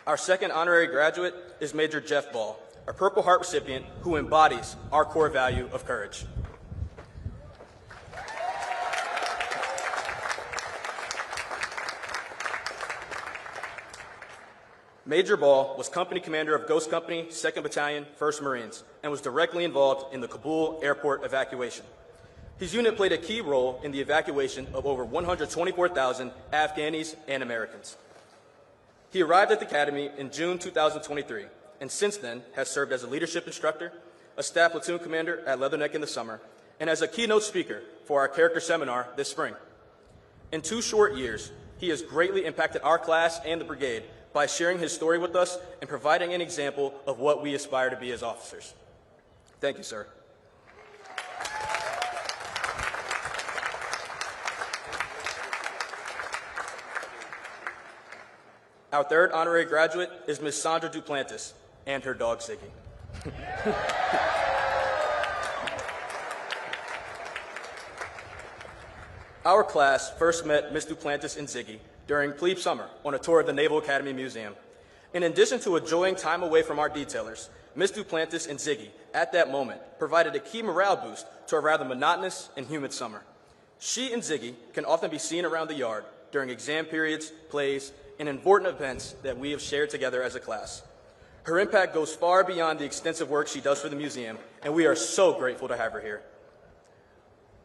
Our second honorary graduate is Major Jeff Ball, a Purple Heart recipient who embodies our core value of courage. Major Ball was company commander of Ghost Company, 2nd Battalion, 1st Marines, and was directly involved in the Kabul airport evacuation. His unit played a key role in the evacuation of over 124,000 Afghanis and Americans. He arrived at the Academy in June 2023, and since then has served as a leadership instructor, a staff platoon commander at Leatherneck in the summer, and as a keynote speaker for our character seminar this spring. In 2 short years, he has greatly impacted our class and the brigade by sharing his story with us and providing an example of what we aspire to be as officers. Thank you, sir. Our third honorary graduate is Ms. Sandra Duplantis and her dog, Ziggy. Our class first met Ms. Duplantis and Ziggy during plebe summer on a tour of the Naval Academy Museum. In addition to enjoying time away from our detailers, Ms. Duplantis and Ziggy, at that moment, provided a key morale boost to a rather monotonous and humid summer. She and Ziggy can often be seen around the yard during exam periods, plays, and important events that we have shared together as a class. Her impact goes far beyond the extensive work she does for the museum, and we are so grateful to have her here.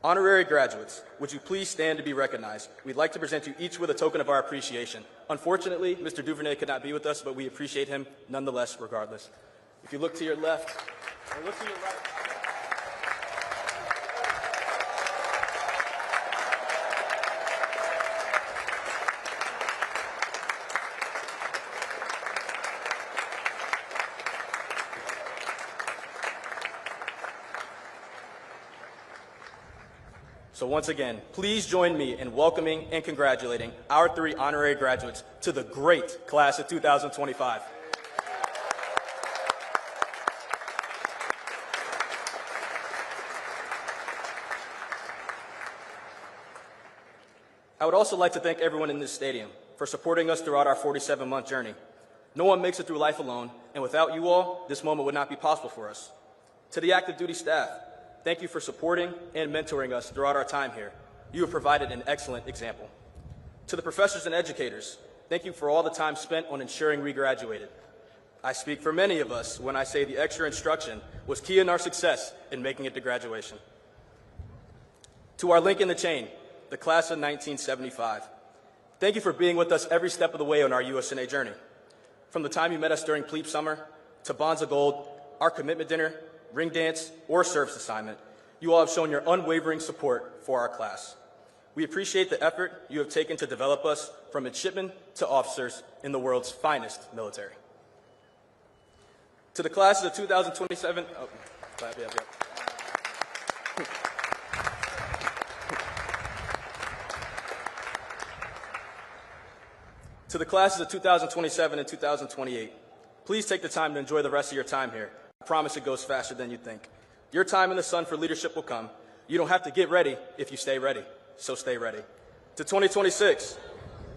Honorary graduates, would you please stand to be recognized? We'd like to present you each with a token of our appreciation. Unfortunately, Mr. Duvernay could not be with us, but we appreciate him nonetheless, regardless. If you look to your left, or look to your right. So once again, please join me in welcoming and congratulating our 3 honorary graduates to the great class of 2025. I would also like to thank everyone in this stadium for supporting us throughout our 47-month journey. No one makes it through life alone, and without you all, this moment would not be possible for us. To the active duty staff, thank you for supporting and mentoring us throughout our time here. You have provided an excellent example. To the professors and educators, thank you for all the time spent on ensuring we graduated. I speak for many of us when I say the extra instruction was key in our success in making it to graduation. To our link in the chain, the class of 1975, thank you for being with us every step of the way on our USNA journey. From the time you met us during plebe summer, to Bonds of Gold, our commitment dinner, ring dance, or service assignment, you all have shown your unwavering support for our class. We appreciate the effort you have taken to develop us from midshipmen to officers in the world's finest military. To the classes of 2027, To the classes of 2027 and 2028, please take the time to enjoy the rest of your time here. I promise it goes faster than you think. Your time in the sun for leadership will come. You don't have to get ready if you stay ready, so stay ready. To 2026,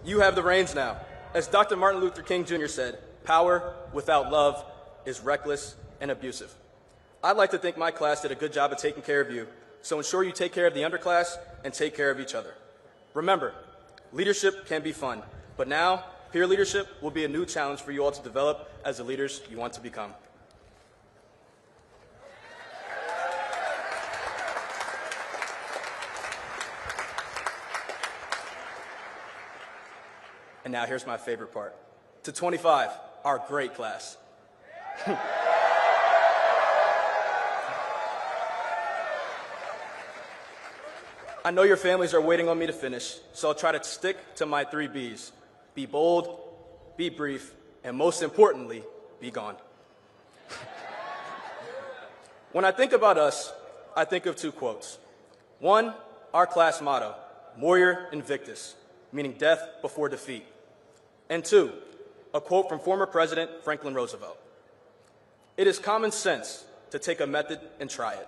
you have the reins now. As Dr. Martin Luther King Jr. said, power without love is reckless and abusive. I'd like to think my class did a good job of taking care of you, so ensure you take care of the underclass and take care of each other. Remember, leadership can be fun, but now peer leadership will be a new challenge for you all to develop as the leaders you want to become. And now here's my favorite part. To 25, our great class. I know your families are waiting on me to finish, so I'll try to stick to my 3 B's. Be bold, be brief, and most importantly, be gone. When I think about us, I think of 2 quotes. One, our class motto, Warrior Invictus, meaning death before defeat. And 2, a quote from former President Franklin Roosevelt. It is common sense to take a method and try it.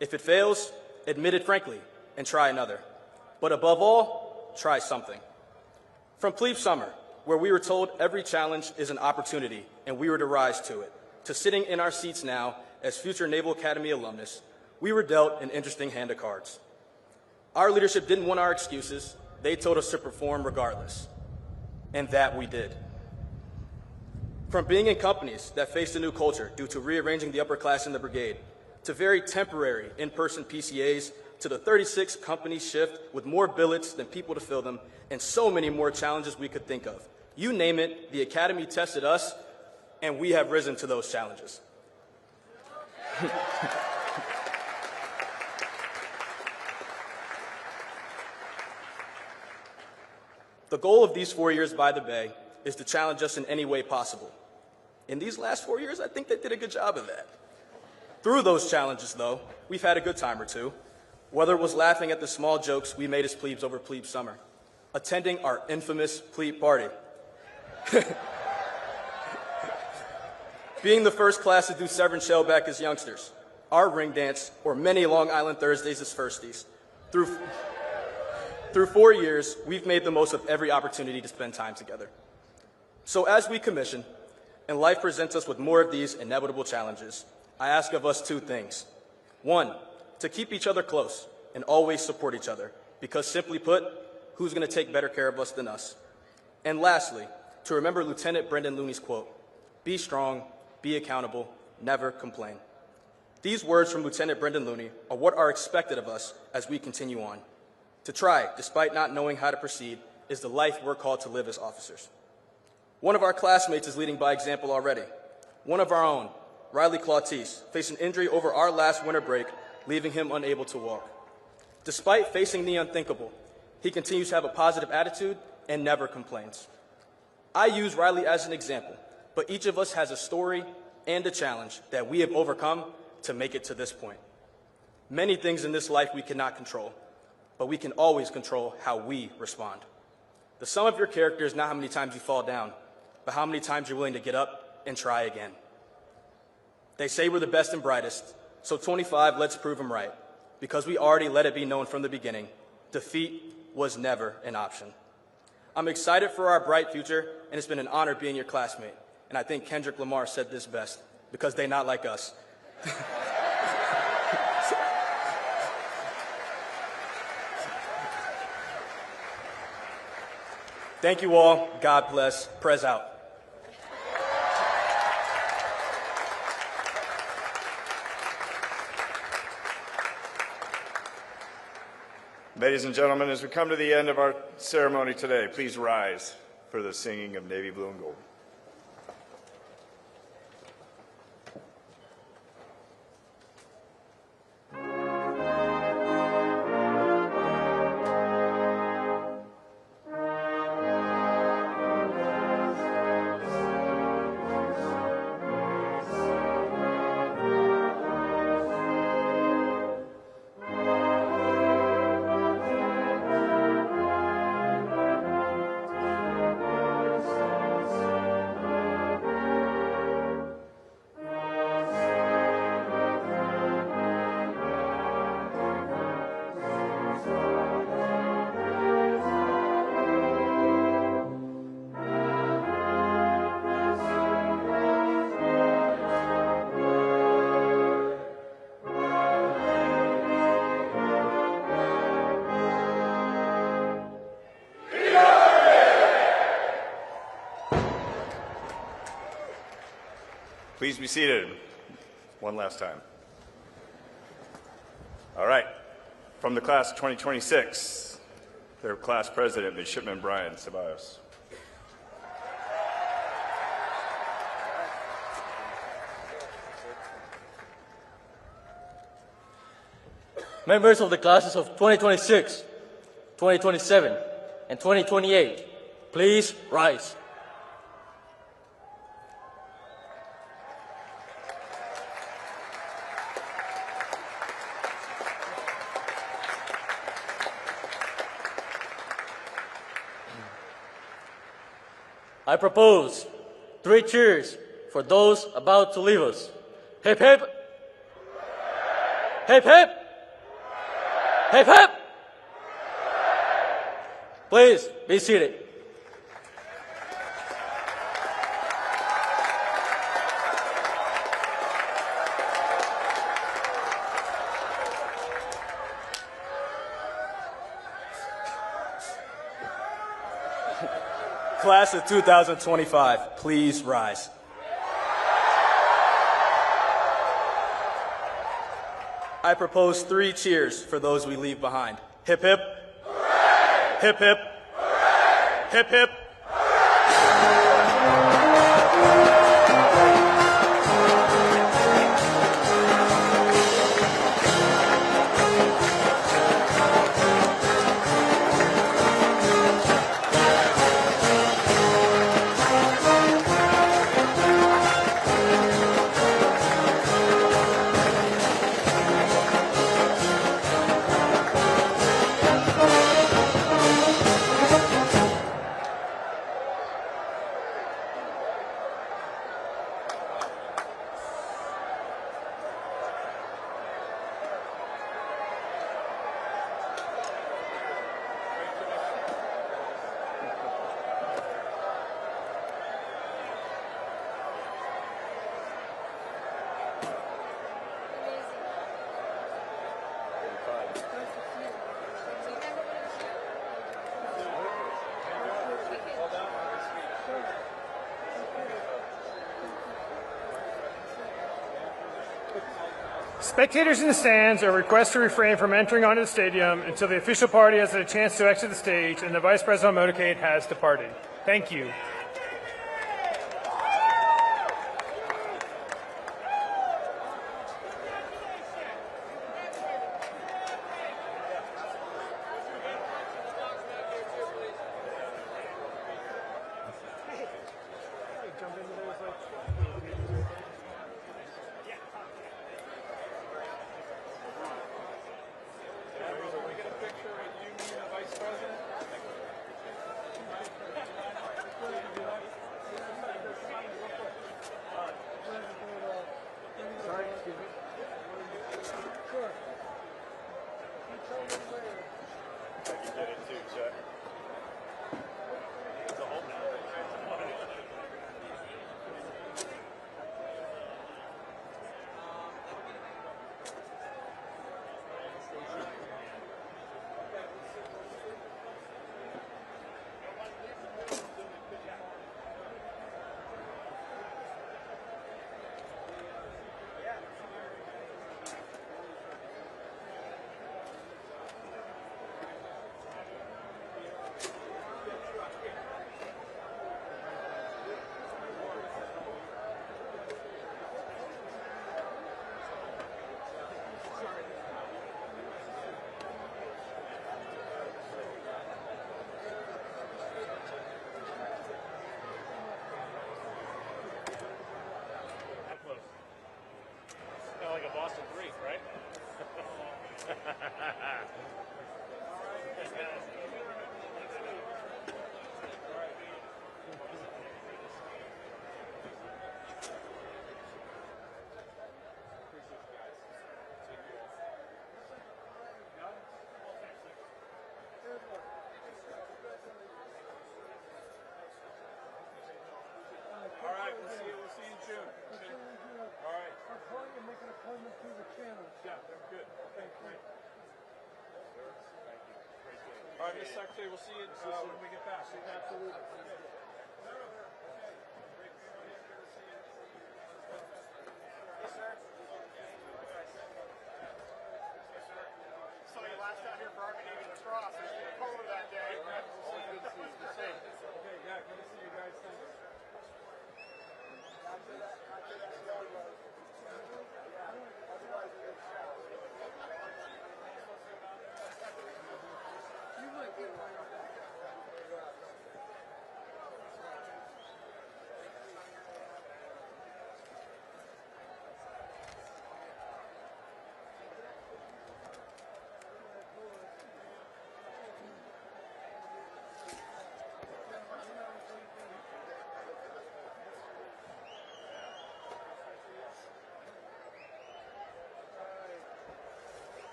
If it fails, admit it frankly and try another. But above all, try something. From plebe summer, where we were told every challenge is an opportunity and we were to rise to it, to sitting in our seats now as future Naval Academy alumnus, we were dealt an interesting hand of cards. Our leadership didn't want our excuses. They told us to perform regardless. And that we did. From being in companies that faced a new culture due to rearranging the upper class in the brigade, to very temporary in-person PCAs, to the 36 company shift with more billets than people to fill them, and so many more challenges we could think of. You name it, the Academy tested us, and we have risen to those challenges. The goal of these 4 years by the Bay is to challenge us in any way possible. In these last 4 years, I think they did a good job of that. Through those challenges, though, we've had a good time or two, whether it was laughing at the small jokes we made as plebes over plebe summer, attending our infamous plebe party, being the first class to do Severn Shellback as youngsters, our ring dance, or many Long Island Thursdays as firsties. Through 4 years, we've made the most of every opportunity to spend time together. So as we commission, and life presents us with more of these inevitable challenges, I ask of us 2 things. 1, to keep each other close and always support each other, because simply put, who's going to take better care of us than us? And lastly, to remember Lieutenant Brendan Looney's quote, be strong, be accountable, never complain. These words from Lieutenant Brendan Looney are what are expected of us as we continue on. To try, despite not knowing how to proceed, is the life we're called to live as officers. One of our classmates is leading by example already. One of our own, Riley Clautise, faced an injury over our last winter break, leaving him unable to walk. Despite facing the unthinkable, he continues to have a positive attitude and never complains. I use Riley as an example, but each of us has a story and a challenge that we have overcome to make it to this point. Many things in this life we cannot control, but we can always control how we respond. The sum of your character is not how many times you fall down, but how many times you're willing to get up and try again. They say we're the best and brightest, so 25, let's prove them right, because we already let it be known from the beginning, defeat was never an option. I'm excited for our bright future, and it's been an honor being your classmate. And I think Kendrick Lamar said this best, because they not like us. Thank you all. God bless. Prez out. Ladies and gentlemen, as we come to the end of our ceremony today, please rise for the singing of Navy Blue and Gold. Please be seated one last time. All right. From the class of 2026, their class president, Midshipman Brian Ceballos. Members of the classes of 2026, 2027, and 2028, please rise. I propose 3 cheers for those about to leave us. Hip hip! Hip hip! Hip hip! Please be seated. Class of 2025, please rise. I propose 3 cheers for those we leave behind. Hip hip. Hooray! Hip hip. Hooray! Hip hip. Spectators in the stands are requested to refrain from entering onto the stadium until the official party has had a chance to exit the stage and the Vice President on motorcade has departed. Thank you. All right, Ms. Secretary, we'll see you when we get back. Absolutely. Yes, sir. Saw you last out here for Army-Navy lacrosse. It was colder that day. Good to see you. Okay, yeah, good to see you guys. Thanks. You might get one.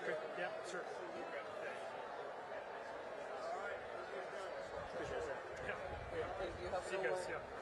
Okay. Yeah, sure. Appreciate that. Yeah. You have See you guys. Yeah.